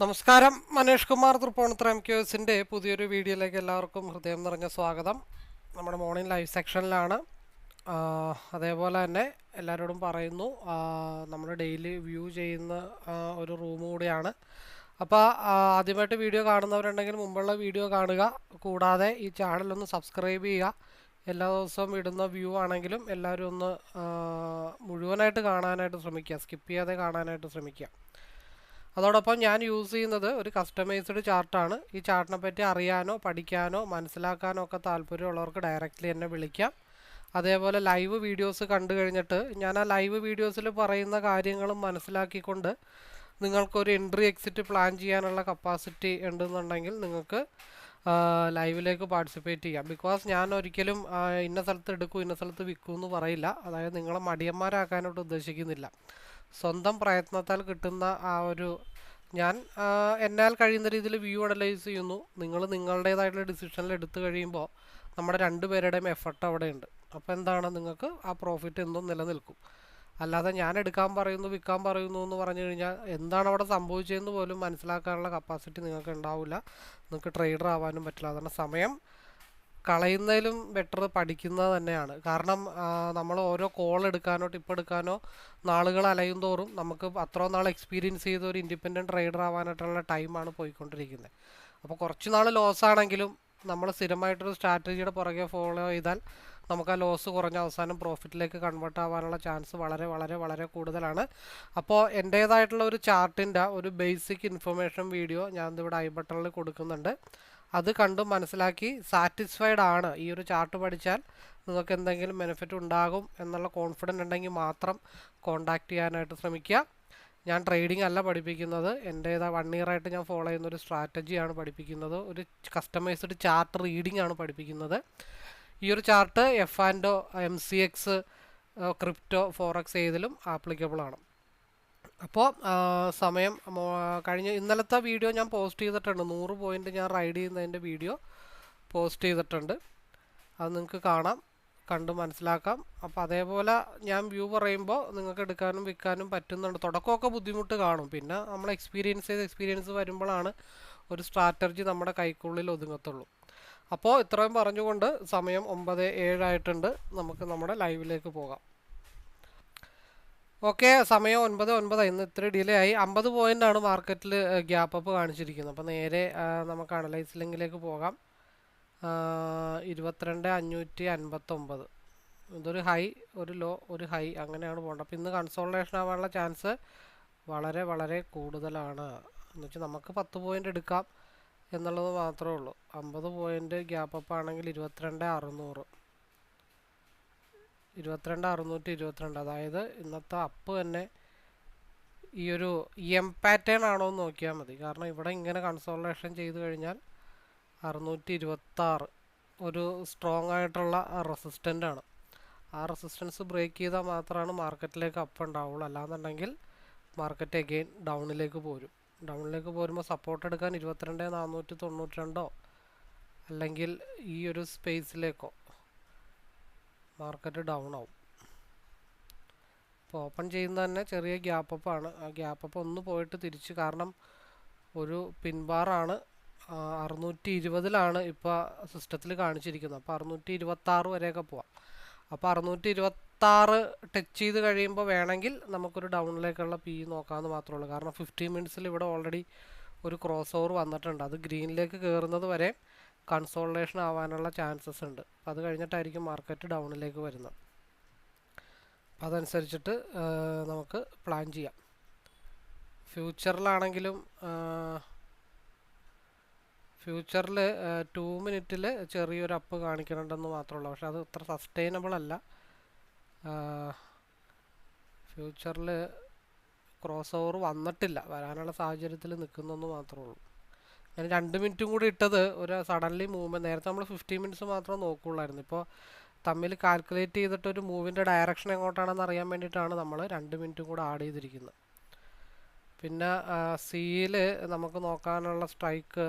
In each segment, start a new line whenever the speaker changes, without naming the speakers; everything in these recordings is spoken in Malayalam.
നമസ്കാരം, മനേഷ് കുമാർ തൃപ്പൂണിത്തുറ MQSന്റെ പുതിയൊരു വീഡിയോയിലേക്ക് എല്ലാവർക്കും ഹൃദയം നിറഞ്ഞ സ്വാഗതം. നമ്മുടെ മോർണിംഗ് ലൈവ് സെക്ഷനിലാണ്. അതേപോലെ തന്നെ എല്ലാവരോടും പറയുന്നു, നമ്മൾ ഡെയിലി വ്യൂ ചെയ്യുന്ന ഒരു റൂം കൂടിയാണ്. അപ്പോൾ ആദ്യമായിട്ട് വീഡിയോ കാണുന്നവരുണ്ടെങ്കിൽ മുമ്പുള്ള വീഡിയോ കാണുക. കൂടാതെ ഈ ചാനലൊന്ന് സബ്സ്ക്രൈബ് ചെയ്യുക. എല്ലാ ദിവസവും ഇടുന്ന വ്യൂ ആണെങ്കിലും എല്ലാവരും ഒന്ന് മുഴുവനായിട്ട് കാണാനായിട്ട് ശ്രമിക്കുക, സ്കിപ്പ് ചെയ്യാതെ കാണാനായിട്ട് ശ്രമിക്കുക. അതോടൊപ്പം ഞാൻ യൂസ് ചെയ്യുന്നത് ഒരു കസ്റ്റമൈസ്ഡ് ചാർട്ടാണ്. ഈ ചാർട്ടിനെ പറ്റി അറിയാനോ പഠിക്കാനോ മനസ്സിലാക്കാനോ ഒക്കെ താല്പര്യമുള്ളവർക്ക് ഡയറക്റ്റ്ലി എന്നെ വിളിക്കാം. അതേപോലെ ലൈവ് വീഡിയോസ് കണ്ടു കഴിഞ്ഞിട്ട് ഞാൻ ആ ലൈവ് വീഡിയോസിൽ പറയുന്ന കാര്യങ്ങളും മനസ്സിലാക്കിക്കൊണ്ട് നിങ്ങൾക്കൊരു എൻട്രി എക്സിറ്റ് പ്ലാൻ ചെയ്യാനുള്ള കപ്പാസിറ്റി ഉണ്ടെന്നുണ്ടെങ്കിൽ നിങ്ങൾക്ക് ലൈവിലേക്ക് പാർട്ടിസിപ്പേറ്റ് ചെയ്യാം. ബിക്കോസ് ഞാൻ ഒരിക്കലും ഇന്ന സ്ഥലത്ത് എടുക്കൂ ഇന്ന സ്ഥലത്ത് വിൽക്കൂ എന്ന് പറയില്ല. അതായത് നിങ്ങളെ മടിയന്മാരാക്കാനായിട്ട് ഉദ്ദേശിക്കുന്നില്ല. സ്വന്തം പ്രയത്നത്താൽ കിട്ടുന്ന ആ ഒരു ഞാൻ എന്നാൽ കഴിയുന്ന രീതിയിൽ വ്യൂ അനലൈസ് ചെയ്യുന്നു. നിങ്ങൾ നിങ്ങളുടേതായിട്ടുള്ള ഡിസിഷനിൽ എടുത്തു കഴിയുമ്പോൾ നമ്മുടെ രണ്ടുപേരുടെയും എഫർട്ട് അവിടെയുണ്ട്. അപ്പോൾ എന്താണ്, നിങ്ങൾക്ക് ആ പ്രോഫിറ്റ് എന്നും നിലനിൽക്കും. അല്ലാതെ ഞാൻ എടുക്കാൻ പറയുന്നു വിൽക്കാൻ പറയുന്നു എന്ന് പറഞ്ഞു കഴിഞ്ഞാൽ എന്താണ് അവിടെ സംഭവിച്ചതെന്ന് പോലും മനസ്സിലാക്കാനുള്ള കപ്പാസിറ്റി നിങ്ങൾക്ക് ഉണ്ടാവില്ല. നിങ്ങൾക്ക് ട്രേഡർ ആവാനും പറ്റില്ല. അതുകൊണ്ട് സമയം കളയുന്നതിലും ബെറ്റർ പഠിക്കുന്നത് തന്നെയാണ്. കാരണം നമ്മൾ ഓരോ കോൾ എടുക്കാനോ ടിപ്പ് എടുക്കാനോ നാളുകൾ അലയും തോറും നമുക്ക് അത്രയും നാൾ എക്സ്പീരിയൻസ് ചെയ്ത ഒരു ഇൻഡിപെൻഡൻറ്റ് ട്രേഡർ ആവാനായിട്ടുള്ള ടൈമാണ് പോയിക്കൊണ്ടിരിക്കുന്നത്. അപ്പോൾ കുറച്ച് നാൾ ലോസ് ആണെങ്കിലും നമ്മൾ സ്ഥിരമായിട്ടൊരു സ്ട്രാറ്റജിയുടെ പുറകെ ഫോളോ ചെയ്താൽ നമുക്ക് ആ ലോസ് കുറഞ്ഞ അവസാനം പ്രോഫിറ്റിലേക്ക് കൺവേർട്ട് ആവാനുള്ള ചാൻസ് വളരെ വളരെ വളരെ കൂടുതലാണ്. അപ്പോൾ എൻ്റേതായിട്ടുള്ള ഒരു ചാർട്ടിൻ്റെ ഒരു ബേസിക് ഇൻഫർമേഷൻ വീഡിയോ ഞാൻ ഇവിടെ ഐ ബട്ടണിൽ കൊടുക്കുന്നുണ്ട്. അത് കണ്ട് മനസ്സിലാക്കി സാറ്റിസ്ഫൈഡ് ആണ്, ഈ ഒരു ചാർട്ട് പഠിച്ചാൽ നിങ്ങൾക്ക് എന്തെങ്കിലും ബെനിഫിറ്റ് ഉണ്ടാകും എന്നുള്ള കോൺഫിഡൻറ്റ് ഉണ്ടെങ്കിൽ മാത്രം കോൺടാക്റ്റ് ചെയ്യാനായിട്ട് ശ്രമിക്കുക. ഞാൻ ട്രേഡിംഗ് അല്ല പഠിപ്പിക്കുന്നത്, എൻ്റേതാ 1 ഇയർ ആയിട്ട് ഞാൻ ഫോളോ ചെയ്യുന്ന ഒരു സ്ട്രാറ്റജിയാണ് പഠിപ്പിക്കുന്നത്. ഒരു കസ്റ്റമൈസ്ഡ് ചാർട്ട് റീഡിംഗ് ആണ് പഠിപ്പിക്കുന്നത്. ഈ ഒരു chart F&O, MCX, crypto, forex ഏതിലും ആപ്ലിക്കബിൾ ആണ്. അപ്പോൾ സമയം കഴിഞ്ഞ ഇന്നലത്തെ വീഡിയോ ഞാൻ പോസ്റ്റ് ചെയ്തിട്ടുണ്ട്. 100 പോയിൻ്റ് ഞാൻ റൈഡ് ചെയ്യുന്നതിൻ്റെ വീഡിയോ പോസ്റ്റ് ചെയ്തിട്ടുണ്ട്. അത് നിങ്ങൾക്ക് കാണാം, കണ്ട് മനസ്സിലാക്കാം. അപ്പോൾ അതേപോലെ ഞാൻ വ്യൂ പറയുമ്പോൾ നിങ്ങൾക്ക് എടുക്കാനും വിൽക്കാനും പറ്റുന്നുണ്ട്. തുടക്കമൊക്കെ ബുദ്ധിമുട്ട് കാണും, പിന്നെ നമ്മൾ എക്സ്പീരിയൻസ് വരുമ്പോഴാണ് ഒരു സ്ട്രാറ്റജി നമ്മുടെ കൈക്കുള്ളിൽ ഒതുങ്ങത്തുള്ളൂ. അപ്പോൾ ഇത്രയും പറഞ്ഞുകൊണ്ട് സമയം 9:07 ആയിട്ടുണ്ട്. നമുക്ക് നമ്മുടെ ലൈവിലേക്ക് പോകാം. ഓക്കെ, സമയം 9:09. ഇന്ന് ഇത്ര ഡിലേ ആയി. 50 പോയിൻ്റാണ് മാർക്കറ്റിൽ ഗ്യാപ്പ് അപ്പ് കാണിച്ചിരിക്കുന്നത്. അപ്പോൾ നേരെ നമുക്ക് അനലൈസ് ലിങ്കിലേക്ക് പോകാം. 22,559. ഇതൊരു ഹൈ, ഒരു ലോ, ഒരു ഹൈ, അങ്ങനെയാണ് പോകേണ്ടത്. അപ്പോൾ ഇന്ന് കൺസോൾട്ടേഷൻ ആവാനുള്ള ചാൻസ് വളരെ വളരെ കൂടുതലാണ്. എന്ന് വെച്ചാൽ നമുക്ക് 10 പോയിൻ്റ് എടുക്കാം എന്നുള്ളത് മാത്രമേ ഉള്ളൂ. 50 പോയിൻ്റ് ഗ്യാപ്പ് അപ്പ് ആണെങ്കിൽ 22,600, 22,622. അതായത് ഇന്നത്തെ അപ്പ് തന്നെ ഈ ഒരു പാറ്റേൺ ആണോ എന്ന് നോക്കിയാൽ മതി. കാരണം ഇവിടെ ഇങ്ങനെ കൺസോൾട്ടേഷൻ ചെയ്ത് കഴിഞ്ഞാൽ 626 ഒരു സ്ട്രോങ് ആയിട്ടുള്ള റെസിസ്റ്റൻ്റ് ആണ്. ആ റെസിസ്റ്റൻസ് ബ്രേക്ക് ചെയ്താൽ മാത്രമാണ് മാർക്കറ്റിലേക്ക് അപ്പ് ഉണ്ടാവുള്ളൂ. അല്ലാന്നുണ്ടെങ്കിൽ മാർക്കറ്റ് അഗെയിൻ ഡൗണിലേക്ക് പോരും. ഡൗണിലേക്ക് പോരുമ്പോൾ സപ്പോർട്ട് എടുക്കാൻ 22,492 അല്ലെങ്കിൽ ഈ ഒരു സ്പേസിലേക്കോ മാർക്കറ്റ് ഡൗൺ ആവും. ഇപ്പോൾ ഓപ്പൺ ചെയ്യുന്ന തന്നെ ചെറിയ ഗ്യാപ്പ് അപ്പ് ആണ്. ആ ഗ്യാപ്പ് അപ്പ് ഒന്ന് പോയിട്ട് തിരിച്ച്, കാരണം ഒരു പിൻബാറാണ് 620 ഇപ്പോൾ സിസ്റ്റത്തിൽ കാണിച്ചിരിക്കുന്നത്. അപ്പോൾ 626 വരെയൊക്കെ പോവാം. അപ്പോൾ 626 ടച്ച് ചെയ്ത് കഴിയുമ്പോൾ വേണമെങ്കിൽ നമുക്കൊരു ഡൗണിലേക്കുള്ള പി നോക്കാമെന്ന് മാത്രമേ ഉള്ളൂ. കാരണം 15 മിനിറ്റ്സിൽ ഇവിടെ ഓൾറെഡി ഒരു ക്രോസ് ഓവർ വന്നിട്ടുണ്ട്. അത് ഗ്രീനിലേക്ക് കയറുന്നത് വരെ കൺസോൾട്ടേഷൻ ആവാനുള്ള ചാൻസസ് ഉണ്ട്. അപ്പോൾ അത് കഴിഞ്ഞിട്ടായിരിക്കും മാർക്കറ്റ് ഡൗണിലേക്ക് വരുന്നത്. അപ്പോൾ അതനുസരിച്ചിട്ട് നമുക്ക് പ്ലാൻ ചെയ്യാം. ഫ്യൂച്ചറിലാണെങ്കിലും ഫ്യൂച്ചറിൽ 2 മിനിറ്റിൽ ചെറിയൊരു അപ്പ് കാണിക്കുന്നുണ്ടെന്ന് മാത്രമേ. പക്ഷെ അത് അത്ര സസ്റ്റൈനബിൾ അല്ല. ഫ്യൂച്ചറിൽ ക്രോസ് ഓവർ വന്നിട്ടില്ല, വരാനുള്ള സാഹചര്യത്തിൽ നിൽക്കുന്നെന്ന് മാത്രമേ ഉള്ളൂ. ഞാൻ 2 മിനിറ്റും കൂടി ഇട്ടത് ഒരു സഡൻലി മൂവ്മെൻറ്റ്. നേരത്തെ നമ്മൾ 15 മിനിറ്റ്സ് മാത്രമേ നോക്കുകയുള്ളായിരുന്നു. ഇപ്പോൾ തമ്മിൽ കാൽക്കുലേറ്റ് ചെയ്തിട്ട് ഒരു മൂവിൻ്റെ ഡയറക്ഷൻ എങ്ങോട്ടാണെന്ന് അറിയാൻ വേണ്ടിയിട്ടാണ് നമ്മൾ 2 മിനിറ്റും കൂടെ ആഡ് ചെയ്തിരിക്കുന്നത്. പിന്നെ സിയിൽ നമുക്ക് നോക്കാനുള്ള സ്ട്രൈക്ക്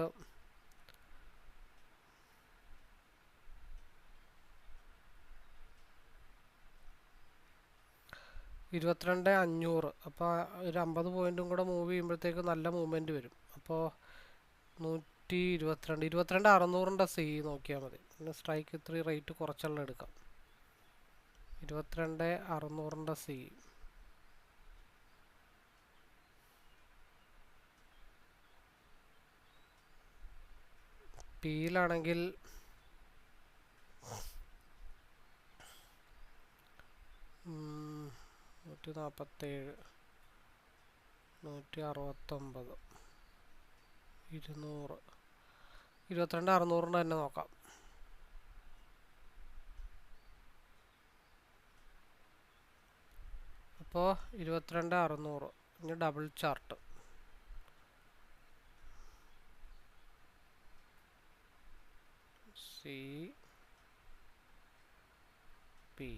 22,500. അപ്പോൾ ഒരു 50 പോയിന്റും കൂടെ മൂവ് ചെയ്യുമ്പോഴത്തേക്ക് നല്ല മൂവ്മെൻറ്റ് വരും. അപ്പോൾ 22,600 സി നോക്കിയാൽ മതി. പിന്നെ സ്ട്രൈക്ക് ഇത്രയും റേറ്റ് കുറച്ചുള്ള എടുക്കാം. 22,600 സി. പിയിലാണെങ്കിൽ 147, 169, 200, 22,600 തന്നെ നോക്കാം. അപ്പോൾ 22,600. ഇനി ഡബിൾ ചാർട്ട്. C P.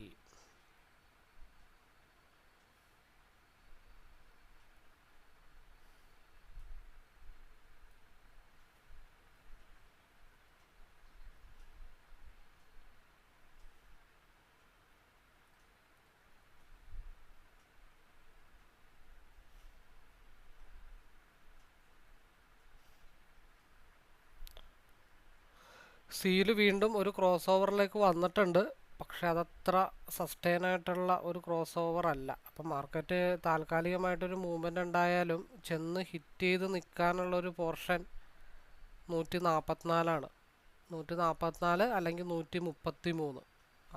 സിയിൽ വീണ്ടും ഒരു ക്രോസ് ഓവറിലേക്ക് വന്നിട്ടുണ്ട്. പക്ഷെ അതത്ര സസ്റ്റെയിൻ ആയിട്ടുള്ള ഒരു ക്രോസ് ഓവർ അല്ല. അപ്പം മാർക്കറ്റ് താൽക്കാലികമായിട്ടൊരു മൂവ്മെൻ്റ് ഉണ്ടായാലും ചെന്ന് ഹിറ്റ് ചെയ്ത് നിൽക്കാനുള്ളൊരു പോർഷൻ 144 144 അല്ലെങ്കിൽ 133.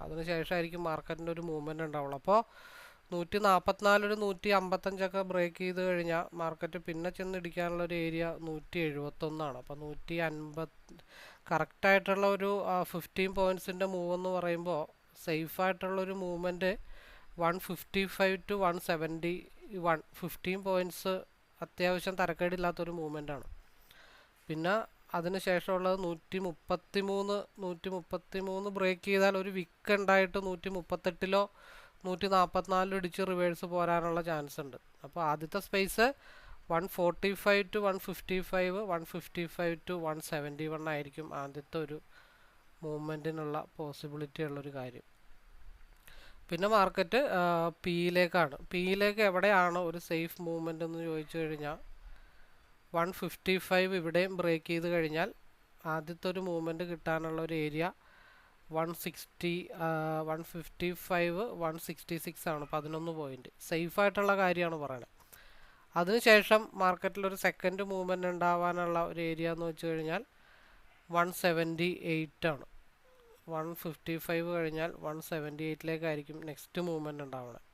അതിനുശേഷമായിരിക്കും മാർക്കറ്റിൻ്റെ ഒരു മൂവ്മെൻ്റ് ഉണ്ടാവുള്ളൂ. അപ്പോൾ 144 ഒരു 155 ബ്രേക്ക് ചെയ്ത് കഴിഞ്ഞാൽ മാർക്കറ്റ് പിന്നെ ചെന്ന് ഇടിക്കാനുള്ള ഒരു ഏരിയ 171. അപ്പോൾ 150 കറക്റ്റായിട്ടുള്ള ഒരു 15 പോയിൻറ്റ്സിൻ്റെ മൂവ് എന്ന് പറയുമ്പോൾ സേഫായിട്ടുള്ളൊരു മൂവ്മെൻറ്റ് 155 to 171. 15 പോയിൻറ്റ്സ് അത്യാവശ്യം തരക്കേടില്ലാത്തൊരു മൂവ്മെൻറ്റാണ്. പിന്നെ അതിന് ശേഷമുള്ളത് 133 ബ്രേക്ക് ചെയ്താൽ ഒരു വിക്ക് ഉണ്ടായിട്ട് 138 144 ഇടിച്ച് റിവേഴ്സ് പോരാനുള്ള ചാൻസ് ഉണ്ട്. അപ്പോൾ ആദ്യത്തെ സ്പേസ് 145 to 155, 155 to 171 ആയിരിക്കും ആദ്യത്തെ ഒരു മൂവ്മെൻറ്റിനുള്ള പോസിബിലിറ്റി ഉള്ളൊരു കാര്യം. പിന്നെ മാർക്കറ്റ് പിയിലേക്കാണ്. പിയിലേക്ക് എവിടെയാണ് ഒരു സേഫ് മൂവ്മെൻ്റ് എന്ന് ചോദിച്ചു കഴിഞ്ഞാൽ 155 ഇവിടെയും ബ്രേക്ക് ചെയ്ത് കഴിഞ്ഞാൽ ആദ്യത്തെ ഒരു മൂവ്മെൻറ്റ് കിട്ടാനുള്ള ഒരു ഏരിയ 160, 155, 166 ആണ്. 11 പോയിൻറ്റ് സേഫായിട്ടുള്ള കാര്യമാണ് പറയുന്നത്. അതിനുശേഷം മാർക്കറ്റിലൊരു സെക്കൻഡ് മൂവ്മെൻറ്റ് ഉണ്ടാവാനുള്ള ഒരു ഏരിയ എന്ന് വെച്ച് കഴിഞ്ഞാൽ 178 ആണ്. 155 കഴിഞ്ഞാൽ 178ലേക്കായിരിക്കും നെക്സ്റ്റ് മൂവ്മെൻറ്റ് ഉണ്ടാവുന്നത്.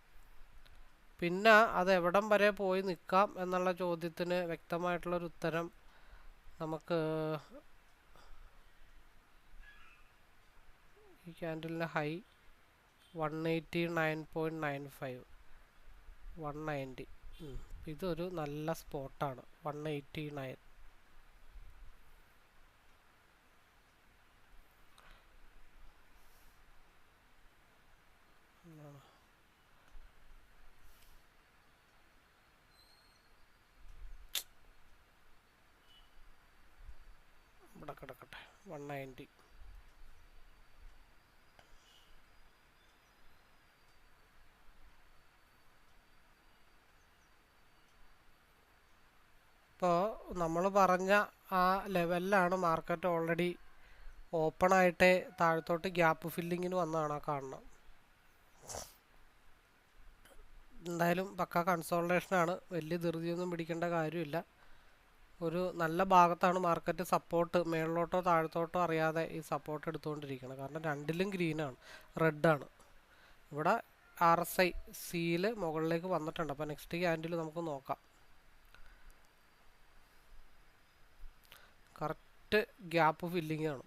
പിന്നെ അത് എവിടം വരെ പോയി നിൽക്കാം എന്നുള്ള ചോദ്യത്തിന് വ്യക്തമായിട്ടുള്ളൊരു ഉത്തരം നമുക്ക് ഈ ക്യാൻഡലിൻ്റെ ഹൈ 189.95, 190. ഇതൊരു നല്ല സ്പോട്ടാണ് 189. ഇവിടെ കിടക്കട്ടെ 190. ഇപ്പോൾ നമ്മൾ പറഞ്ഞ ആ ലെവലിലാണ് മാർക്കറ്റ് ഓൾറെഡി ഓപ്പൺ ആയിട്ട് താഴത്തോട്ട് ഗ്യാപ്പ് ഫില്ലിങ്ങിന് വന്നതാണ് കാണുന്നത്. എന്തായാലും പക്ക കൺസോൾട്ടേഷനാണ്. വലിയ ധൃതിയൊന്നും പിടിക്കേണ്ട കാര്യമില്ല. ഒരു നല്ല ഭാഗത്താണ് മാർക്കറ്റ് സപ്പോർട്ട് മേളിലോട്ടോ താഴത്തോട്ടോ അറിയാതെ ഈ സപ്പോർട്ട് എടുത്തുകൊണ്ടിരിക്കണം. കാരണം രണ്ടിലും ഗ്രീനാണ്, റെഡാണ്. ഇവിടെ RSI സിയിൽ മുകളിലേക്ക് വന്നിട്ടുണ്ട്. അപ്പോൾ നെക്സ്റ്റ് ക്യാൻഡിൽ നമുക്ക് നോക്കാം. കറക്റ്റ് ഗ്യാപ്പ് ഫില്ലിംഗ് ആണ്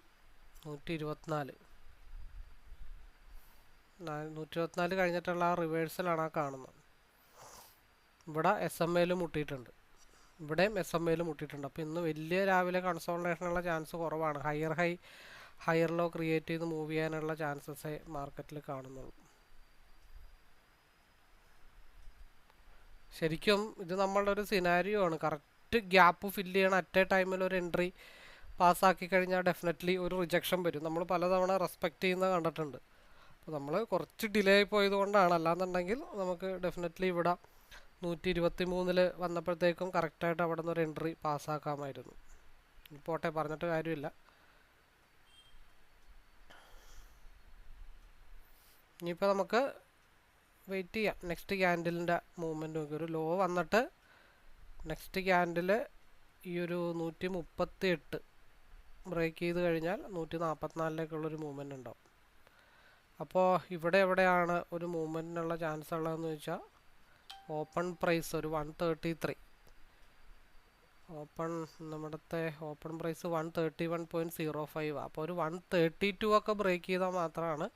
124. 124 കഴിഞ്ഞിട്ടുള്ള ആ റിവേഴ്സലാണ് ആ കാണുന്നത്. ഇവിടെ SMAയിൽ മുട്ടിയിട്ടുണ്ട്, ഇവിടെയും SMAയിൽ മുട്ടിയിട്ടുണ്ട്. അപ്പോൾ ഇന്ന് വലിയ രാവിലെ കൺസോൾട്ടേഷനുള്ള ചാൻസ് കുറവാണ്. ഹയർ ലോ ക്രിയേറ്റ് ചെയ്ത് മൂവ് ചെയ്യാനുള്ള ചാൻസസേ മാർക്കറ്റിൽ കാണുന്നുള്ളൂ. ശരിക്കും ഇത് നമ്മളുടെ ഒരു സിനാരിയോ ആണ്. കറക്റ്റ് ഗ്യാപ്പ് ഫില്ല് ചെയ്യണം. അറ്റ് എ ടൈമിൽ ഒരു എൻട്രി പാസ്സാക്കി കഴിഞ്ഞാൽ ഡെഫിനറ്റ്ലി ഒരു റിജക്ഷൻ വരും. നമ്മൾ പലതവണ റെസ്പെക്റ്റ് ചെയ്യുന്നത് കണ്ടിട്ടുണ്ട്. അപ്പോൾ നമ്മൾ കുറച്ച് ഡിലേ ആയി പോയത് കൊണ്ടാണ്, അല്ലാന്നുണ്ടെങ്കിൽ നമുക്ക് ഡെഫിനറ്റ്ലി ഇവിടെ 123 വന്നപ്പോഴത്തേക്കും കറക്റ്റായിട്ട് അവിടെ നിന്ന് ഒരു എൻട്രി പാസ്സാക്കാമായിരുന്നു. പോട്ടെ, പറഞ്ഞിട്ട് കാര്യമില്ല. ഇനിയിപ്പോൾ നമുക്ക് വെയിറ്റ് ചെയ്യാം. നെക്സ്റ്റ് ക്യാൻഡിലിൻ്റെ മൂവ്മെൻറ്റ് നോക്കി, ഒരു ലോ വന്നിട്ട് നെക്സ്റ്റ് ക്യാൻഡിൽ ഈ ഒരു 138 ബ്രേക്ക് ചെയ്ത് കഴിഞ്ഞാൽ 144-ലേക്കുള്ളൊരു മൂവ്മെൻറ്റ് ഉണ്ടാവും. അപ്പോൾ ഇവിടെ എവിടെയാണ് ഒരു മൂവ്മെൻറ്റിനുള്ള ചാൻസ് ഉള്ളതെന്ന് വെച്ചാൽ, ഓപ്പൺ പ്രൈസ് ഒരു 133, നമ്മുടെ ഓപ്പൺ പ്രൈസ് 131.05. അപ്പോൾ ഒരു 132 ഒക്കെ ബ്രേക്ക് ചെയ്താൽ മാത്രമാണ്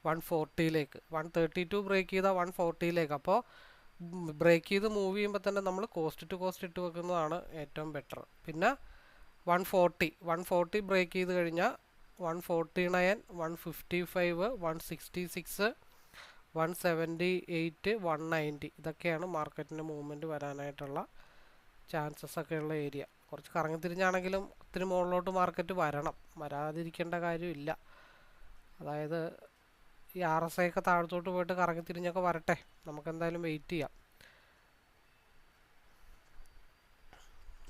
140-ലേക്ക്, 132 ബ്രേക്ക് ചെയ്താൽ 140-ലേക്ക്. അപ്പോൾ ബ്രേക്ക് ചെയ്ത് മൂവ് ചെയ്യുമ്പോൾ തന്നെ നമ്മൾ കോസ്റ്റ് ടു കോസ്റ്റ് ഇട്ട് വെക്കുന്നതാണ് ഏറ്റവും ബെറ്റർ. പിന്നെ 140 ബ്രേക്ക് ചെയ്ത് കഴിഞ്ഞാൽ 149, 155, 166, 178, 190 ഇതൊക്കെയാണ് മാർക്കറ്റിൻ്റെ മൂവ്മെൻറ്റ് വരാനായിട്ടുള്ള ചാൻസസ് ഒക്കെ ഉള്ള ഏരിയ. കുറച്ച് കറങ്ങി തിരിഞ്ഞാണെങ്കിലും ഒത്തിരി മുകളിലോട്ട് മാർക്കറ്റ് വരാതിരിക്കേണ്ട കാര്യമില്ല. അതായത് ഈ RSI ഒക്കെ താഴത്തോട്ട് പോയിട്ട് കറങ്ങി തിരിഞ്ഞൊക്കെ വരട്ടെ, നമുക്കെന്തായാലും വെയിറ്റ് ചെയ്യാം.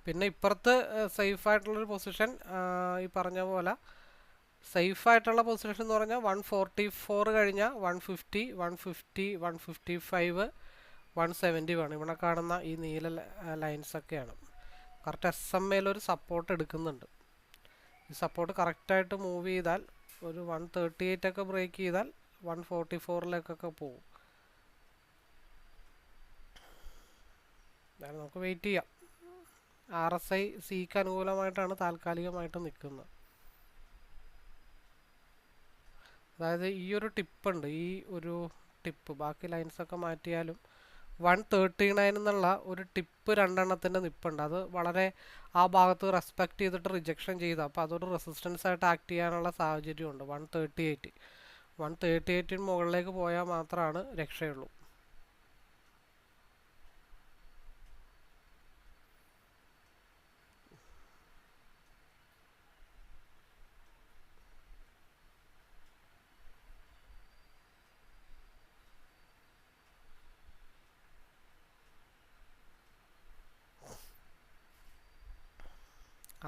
പിന്നെ ഇപ്പുറത്ത് സേഫായിട്ടുള്ളൊരു പൊസിഷൻ, ഈ പറഞ്ഞ പോലെ സേഫായിട്ടുള്ള പൊസിഷൻ എന്ന് പറഞ്ഞാൽ 144 കഴിഞ്ഞാൽ 150, 155, 170 വേണം. ഇവിടെ കാണുന്ന ഈ നീല ലൈൻസൊക്കെയാണ്. കറക്റ്റ് SMAയിലൊരു സപ്പോർട്ട് എടുക്കുന്നുണ്ട്. ഈ സപ്പോർട്ട് കറക്റ്റായിട്ട് മൂവ് ചെയ്താൽ ഒരു 138 ഒക്കെ ബ്രേക്ക് ചെയ്താൽ 144-ലേക്കൊക്കെ പോകും. നമുക്ക് വെയിറ്റ് ചെയ്യാം. RSI സിക്ക് അനുകൂലമായിട്ടാണ് താൽക്കാലികമായിട്ട് നിൽക്കുന്നത്. അതായത് ഈ ഒരു ടിപ്പുണ്ട്, ഈ ഒരു ടിപ്പ്, ബാക്കി ലൈൻസൊക്കെ മാറ്റിയാലും 139 എന്നുള്ള ഒരു ടിപ്പ് രണ്ടെണ്ണത്തിൻ്റെ നിപ്പുണ്ട്. അത് വളരെ ആ ഭാഗത്ത് റെസ്പെക്റ്റ് ചെയ്തിട്ട് റിജക്ഷൻ ചെയ്തു. അപ്പോൾ അതൊരു റെസിസ്റ്റൻസ് ആയിട്ട് ആക്ട് ചെയ്യാനുള്ള സാഹചര്യമുണ്ട്. 138 മുകളിലേക്ക് പോയാൽ മാത്രമാണ് രക്ഷയുള്ളൂ.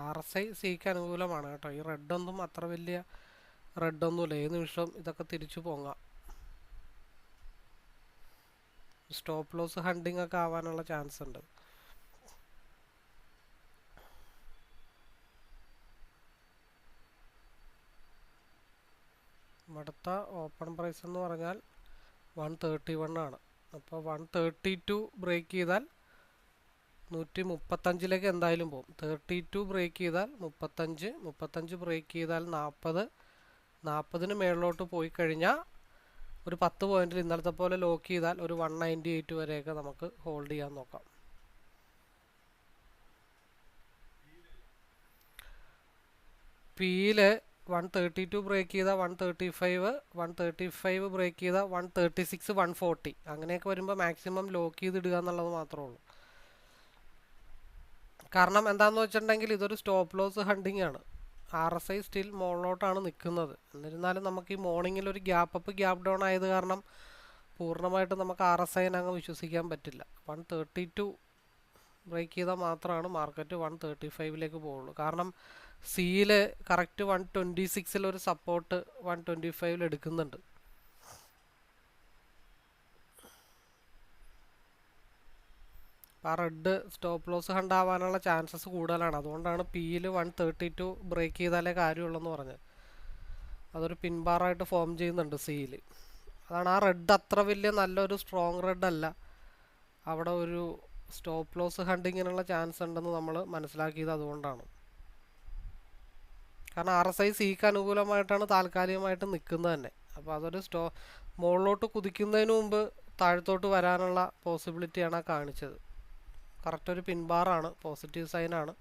RSI സിക്ക് അനുകൂലമാണ് കേട്ടോ. ഈ റെഡൊന്നും അത്ര വലിയ റെഡൊന്നുമില്ല. ഏത് നിമിഷം ഇതൊക്കെ തിരിച്ചു പോങ്ങാം. സ്റ്റോപ്പ് ലോസ് ഹണ്ടിങ് ഒക്കെ ആവാനുള്ള ചാൻസ് ഉണ്ട്. ഇവിടുത്തെ ഓപ്പൺ പ്രൈസ് എന്ന് പറഞ്ഞാൽ 131 ആണ്. അപ്പോൾ 132 ബ്രേക്ക് ചെയ്താൽ 135-ലേക്ക് എന്തായാലും പോകും. 32 ബ്രേക്ക് ചെയ്താൽ 35 ബ്രേക്ക് ചെയ്താൽ 40-ന് മേളിലോട്ട് പോയി കഴിഞ്ഞാൽ ഒരു 10 പോയിന്റിൽ ഇന്നലത്തെ പോലെ ലോക്ക് ചെയ്താൽ ഒരു 198 വരെയൊക്കെ നമുക്ക് ഹോൾഡ് ചെയ്യാൻ നോക്കാം. പിയില് 132 ബ്രേക്ക് ചെയ്താൽ 135 ബ്രേക്ക് ചെയ്താൽ 136, 140 അങ്ങനെയൊക്കെ വരുമ്പോൾ മാക്സിമം ലോക്ക് ചെയ്തിടുക എന്നുള്ളത് മാത്രമേ ഉള്ളൂ. കാരണം എന്താണെന്ന് വെച്ചിട്ടുണ്ടെങ്കിൽ ഇതൊരു സ്റ്റോപ്പ് ലോസ് ഹണ്ടിങ് ആണ്. RSI സ്റ്റിൽ മുകളിലോട്ടാണ് നിൽക്കുന്നത്. എന്നിരുന്നാലും നമുക്ക് ഈ മോർണിംഗിൽ ഒരു ഗ്യാപ്പ് അപ്പ് ഗ്യാപ്പ് ഡൗൺ ആയത് കാരണം പൂർണ്ണമായിട്ടും നമുക്ക് RSIനെ അങ്ങ് വിശ്വസിക്കാൻ പറ്റില്ല. 132 ബ്രേക്ക് ചെയ്താൽ മാത്രമാണ് മാർക്കറ്റ് 135-ലേക്ക് പോകുള്ളൂ. കാരണം സിയിൽ കറക്റ്റ് 126-ൽ ഒരു സപ്പോർട്ട് 125-ൽ എടുക്കുന്നുണ്ട്. ആ റെഡ് സ്റ്റോപ്പ് ലോസ് കണ്ടാവാനുള്ള ചാൻസസ് കൂടുതലാണ്. അതുകൊണ്ടാണ് പിയിൽ 132 ബ്രേക്ക് ചെയ്താലേ കാര്യമുള്ളെന്ന് പറഞ്ഞത്. അതൊരു പിൻബാറായിട്ട് ഫോം ചെയ്യുന്നുണ്ട് സിയിൽ. അതാണ് ആ റെഡ് അത്ര വലിയ നല്ലൊരു സ്ട്രോങ് റെഡ് അല്ല. അവിടെ ഒരു സ്റ്റോപ്പ് ലോസ് ഹണ്ടിങ്ങിനുള്ള ചാൻസ് ഉണ്ടെന്ന് നമ്മൾ മനസ്സിലാക്കിയത് അതുകൊണ്ടാണ്. കാരണം RSI സിക്ക് അനുകൂലമായിട്ടാണ് താൽക്കാലികമായിട്ട് നിൽക്കുന്നത് തന്നെ. അപ്പോൾ അതൊരു മുകളിലോട്ട് കുതിക്കുന്നതിന് മുമ്പ് താഴത്തോട്ട് വരാനുള്ള പോസിബിലിറ്റിയാണ് കാണിച്ചത്. കറക്റ്റ് ഒരു പിൻബാറാണ്, പോസിറ്റീവ് സൈനാണ്.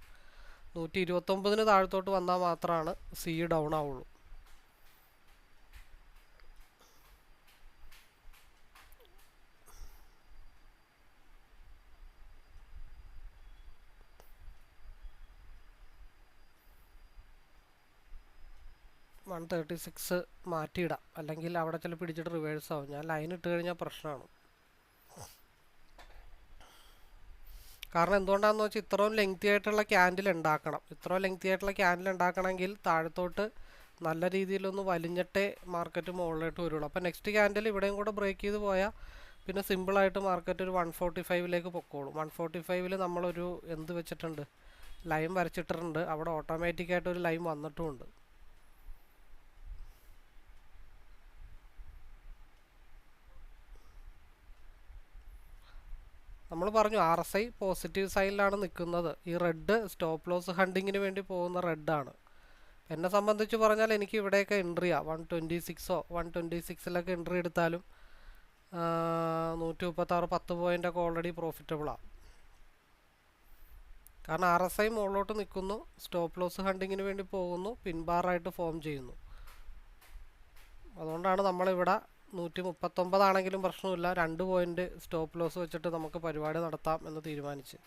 129-ന് താഴത്തോട്ട് വന്നാൽ മാത്രമാണ് സി ഡൗൺ ആവുള്ളൂ. 136 മാറ്റിയിടാം, അല്ലെങ്കിൽ അവിടെ ചില പിടിച്ചിട്ട് റിവേഴ്സ് ആവും. ഞാൻ ലൈൻ ഇട്ട് കഴിഞ്ഞാൽ പ്രശ്നമാണ്. കാരണം എന്തുകൊണ്ടാണെന്ന് വെച്ചാൽ ഇത്രയും ലെങ്തി ആയിട്ടുള്ള ക്യാൻഡിൽ ഉണ്ടാക്കണം. ഇത്രയും ലെങ്തി ആയിട്ടുള്ള ക്യാൻഡിൽ ഉണ്ടാക്കണമെങ്കിൽ താഴത്തോട്ട് നല്ല രീതിയിലൊന്ന് വലിഞ്ഞിട്ടേ മാർക്കറ്റ് മുകളിലോട്ട് വരുള്ളൂ. അപ്പോൾ നെക്സ്റ്റ് ക്യാൻഡിൽ ഇവിടെയും കൂടെ ബ്രേക്ക് ചെയ്ത് പോയാൽ പിന്നെ സിമ്പിളായിട്ട് മാർക്കറ്റ് ഒരു 145 പൊക്കോളും. 145 നമ്മളൊരു എന്ത് വെച്ചിട്ടുണ്ട്, ലൈൻ വരച്ചിട്ടിട്ടുണ്ട്. അവിടെ ഓട്ടോമാറ്റിക്കായിട്ട് ഒരു ലൈൻ വന്നിട്ടുമുണ്ട്. നമ്മൾ പറഞ്ഞു RSI പോസിറ്റീവ് സൈഡിലാണ് നിൽക്കുന്നത്. ഈ റെഡ് സ്റ്റോപ്പ് ലോസ് ഹണ്ടിങ്ങിന് വേണ്ടി പോകുന്ന റെഡാണ്. എന്നെ സംബന്ധിച്ച് പറഞ്ഞാൽ എനിക്ക് ഇവിടെയൊക്കെ എൻട്രിയാണ്. 126 126 എൻട്രി എടുത്താലും 136 10 പോയിൻ്റൊക്കെ ഓൾറെഡി പ്രോഫിറ്റബിളാണ്. കാരണം RSI മുകളിലോട്ട് നിൽക്കുന്നു, സ്റ്റോപ്പ് ലോസ് ഹണ്ടിങ്ങിന് വേണ്ടി പോകുന്നു, പിൻബാറായിട്ട് ഫോം ചെയ്യുന്നു. അതുകൊണ്ടാണ് നമ്മളിവിടെ 139 ആണെങ്കിലും പ്രശ്നമില്ല, 2 പോയിൻ്റ് സ്റ്റോപ്പ് ലോസ് വെച്ചിട്ട് നമുക്ക് പരിപാടി നടത്താം എന്ന് തീരുമാനിച്ച്.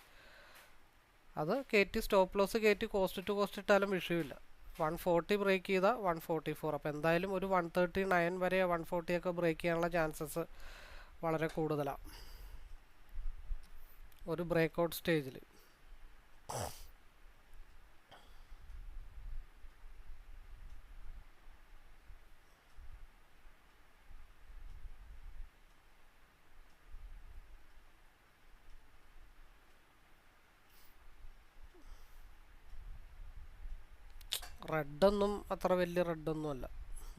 അത് കയറ്റി സ്റ്റോപ്പ് ലോസ് കയറ്റി കോസ്റ്റ് ടു കോസ്റ്റ് ഇട്ടാലും വിഷയമില്ല. 140 ബ്രേക്ക് ചെയ്താൽ 144. അപ്പോൾ എന്തായാലും ഒരു 139 വരെ 140 ബ്രേക്ക് ചെയ്യാനുള്ള ചാൻസസ് വളരെ കൂടുതലാണ് ഒരു ബ്രേക്ക് ഔട്ട് സ്റ്റേജിൽ. റെഡൊന്നും അത്ര വലിയ റെഡൊന്നും അല്ല.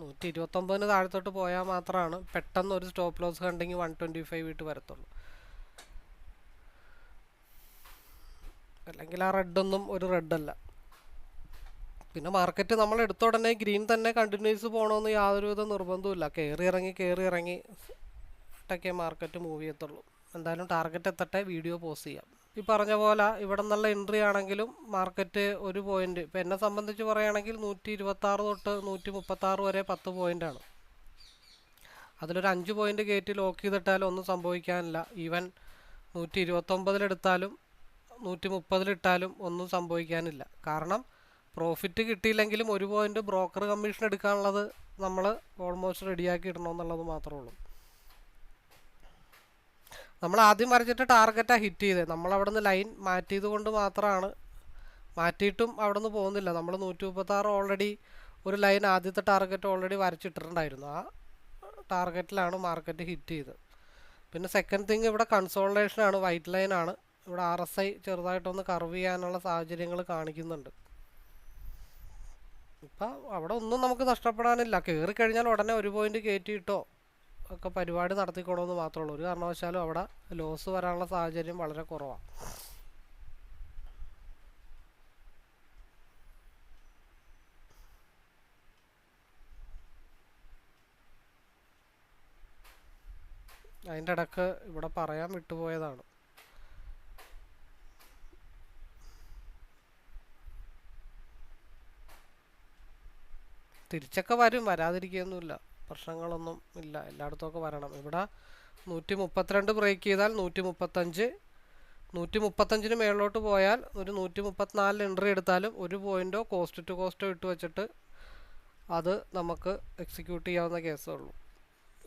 129 താഴത്തോട്ട് പോയാൽ മാത്രമാണ് പെട്ടെന്ന് ഒരു സ്റ്റോപ്പ് ലോസ് കണ്ടെങ്കിൽ 125 ഇട്ട് വരത്തുള്ളൂ. അല്ലെങ്കിൽ ആ റെഡൊന്നും ഒരു റെഡല്ല. പിന്നെ മാർക്കറ്റ് നമ്മൾ എടുത്ത ഉടനെ ഗ്രീൻ തന്നെ കണ്ടിന്യൂസ് പോകണമെന്ന് യാതൊരുവിധ നിർബന്ധമില്ല. കയറി ഇറങ്ങി ഇട്ടൊക്കെ മാർക്കറ്റ് മൂവ് ചെയ്യത്തുള്ളൂ. എന്തായാലും ടാർഗറ്റ് എത്തട്ടെ, വീഡിയോ പോസ് ചെയ്യാം. ഈ പറഞ്ഞ പോലെ ഇവിടെ നിന്നുള്ള എൻട്രി ആണെങ്കിലും മാർക്കറ്റ് ഒരു പോയിന്റ്, ഇപ്പം എന്നെ സംബന്ധിച്ച് പറയുകയാണെങ്കിൽ 126 തൊട്ട് 136 വരെ 10 പോയിൻ്റാണ്. അതിലൊരു 5 പോയിൻ്റ് കയറ്റി ലോക്ക് ചെയ്തിട്ടാലും ഒന്നും സംഭവിക്കാനില്ല. ഈവൻ 129 130 ഒന്നും സംഭവിക്കാനില്ല. കാരണം പ്രോഫിറ്റ് കിട്ടിയില്ലെങ്കിലും ഒരു പോയിന്റ് ബ്രോക്കർ കമ്മീഷൻ എടുക്കാനുള്ളത് നമ്മൾ ഓൾമോസ്റ്റ് റെഡിയാക്കി ഇടണമെന്നുള്ളത് മാത്രമേ ഉള്ളൂ. നമ്മൾ ആദ്യം വരച്ചിട്ട് ടാർഗറ്റാണ് ഹിറ്റ് ചെയ്തത്. നമ്മളവിടെ നിന്ന് ലൈൻ മാറ്റിയത് കൊണ്ട് മാത്രമാണ്, മാറ്റിയിട്ടും അവിടെ നിന്ന് പോകുന്നില്ല. നമ്മൾ 136 ഓൾറെഡി ഒരു ലൈൻ ആദ്യത്തെ ടാർഗറ്റ് ഓൾറെഡി വരച്ചിട്ടിട്ടുണ്ടായിരുന്നു. ആ ടാർഗറ്റിലാണ് മാർക്കറ്റ് ഹിറ്റ് ചെയ്തത്. പിന്നെ സെക്കൻഡ് തിങ് ഇവിടെ കൺസോൾട്ടേഷനാണ്, വൈറ്റ് ലൈനാണ്. ഇവിടെ RSI ചെറുതായിട്ടൊന്ന് കർവ് ചെയ്യാനുള്ള സാഹചര്യങ്ങൾ കാണിക്കുന്നുണ്ട്. ഇപ്പം അവിടെ ഒന്നും നമുക്ക് നഷ്ടപ്പെടാനില്ല. കയറി കഴിഞ്ഞാൽ ഉടനെ ഒരു പോയിന്റ് കയറ്റിയിട്ടോ ഒക്കെ പരിപാടി നടത്തിക്കണമെന്ന് മാത്രമേ ഉള്ളൂ. ഒരു കാരണവശാലും അവിടെ ലോസ് വരാനുള്ള സാഹചര്യം വളരെ കുറവാണ്. അതിൻ്റെ ഇടക്ക് ഇവിടെ പറയാൻ വിട്ടുപോയതാണ്. തിരിച്ചൊക്കെ വരും, വരാതിരിക്കുകയൊന്നുമില്ല, പ്രശ്നങ്ങളൊന്നും ഇല്ല, എല്ലായിടത്തുമൊക്കെ വരണം. ഇവിടെ 132 ബ്രേക്ക് ചെയ്താൽ 135, 135 മേളിലോട്ട് പോയാൽ ഒരു 134 എൻട്രി എടുത്താലും ഒരു പോയിൻ്റോ കോസ്റ്റ് ടു കോസ്റ്റോ ഇട്ട് വെച്ചിട്ട് അത് നമുക്ക് എക്സിക്യൂട്ട് ചെയ്യാവുന്ന കേസേ ഉള്ളൂ.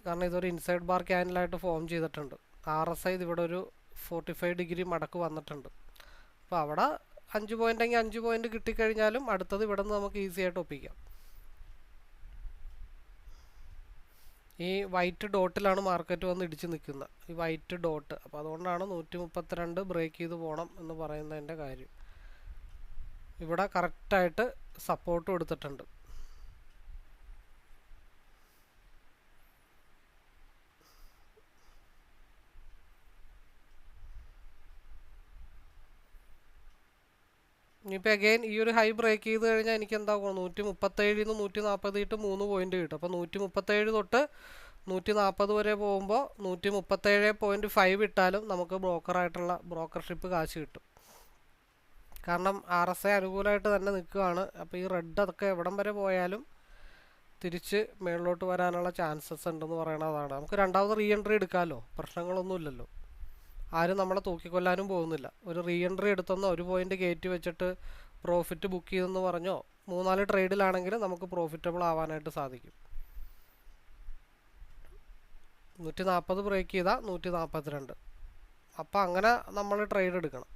കാരണം ഇതൊരു ഇൻസൈഡ് ബാർ ക്യാൻഡിലായിട്ട് ഫോം ചെയ്തിട്ടുണ്ട്. RSI ഇവിടെ ഒരു 45 ഡിഗ്രി മടക്ക് വന്നിട്ടുണ്ട്. അപ്പോൾ അവിടെ 5 പോയിൻ്റെങ്കിൽ 5 പോയിൻ്റ് കിട്ടിക്കഴിഞ്ഞാലും അടുത്തത് ഇവിടെ നിന്ന് നമുക്ക് ഈസി ആയിട്ട് ഒപ്പിക്കാം. ഈ വൈറ്റ് ഡോട്ടിലാണ് മാർക്കറ്റ് വന്ന് ഇടിച്ച് നിൽക്കുന്നത്, ഈ വൈറ്റ് ഡോട്ട്. അപ്പോൾ അതുകൊണ്ടാണ് 132 ബ്രേക്ക് ചെയ്ത് പോകണം എന്ന് പറയുന്നതിൻ്റെ കാര്യം. ഇവിടെ കറക്റ്റായിട്ട് സപ്പോർട്ട് കൊടുത്തിട്ടുണ്ട്. ഇനിയിപ്പോൾ അഗെയിൻ ഈ ഒരു ഹൈ ബ്രേക്ക് ചെയ്ത് കഴിഞ്ഞാൽ എനിക്ക് എന്താ 137 140 ഇട്ട് 3 പോയിന്റ് കിട്ടും. അപ്പോൾ 137 തൊട്ട് 140 വരെ പോകുമ്പോൾ 137.5 ഇട്ടാലും നമുക്ക് ബ്രോക്കറായിട്ടുള്ള ബ്രോക്കർഷിപ്പ് കാശ് കിട്ടും. കാരണം RSI അനുകൂലമായിട്ട് തന്നെ നിൽക്കുകയാണ്. അപ്പോൾ ഈ റെഡ് അതൊക്കെ എവിടം വരെ പോയാലും തിരിച്ച് മേളിലോട്ട് വരാനുള്ള ചാൻസസ് ഉണ്ടെന്ന് പറയണതാണ്. നമുക്ക് രണ്ടാമത് റീ എൻട്രി എടുക്കാമല്ലോ, പ്രശ്നങ്ങളൊന്നുമില്ലല്ലോ, ആരും നമ്മളെ തൂക്കിക്കൊല്ലാനും പോകുന്നില്ല. ഒരു റീ എൻട്രി എടുത്തെന്നോ ഒരു പോയിന്റ് കയറ്റി വെച്ചിട്ട് പ്രോഫിറ്റ് ബുക്ക് ചെയ്തെന്ന് പറഞ്ഞോ 3-4 ട്രേഡിലാണെങ്കിൽ നമുക്ക് പ്രോഫിറ്റബിൾ ആവാനായിട്ട് സാധിക്കും. 140 ബ്രേക്ക് ചെയ്താൽ 142. അപ്പം അങ്ങനെ നമ്മൾ ട്രേഡ് എടുക്കണം.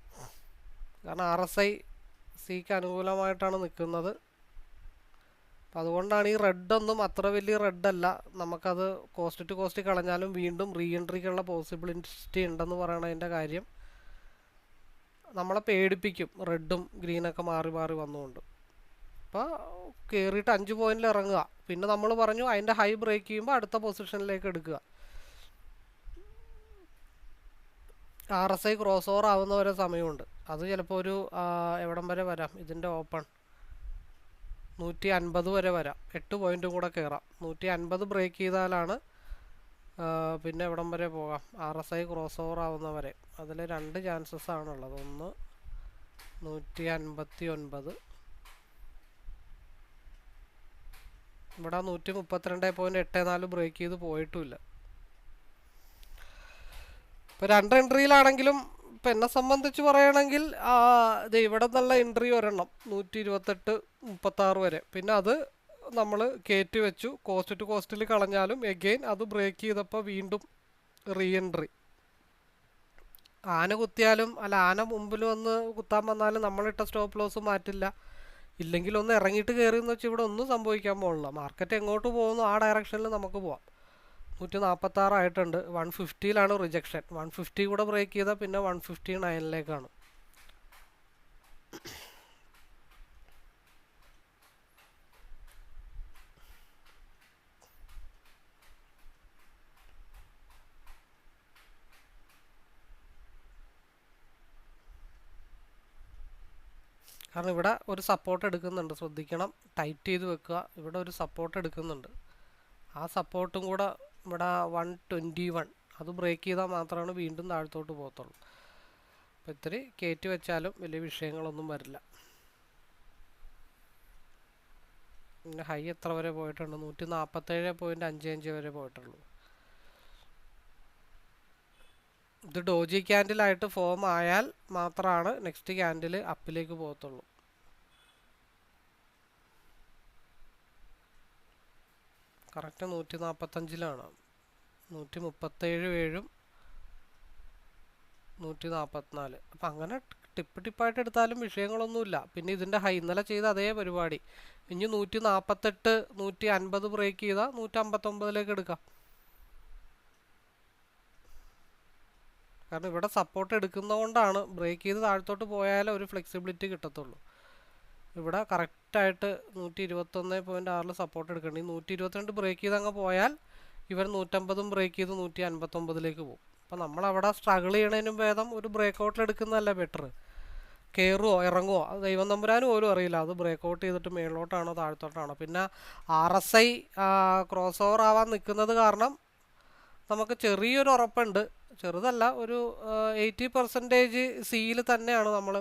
കാരണം RSI സിക്ക് അനുകൂലമായിട്ടാണ് നിൽക്കുന്നത്. അപ്പം അതുകൊണ്ടാണ് ഈ റെഡൊന്നും അത്ര വലിയ റെഡല്ല. നമുക്കത് കോസ്റ്റ് ടു കോസ്റ്റ് കളഞ്ഞാലും വീണ്ടും റീ എൻട്രിക്കുള്ള പോസിബിലിറ്റി ഉണ്ടെന്ന് പറയണതിൻ്റെ കാര്യം നമ്മളെ പേടിപ്പിക്കും. റെഡും ഗ്രീനൊക്കെ മാറി മാറി വന്നുകൊണ്ട്. അപ്പോൾ കയറിയിട്ട് 5 പോയിന്റിൽ ഇറങ്ങുക. പിന്നെ നമ്മൾ പറഞ്ഞു അതിൻ്റെ ഹൈ ബ്രേക്ക് ചെയ്യുമ്പോൾ അടുത്ത പൊസിഷനിലേക്ക് എടുക്കുക. RSI ക്രോസ് ഓവർ ആവുന്ന വരെ സമയമുണ്ട്. അത് ചിലപ്പോൾ ഒരു എവിടം വരെ വരാം, ഇതിൻ്റെ ഓപ്പൺ 150 വരെ വരാം. 8 പോയിന്റും കൂടെ കയറാം. 150 ബ്രേക്ക് ചെയ്താലാണ് പിന്നെ എവിടം വരെ പോകാം, RSI ക്രോസ് ഓവർ ആവുന്നവരെ. അതിൽ 2 ചാൻസസ് ആണുള്ളത്. ഒന്ന് 159, ഇവിടെ 132.84 ബ്രേക്ക് ചെയ്ത് പോയിട്ടുമില്ല. ഇപ്പോൾ 2 എൻട്രിയിലാണെങ്കിലും ഇപ്പം എന്നെ സംബന്ധിച്ച് പറയുകയാണെങ്കിൽ ഇത് ഇവിടെ നിന്നുള്ള എൻട്രി ഒരെണ്ണം 128.36 വരെ. പിന്നെ അത് നമ്മൾ കയറ്റി വെച്ചു. കോസ്റ്റ് ടു കോസ്റ്റിൽ കളഞ്ഞാലും എഗെയിൻ അത് ബ്രേക്ക് ചെയ്തപ്പോൾ വീണ്ടും റീ എൻട്രി. ആന കുത്തിയാലും അല്ല, ആന മുമ്പിൽ വന്ന് കുത്താൻ വന്നാലും നമ്മളിട്ട സ്റ്റോപ്പ് ലോസ് മാറ്റില്ല. ഇല്ലെങ്കിൽ ഒന്ന് ഇറങ്ങിയിട്ട് കയറി എന്ന് വെച്ചാൽ ഇവിടെ ഒന്നും സംഭവിക്കാൻ പോകില്ല. മാർക്കറ്റ് എങ്ങോട്ട് പോകുന്നു ആ ഡയറക്ഷനിൽ നമുക്ക് പോവാം. 146 ആയിട്ടുണ്ട്. 150യിലാണ് റിജക്ഷൻ. 150 കൂടെ ബ്രേക്ക് ചെയ്താൽ പിന്നെ 159ലേക്കാണ്. കാരണം ഇവിടെ ഒരു സപ്പോർട്ട് എടുക്കുന്നുണ്ട്, ശ്രദ്ധിക്കണം. ടൈറ്റ് ചെയ്ത് വെക്കുക. ഇവിടെ ഒരു സപ്പോർട്ട് എടുക്കുന്നുണ്ട്. ആ സപ്പോർട്ടും കൂടെ ഇവിടെ 121 അത് ബ്രേക്ക് ചെയ്താൽ മാത്രമാണ് വീണ്ടും താഴത്തോട്ട് പോകത്തുള്ളൂ. അപ്പോൾ ഇത്തിരി കയറ്റി വെച്ചാലും വലിയ വിഷയങ്ങളൊന്നും വരില്ല. പിന്നെ ഹൈ എത്ര വരെ പോയിട്ടുണ്ട്? 147.55 വരെ പോയിട്ടുള്ളൂ. ഇത് ഡോജി ക്യാൻഡിലായിട്ട് ഫോം ആയാൽ മാത്രമാണ് നെക്സ്റ്റ് ക്യാൻഡിൽ അപ്പിലേക്ക് പോകത്തുള്ളൂ. കറക്റ്റ് 145ലാണ്. 137.7 144. അപ്പം അങ്ങനെ ടിപ്പായിട്ട് എടുത്താലും വിഷയങ്ങളൊന്നുമില്ല. പിന്നെ ഇതിൻ്റെ ഹൈ ഇന്നലെ ചെയ്ത അതേ പരിപാടി ഇനി 148 150 ബ്രേക്ക് ചെയ്താൽ 159ലേക്ക് എടുക്കാം. കാരണം ഇവിടെ സപ്പോർട്ട് എടുക്കുന്നതുകൊണ്ടാണ്. ബ്രേക്ക് ചെയ്ത് താഴത്തോട്ട് പോയാലേ ഒരു ഫ്ലെക്സിബിലിറ്റി കിട്ടത്തുള്ളൂ. ഇവിടെ കറക്റ്റായിട്ട് 121.6 സപ്പോർട്ട് എടുക്കേണ്ടി. 122 ബ്രേക്ക് ചെയ്ത് അങ്ങ് പോയാൽ ഇവർ 150 ബ്രേക്ക് ചെയ്ത് 159ലേക്ക് പോകും. അപ്പം നമ്മളവിടെ സ്ട്രഗിൾ ചെയ്യണതിനും ഭേദം ഒരു ബ്രേക്ക് ഔട്ടിൽ എടുക്കുന്നതല്ല ബെറ്റർ. കയറുമോ ഇറങ്ങുമോ അത് ദൈവം തമ്പുരാനും പോലും അറിയില്ല. അത് ബ്രേക്ക് ഔട്ട് ചെയ്തിട്ട് മേളിലോട്ടാണോ താഴത്തോട്ടാണോ. പിന്നെ RSI ക്രോസ് ഓവർ ആവാൻ നിൽക്കുന്നത് കാരണം നമുക്ക് ചെറിയൊരു ഉറപ്പുണ്ട്. ചെറുതല്ല, ഒരു 80% സിയിൽ തന്നെയാണ് നമ്മൾ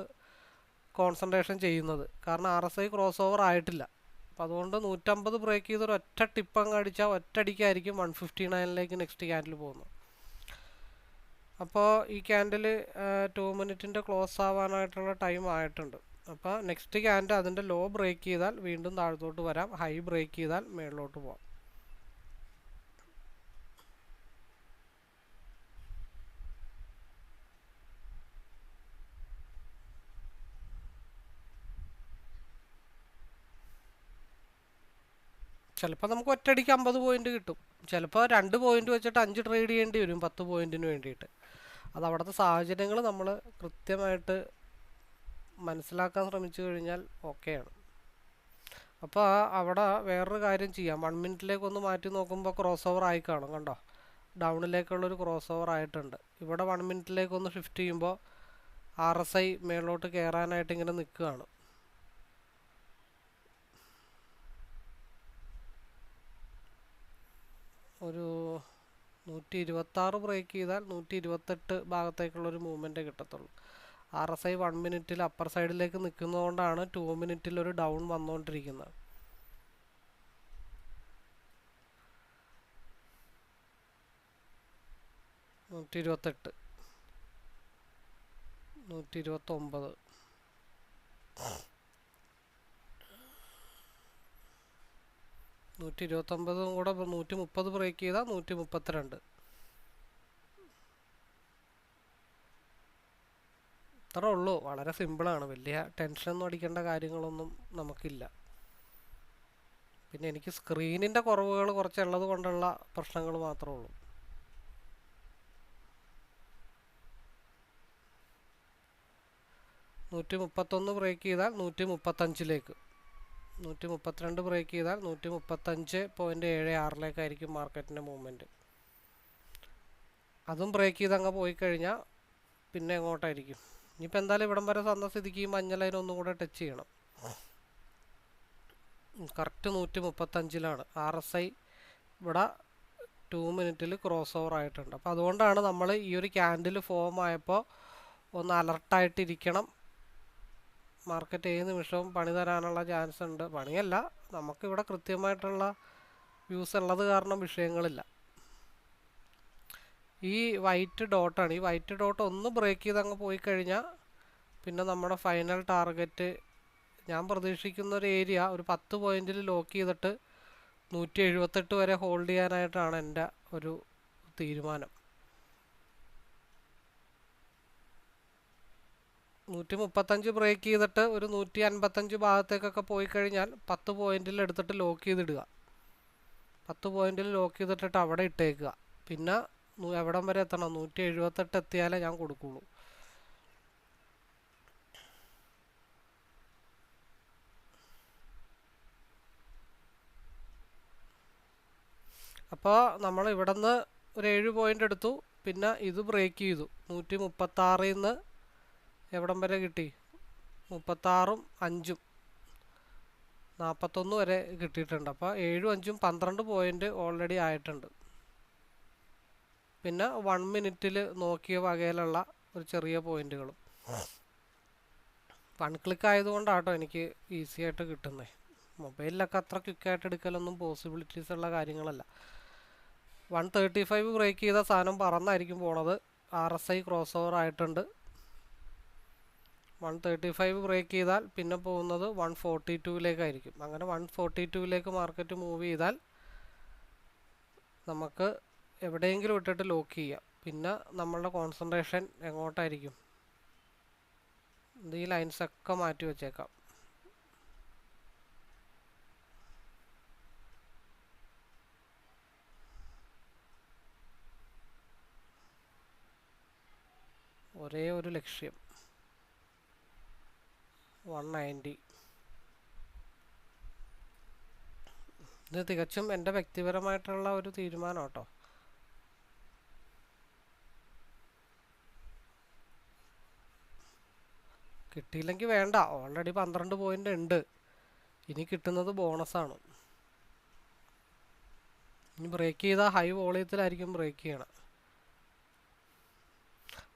കോൺസെൻട്രേഷൻ ചെയ്യുന്നത്. കാരണം RSI ക്രോസ് ഓവർ ആയിട്ടില്ല. അപ്പം അതുകൊണ്ട് 150 ബ്രേക്ക് ചെയ്ത് ഒരു ഒറ്റ ടിപ്പ് അങ്ങ് അടിച്ചാൽ ഒറ്റയടിക്കായിരിക്കും 159ലേക്ക് നെക്സ്റ്റ് ക്യാൻഡിൽ പോകുന്നത്. അപ്പോൾ ഈ ക്യാൻഡിൽ 2 മിനിറ്റിൻ്റെ ക്ലോസ് ആവാനായിട്ടുള്ള ടൈം ആയിട്ടുണ്ട്. അപ്പോൾ നെക്സ്റ്റ് ക്യാൻഡിൽ അതിൻ്റെ ലോ ബ്രേക്ക് ചെയ്താൽ വീണ്ടും താഴത്തോട്ട് വരാം. ഹൈ ബ്രേക്ക് ചെയ്താൽ മേളിലോട്ട് പോകാം. ചിലപ്പോൾ നമുക്ക് ഒറ്റയടിക്ക് 50 പോയിന്റ് കിട്ടും. ചിലപ്പോൾ 2 പോയിന്റ് വെച്ചിട്ട് 5 ട്രേഡ് ചെയ്യേണ്ടി വരും 10 പോയിന്റിന് വേണ്ടിയിട്ട്. അത് അവിടുത്തെ സാഹചര്യങ്ങൾ നമ്മൾ കൃത്യമായിട്ട് മനസ്സിലാക്കാൻ ശ്രമിച്ചു കഴിഞ്ഞാൽ ഓക്കെയാണ്. അപ്പോൾ അവിടെ വേറൊരു കാര്യം ചെയ്യാം. 1 മിനിറ്റിലേക്കൊന്ന് മാറ്റി നോക്കുമ്പോൾ ക്രോസ് ഓവർ ആയി കാണും. കണ്ടോ, ഡൗണിലേക്കുള്ളൊരു ക്രോസ് ഓവർ ആയിട്ടുണ്ട്. ഇവിടെ 1 മിനിറ്റിലേക്കൊന്ന് ഷിഫ്റ്റ് ചെയ്യുമ്പോൾ RSI മേളിലോട്ട് കയറാനായിട്ട് ഇങ്ങനെ നിൽക്കുകയാണ്. ഒരു 126 ബ്രേക്ക് ചെയ്താൽ 128 ഭാഗത്തേക്കുള്ളൊരു മൂവ്മെൻറ്റേ കിട്ടത്തുള്ളൂ. RSI 1 മിനിറ്റിൽ അപ്പർ സൈഡിലേക്ക് നിൽക്കുന്നതുകൊണ്ടാണ് 2 മിനിറ്റിൽ ഒരു ഡൗൺ വന്നുകൊണ്ടിരിക്കുന്നത്. നൂറ്റി 129. 129 കൂടെ 130 ബ്രേക്ക് ചെയ്താൽ 132. അത്രേ ഉള്ളൂ. വളരെ സിമ്പിളാണ്. വലിയ ടെൻഷനൊന്നും അടിക്കേണ്ട കാര്യങ്ങളൊന്നും നമുക്കില്ല. പിന്നെ എനിക്ക് സ്ക്രീനിൻ്റെ കുറവുകൾ കുറച്ചുള്ളത് കൊണ്ടുള്ള പ്രശ്നങ്ങൾ മാത്രമേ ഉള്ളൂ. $131 ബ്രേക്ക് ചെയ്താൽ 135ലേക്ക്, 132 ബ്രേക്ക് ചെയ്താൽ 135.76 മാർക്കറ്റിൻ്റെ മൂവ്മെൻറ്റ്. അതും ബ്രേക്ക് ചെയ്ത് അങ്ങ് പോയി കഴിഞ്ഞാൽ പിന്നെ എങ്ങോട്ടായിരിക്കും? ഇനിയിപ്പോൾ എന്തായാലും ഇവിടം വരെ തന്ന സ്ഥിതിക്ക് ഈ മഞ്ഞ ലൈൻ ഒന്നും കൂടെ ടച്ച് ചെയ്യണം. കറക്റ്റ് 135ലാണ്. RSI ഇവിടെ 2 മിനിറ്റിൽ ക്രോസ് ഓവർ ആയിട്ടുണ്ട്. അപ്പോൾ അതുകൊണ്ടാണ് നമ്മൾ ഈ ഒരു ക്യാൻഡിൽ ഫോം ആയപ്പോൾ ഒന്ന് അലർട്ടായിട്ടിരിക്കണം. മാർക്കറ്റ് ഏത് നിമിഷവും പണി തരാനുള്ള ചാൻസ് ഉണ്ട്. പണിയല്ല, നമുക്കിവിടെ കൃത്യമായിട്ടുള്ള വ്യൂസ് ഉള്ളത് കാരണം വിഷയങ്ങളില്ല. ഈ വൈറ്റ് ഡോട്ടാണ്. ഈ വൈറ്റ് ഡോട്ട് ഒന്ന് ബ്രേക്ക് ചെയ്ത് അങ്ങ് പോയി കഴിഞ്ഞാൽ പിന്നെ നമ്മുടെ ഫൈനൽ ടാർഗറ്റ് ഞാൻ പ്രതീക്ഷിക്കുന്ന ഒരു ഏരിയ ഒരു 10 പോയിന്റിൽ ലോക്ക് ചെയ്തിട്ട് 178 വരെ ഹോൾഡ് ചെയ്യാനായിട്ടാണ് എൻ്റെ ഒരു തീരുമാനം. 135 ബ്രേക്ക് ചെയ്തിട്ട് ഒരു 155 ഭാഗത്തേക്കൊക്കെ പോയി കഴിഞ്ഞാൽ 10 പോയിന്റിൽ എടുത്തിട്ട് ലോക്ക് ചെയ്തിടുക. 10 പോയിന്റിൽ ലോക്ക് ചെയ്തിട്ടിട്ട് അവിടെ ഇട്ടേക്കുക. പിന്നെ എവിടം വരെ എത്തണം? 178 എത്തിയാലേ ഞാൻ കൊടുക്കുള്ളൂ. അപ്പോൾ നമ്മൾ ഇവിടെ നിന്ന് ഒരു 7 പോയിന്റ് എടുത്തു. പിന്നെ ഇത് ബ്രേക്ക് ചെയ്തു. 136 നിന്ന് എവിടം വരെ കിട്ടി? 36ഉം 5ഉം 41 വരെ കിട്ടിയിട്ടുണ്ട്. അപ്പോൾ 7ഉം 5ഉം 12 പോയിന്റ് ഓൾറെഡി ആയിട്ടുണ്ട്. പിന്നെ 1 മിനിറ്റിൽ നോക്കിയ വകയിലുള്ള ഒരു ചെറിയ പോയിന്റുകളും 1 ക്ലിക്ക് ആയതുകൊണ്ടാട്ടോ എനിക്ക് ഈസി ആയിട്ട് കിട്ടുന്നത്. മൊബൈലിലൊക്കെ അത്ര ക്വിക്കായിട്ട് എടുക്കലൊന്നും പോസിബിലിറ്റീസ് ഉള്ള കാര്യങ്ങളല്ല. 135 ബ്രേക്ക് ചെയ്ത സാധനം പറന്നായിരിക്കും പോണത്. RSI ക്രോസ് ഓവർ ആയിട്ടുണ്ട്. 135 ബ്രേക്ക് ചെയ്താൽ പിന്നെ പോകുന്നത് 142ലേക്കായിരിക്കും. അങ്ങനെ 142ലേക്ക് മാർക്കറ്റ് മൂവ് ചെയ്താൽ നമുക്ക് എവിടെയെങ്കിലും ഇട്ടിട്ട് ലോക്ക് ചെയ്യാം. പിന്നെ നമ്മളുടെ കോൺസെൻട്രേഷൻ എങ്ങോട്ടായിരിക്കും? ഈ ലൈൻസൊക്കെ മാറ്റി വെച്ചേക്കാം. ഒരേ ഒരു ലക്ഷ്യം 190. ഇത് തികച്ചും എൻ്റെ വ്യക്തിപരമായിട്ടുള്ള ഒരു തീരുമാനം കേട്ടോ. കിട്ടിയില്ലെങ്കിൽ വേണ്ട. ഓൾറെഡി 12 പോയിന്റ് ഉണ്ട്. ഇനി കിട്ടുന്നത് ബോണസാണ്. ഇനി ബ്രേക്ക് ചെയ്താൽ ഹൈ വോളിയത്തിലായിരിക്കും ബ്രേക്ക് ചെയ്യണം.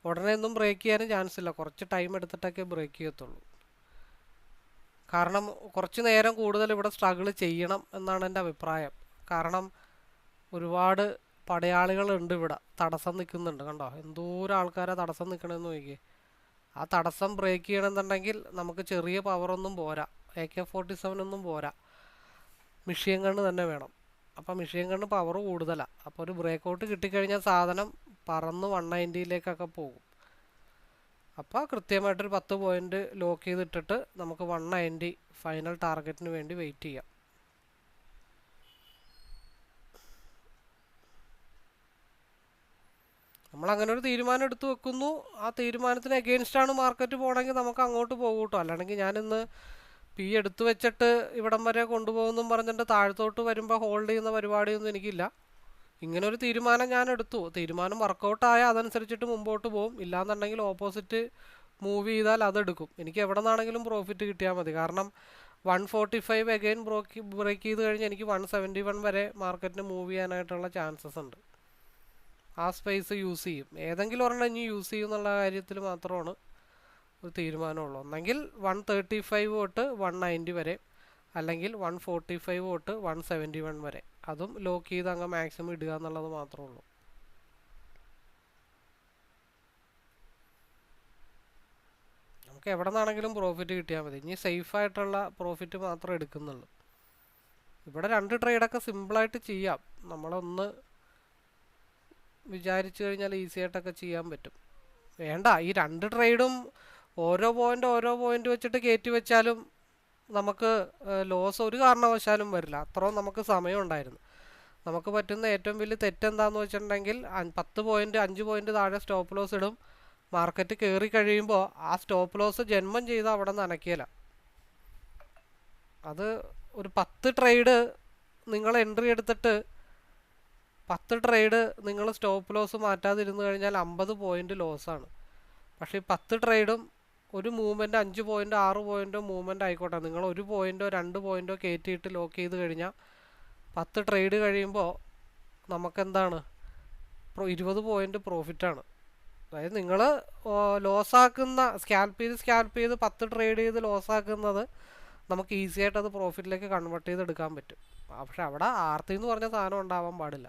ഉടനെ ഒന്നും ബ്രേക്ക് ചെയ്യാനും ചാൻസ് ഇല്ല. കുറച്ച് ടൈം എടുത്തിട്ടൊക്കെ ബ്രേക്ക് ചെയ്യത്തുള്ളൂ. കാരണം കുറച്ച് നേരം കൂടുതൽ ഇവിടെ സ്ട്രഗിൾ ചെയ്യണം എന്നാണ് എൻ്റെ അഭിപ്രായം. കാരണം ഒരുപാട് പടയാളികളുണ്ട് ഇവിടെ, തടസ്സം നിൽക്കുന്നുണ്ട്. കണ്ടോ എന്തോരം ആൾക്കാരെ തടസ്സം നിൽക്കണമെന്ന് നോക്കിയേ. ആ തടസ്സം ബ്രേക്ക് ചെയ്യണമെന്നുണ്ടെങ്കിൽ നമുക്ക് ചെറിയ പവറൊന്നും പോരാ, AK-47 ഒന്നും പോരാ, മിഷ്യൻ ഗണ്ണ് തന്നെ വേണം. അപ്പോൾ മിഷ്യൻ ഗണ്ണ് പവർ കൂടുതലാണ്. അപ്പോൾ ഒരു ബ്രേക്ക് ഔട്ട് കിട്ടിക്കഴിഞ്ഞാൽ സാധനം പറന്ന് 190ലേക്കൊക്കെ പോകും. അപ്പോൾ കൃത്യമായിട്ടൊരു 10 പോയിന്റ് ലോക്ക് ചെയ്തിട്ടിട്ട് നമുക്ക് 190 ഫൈനൽ ടാർഗറ്റിന് വേണ്ടി വെയിറ്റ് ചെയ്യാം. നമ്മളങ്ങനെ ഒരു തീരുമാനം എടുത്തു വെക്കുന്നു. ആ തീരുമാനത്തിന് എഗെയിൻസ്റ്റാണ് മാർക്കറ്റ് പോകണമെങ്കിൽ നമുക്ക് അങ്ങോട്ട് പോകും കേട്ടോ. അല്ലാണെങ്കിൽ ഞാനിന്ന് പി എടുത്തു വെച്ചിട്ട് ഇവിടം വരെ കൊണ്ടുപോകുന്നും പറഞ്ഞിട്ട് താഴത്തോട്ട് വരുമ്പോൾ ഹോൾഡ് ചെയ്യുന്ന പരിപാടിയൊന്നും എനിക്കില്ല. ഇങ്ങനെ ഒരു തീരുമാനം ഞാൻ എടുത്തു. തീരുമാനം വർക്കൗട്ടായാൽ അതനുസരിച്ചിട്ട് മുമ്പോട്ട് പോകും. ഇല്ലാന്നുണ്ടെങ്കിൽ ഓപ്പോസിറ്റ് മൂവ് ചെയ്താൽ അതെടുക്കും. എനിക്ക് എവിടെ നിന്നാണെങ്കിലും പ്രോഫിറ്റ് കിട്ടിയാൽ മതി. കാരണം 145 അഗെയിൻ ബ്രേക്ക് ചെയ്ത് കഴിഞ്ഞാൽ എനിക്ക് 171 വരെ മാർക്കറ്റിന് മൂവ് ചെയ്യാനായിട്ടുള്ള ചാൻസസ് ഉണ്ട്. ആ സ്പേസ് യൂസ് ചെയ്യും. ഏതെങ്കിലും ഒരെണ്ണം ഇനി യൂസ് ചെയ്യും എന്നുള്ള കാര്യത്തിൽ മാത്രമാണ് ഒരു തീരുമാനമുള്ളൂ. ഒന്നെങ്കിൽ 135 തൊട്ട് 190 വരെ, അല്ലെങ്കിൽ 145 തൊട്ട് 171 വരെ. അതും ലോക്ക് ചെയ്ത് അങ്ങ് മാക്സിമം ഇടുക എന്നുള്ളത് മാത്രമേ ഉള്ളൂ. നമുക്ക് എവിടെ നിന്നാണെങ്കിലും പ്രോഫിറ്റ് കിട്ടിയാൽ മതി. ഇനി സേഫായിട്ടുള്ള പ്രോഫിറ്റ് മാത്രമേ എടുക്കുന്നുള്ളൂ. ഇവിടെ 2 ട്രേഡൊക്കെ സിമ്പിളായിട്ട് ചെയ്യാം. നമ്മളൊന്ന് വിചാരിച്ചു കഴിഞ്ഞാൽ ഈസി ആയിട്ടൊക്കെ ചെയ്യാൻ പറ്റും. വേണ്ട, ഈ 2 ട്രേഡും ഓരോ പോയിന്റ് വെച്ചിട്ട് കയറ്റി വെച്ചാലും നമുക്ക് ലോസ് ഒരു കാരണവശാലും വരില്ല. അത്രയും നമുക്ക് സമയം ഉണ്ടായിരുന്നു. നമുക്ക് പറ്റുന്ന ഏറ്റവും വലിയ തെറ്റെന്താന്ന് വെച്ചിട്ടുണ്ടെങ്കിൽ 10 പോയിന്റ് 5 പോയിന്റ് താഴെ സ്റ്റോപ്പ് ലോസ് ഇടും. മാർക്കറ്റ് കയറി കഴിയുമ്പോൾ ആ സ്റ്റോപ്പ് ലോസ് ജന്മം ചെയ്ത് അവിടെ നിന്ന് അനക്കിയല്ല. അത് ഒരു 10 ട്രേഡ് നിങ്ങൾ എൻട്രി എടുത്തിട്ട് 10 ട്രേഡ് നിങ്ങൾ സ്റ്റോപ്പ് ലോസ് മാറ്റാതിരുന്നു കഴിഞ്ഞാൽ 50 പോയിന്റ് ലോസാണ്. പക്ഷേ ഈ 10 ട്രേഡും ഒരു മൂവ്മെൻറ്റ് 5 പോയിൻ്റ് 6 പോയിൻ്റോ മൂവ്മെൻ്റ് ആയിക്കോട്ടെ, നിങ്ങൾ 1 പോയിൻ്റോ 2 പോയിൻ്റോ കയറ്റിയിട്ട് ലോക്ക് ചെയ്ത് കഴിഞ്ഞാൽ 10 ട്രേഡ് കഴിയുമ്പോൾ നമുക്കെന്താണ് 20 പോയിൻ്റ് പ്രോഫിറ്റാണ്. അതായത് നിങ്ങൾ ലോസാക്കുന്ന സ്കാൽപ്പ് ചെയ്ത് 10 ട്രേഡ് ചെയ്ത് ലോസാക്കുന്നത് നമുക്ക് ഈസി ആയിട്ട് അത് പ്രോഫിറ്റിലേക്ക് കൺവേർട്ട് ചെയ്തെടുക്കാൻ പറ്റും. പക്ഷെ അവിടെ ആർത്തി എന്ന് പറഞ്ഞ സാധനം ഉണ്ടാവാൻ പാടില്ല.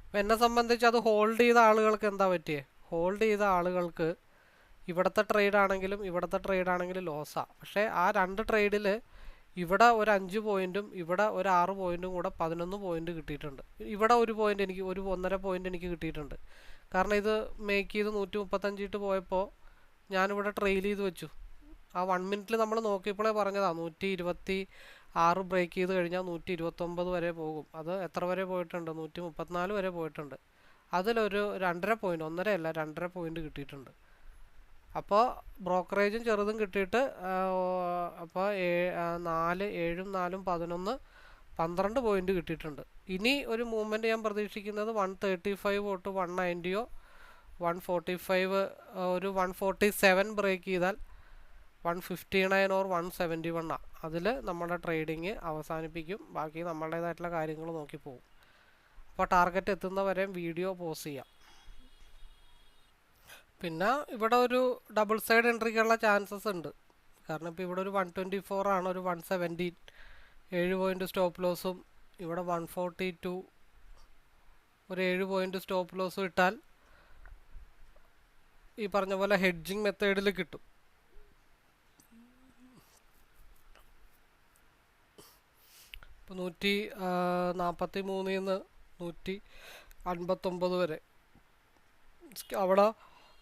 അപ്പം എന്നെ സംബന്ധിച്ച് അത് ഹോൾഡ് ചെയ്ത ആളുകൾക്ക് എന്താ പറ്റിയേ? ഹോൾഡ് ചെയ്ത ആളുകൾക്ക് ഇവിടുത്തെ ട്രേഡാണെങ്കിലും ലോസാണ്. പക്ഷേ ആ 2 ട്രേഡിൽ ഇവിടെ ഒരു 5 പോയിൻറ്റും ഇവിടെ ഒരു 6 പോയിൻറ്റും കൂടെ 11 പോയിൻറ്റ് കിട്ടിയിട്ടുണ്ട്. ഇവിടെ 1 പോയിൻ്റ് എനിക്ക് 1.5 പോയിൻ്റ് എനിക്ക് കിട്ടിയിട്ടുണ്ട്. കാരണം ഇത് മേക്ക് ചെയ്ത് 135 ഇട്ട് പോയപ്പോൾ ഞാനിവിടെ ട്രെയിൽ ചെയ്ത് വെച്ചു. ആ 1 മിനിറ്റിൽ നമ്മൾ നോക്കിയപ്പോഴേ പറഞ്ഞതാണ് 126 ബ്രേക്ക് ചെയ്ത് കഴിഞ്ഞാൽ 129 വരെ പോകും. അത് എത്ര വരെ പോയിട്ടുണ്ട്? 134 വരെ പോയിട്ടുണ്ട്. അതിലൊരു 2.5 പോയിൻ്റ്, 1.5 അല്ല 2.5 പോയിൻ്റ് കിട്ടിയിട്ടുണ്ട്. അപ്പോൾ ബ്രോക്കറേജും ചെറുതും കിട്ടിയിട്ട് അപ്പോൾ 4 7 4 11 12 പോയിൻ്റ് കിട്ടിയിട്ടുണ്ട്. ഇനി ഒരു മൂവ്മെൻറ്റ് ഞാൻ പ്രതീക്ഷിക്കുന്നത് 135 തൊട്ട് 190 145 ഒരു 147 ബ്രേക്ക് ചെയ്താൽ 159 ഓർ 171 അതിൽ നമ്മുടെ ട്രേഡിങ് അവസാനിപ്പിക്കും. ബാക്കി നമ്മളുടേതായിട്ടുള്ള കാര്യങ്ങൾ നോക്കി പോകും. അപ്പോൾ ടാർഗറ്റ് എത്തുന്നവരെയും വീഡിയോ പോസ് ചെയ്യാം. പിന്നെ ഇവിടെ ഒരു ഡബിൾ സൈഡ് എൻട്രിക്കുള്ള ചാൻസസ് ഉണ്ട്. കാരണം ഇപ്പോൾ ഇവിടെ ഒരു 124 ആണ്, ഒരു 117 7 പോയിൻ്റ് സ്റ്റോപ്പ് ലോസും ഇവിടെ 142 ഒരു 7 പോയിൻ്റ് സ്റ്റോപ്പ് ലോസും ഇട്ടാൽ ഈ പറഞ്ഞ പോലെ ഹെഡ്ജിങ് മെത്തേഡിൽ കിട്ടും. ഇപ്പോൾ 143 നിന്ന് 159 വരെ അവിടെ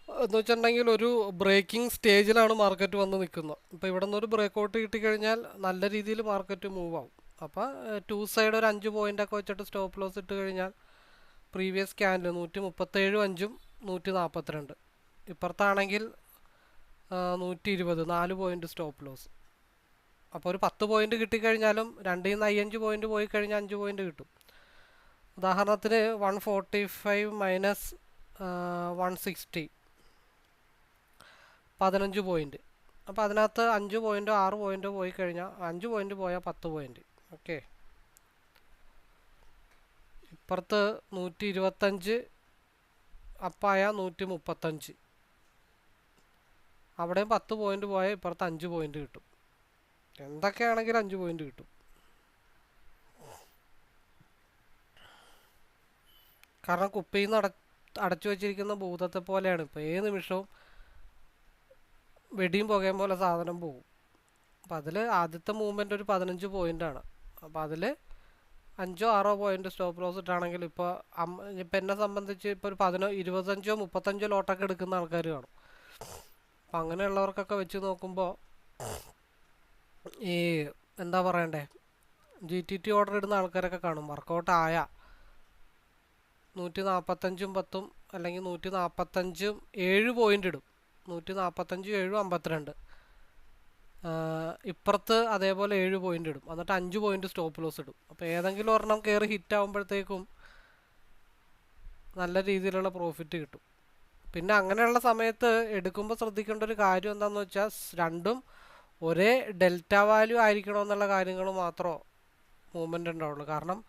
എന്ന് വെച്ചിട്ടുണ്ടെങ്കിൽ ഒരു ബ്രേക്കിംഗ് സ്റ്റേജിലാണ് മാർക്കറ്റ് വന്ന് നിൽക്കുന്നത്. ഇപ്പോൾ ഇവിടെ നിന്നൊരു ബ്രേക്കൗട്ട് കിട്ടിക്കഴിഞ്ഞാൽ നല്ല രീതിയിൽ മാർക്കറ്റ് മൂവ് ആവും. അപ്പോൾ 2 സൈഡ് ഒരു 5 പോയിൻ്റൊക്കെ വെച്ചിട്ട് സ്റ്റോപ്പ് ലോസ് ഇട്ട് കഴിഞ്ഞാൽ പ്രീവിയസ് ക്യാൻഡിൽ 137 5 142, ഇപ്പുറത്താണെങ്കിൽ 120 4 പോയിൻ്റ് സ്റ്റോപ്പ് ലോസ്. അപ്പോൾ ഒരു 10 പോയിൻ്റ് കിട്ടിക്കഴിഞ്ഞാലും 2 നിന്ന് 5 പോയിൻ്റ് പോയി കഴിഞ്ഞാൽ 5 പോയിൻ്റ് കിട്ടും. ഉദാഹരണത്തിന് 145 മൈനസ് 160 15 പോയിൻ്റ്. അപ്പോൾ അതിനകത്ത് 5 പോയിൻ്റോ 6 പോയിൻ്റോ പോയി കഴിഞ്ഞാൽ 5 പോയിൻ്റ് പോയാൽ 10 പോയിൻ്റ്. ഓക്കെ, ഇപ്പുറത്ത് 125 അപ്പായ 135, അവിടെയും 10 പോയിൻ്റ് പോയാൽ ഇപ്പുറത്ത് 5 പോയിൻ്റ് കിട്ടും. എന്തൊക്കെയാണെങ്കിലും 5 പോയിൻ്റ് കിട്ടും. കാരണം കുപ്പിയിൽ നിന്ന് അടച്ചു വച്ചിരിക്കുന്ന ഭൂതത്തെ പോലെയാണ്. ഇപ്പോൾ ഏത് നിമിഷവും വെടിയും പുകയും പോലെ സാധനം പോകും. അപ്പം അതിൽ ആദ്യത്തെ മൂവ്മെൻ്റ് ഒരു 15 പോയിൻ്റാണ്. അപ്പോൾ അതിൽ 5 6 പോയിൻ്റ് സ്റ്റോപ്പ് ലോസ് ഇട്ടാണെങ്കിൽ ഇപ്പോൾ എന്നെ സംബന്ധിച്ച് ഇപ്പോൾ ഒരു 25 35 ലോട്ടൊക്കെ എടുക്കുന്ന ആൾക്കാർ കാണും. അപ്പം അങ്ങനെയുള്ളവർക്കൊക്കെ വെച്ച് നോക്കുമ്പോൾ ഈ എന്താ പറയണ്ടേ, GTT ഓർഡർ ഇടുന്ന ആൾക്കാരൊക്കെ കാണും. വർക്കൗട്ട് ആയ 145 10 അല്ലെങ്കിൽ 145 7 പോയിൻ്റ് ഇടും. 145 7 52, ഇപ്പുറത്ത് അതേപോലെ 7 പോയിൻ്റ് ഇടും. എന്നിട്ട് 5 പോയിൻ്റ് സ്റ്റോപ്പ് ലോസ് ഇടും. അപ്പോൾ ഏതെങ്കിലും ഒരെണ്ണം കയറി ഹിറ്റ് ആകുമ്പോഴത്തേക്കും നല്ല രീതിയിലുള്ള പ്രോഫിറ്റ് കിട്ടും. പിന്നെ അങ്ങനെയുള്ള സമയത്ത് എടുക്കുമ്പോൾ ശ്രദ്ധിക്കേണ്ട ഒരു കാര്യം എന്താണെന്ന് വെച്ചാൽ രണ്ടും ഒരേ ഡെൽറ്റ വാല്യൂ ആയിരിക്കണമെന്നുള്ള കാര്യങ്ങൾ മാത്രമേ മൂവ്മെൻ്റ് ഉണ്ടാവുള്ളൂ. കാരണം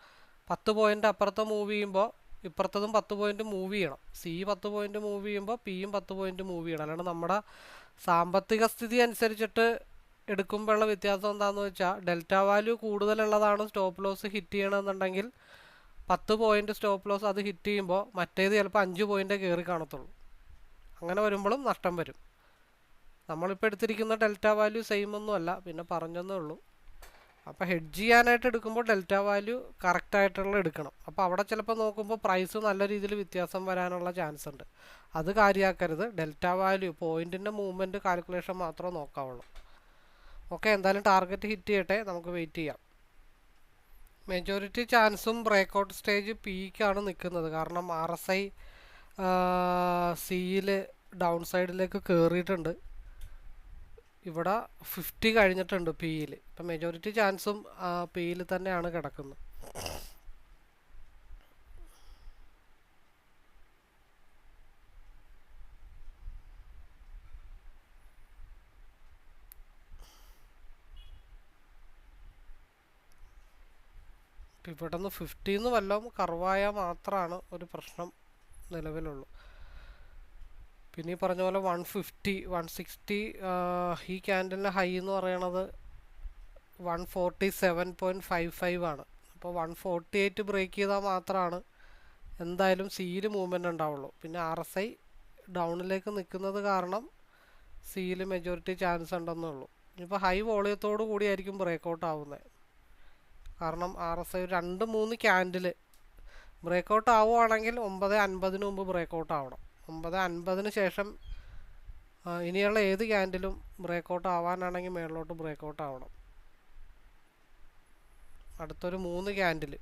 10 പോയിൻ്റ് അപ്പുറത്ത് മൂവ് ചെയ്യുമ്പോൾ ഇപ്പുറത്തതും 10 പോയിൻ്റ് മൂവ് ചെയ്യണം. സി 10 പോയിൻ്റ് മൂവ് ചെയ്യുമ്പോൾ പിയും 10 പോയിൻ്റ് മൂവ് ചെയ്യണം. അല്ലാണ്ട് നമ്മുടെ സാമ്പത്തിക സ്ഥിതി അനുസരിച്ചിട്ട് എടുക്കുമ്പോഴുള്ള വ്യത്യാസം എന്താണെന്ന് വെച്ചാൽ ഡെൽറ്റ വാല്യൂ കൂടുതലുള്ളതാണ് സ്റ്റോപ്പ് ലോസ് ഹിറ്റ് ചെയ്യണമെന്നുണ്ടെങ്കിൽ 10 പോയിൻ്റ് സ്റ്റോപ്പ് ലോസ് അത് ഹിറ്റ് ചെയ്യുമ്പോൾ മറ്റേത് ചിലപ്പോൾ 5 പോയിൻ്റ് കയറി കാണത്തുള്ളൂ. അങ്ങനെ വരുമ്പോഴും നഷ്ടം വരും. നമ്മളിപ്പോൾ എടുത്തിരിക്കുന്ന ഡെൽറ്റ വാല്യൂ സെയിം ഒന്നും അല്ല, പിന്നെ പറഞ്ഞെന്നേ ഉള്ളൂ. അപ്പോൾ ഹെഡ്ജ് ചെയ്യാനായിട്ട് എടുക്കുമ്പോൾ ഡെൽറ്റ വാല്യൂ കറക്റ്റായിട്ടുള്ള എടുക്കണം. അപ്പോൾ അവിടെ ചിലപ്പോൾ നോക്കുമ്പോൾ പ്രൈസ് നല്ല രീതിയിൽ വ്യത്യാസം വരാനുള്ള ചാൻസ് ഉണ്ട്. അത് കാര്യമാക്കരുത്. ഡെൽറ്റ വാല്യൂ പോയിൻറ്റിൻ്റെ മൂവ്മെൻറ്റ് കാൽക്കുലേഷൻ മാത്രമേ നോക്കാവുള്ളൂ. ഓക്കെ, എന്തായാലും ടാർഗറ്റ് ഹിറ്റ് ചെയ്യട്ടെ, നമുക്ക് വെയിറ്റ് ചെയ്യാം. മെജോറിറ്റി ചാൻസും ബ്രേക്കൗട്ട് സ്റ്റേജ് പിക്കാണ് നിൽക്കുന്നത്. കാരണം RSI സിയിൽ ഡൗൺ സൈഡിലേക്ക് കയറിയിട്ടുണ്ട്. ഇവിടെ 50 കഴിഞ്ഞിട്ടുണ്ട് പിയിൽ. ഇപ്പം മെജോറിറ്റി ചാൻസും പിയിൽ തന്നെയാണ് കിടക്കുന്നത്. ഇവിടെ നിന്ന് 50 വല്ലതും കർവായാൽ മാത്രമാണ് ഒരു പ്രശ്നം നിലവിലുള്ളൂ. പിന്നെ ഈ പറഞ്ഞ പോലെ 150 160 ഈ ക്യാൻഡലിൻ്റെ ഹൈ എന്ന് പറയണത് 147.55 ആണ്. അപ്പോൾ 148 ബ്രേക്ക് ചെയ്താൽ മാത്രമാണ് എന്തായാലും സിയിൽ മൂവ്മെൻറ്റ് ഉണ്ടാവുള്ളൂ. പിന്നെ RSI ഡൗണിലേക്ക് നിൽക്കുന്നത് കാരണം സിയിൽ മെജോറിറ്റി ചാൻസ് ഉണ്ടെന്നുള്ളൂ. ഇനിയിപ്പോൾ ഹൈ വോളിയത്തോടു കൂടിയായിരിക്കും ബ്രേക്കൗട്ട് ആവുന്നത്. കാരണം RSI 2-3 ക്യാൻഡിൽ ബ്രേക്കൗട്ട് ആവുകയാണെങ്കിൽ 9:50 മുമ്പ് ബ്രേക്കൗട്ട് ആവണം. 9:50 ശേഷം ഇനിയുള്ള ഏത് ക്യാൻഡിലും ബ്രേക്കൗട്ട് ആവാനാണെങ്കിൽ മേളിലോട്ട് ബ്രേക്കൗട്ട് ആവണം. അടുത്തൊരു 3 ക്യാൻഡിൽ.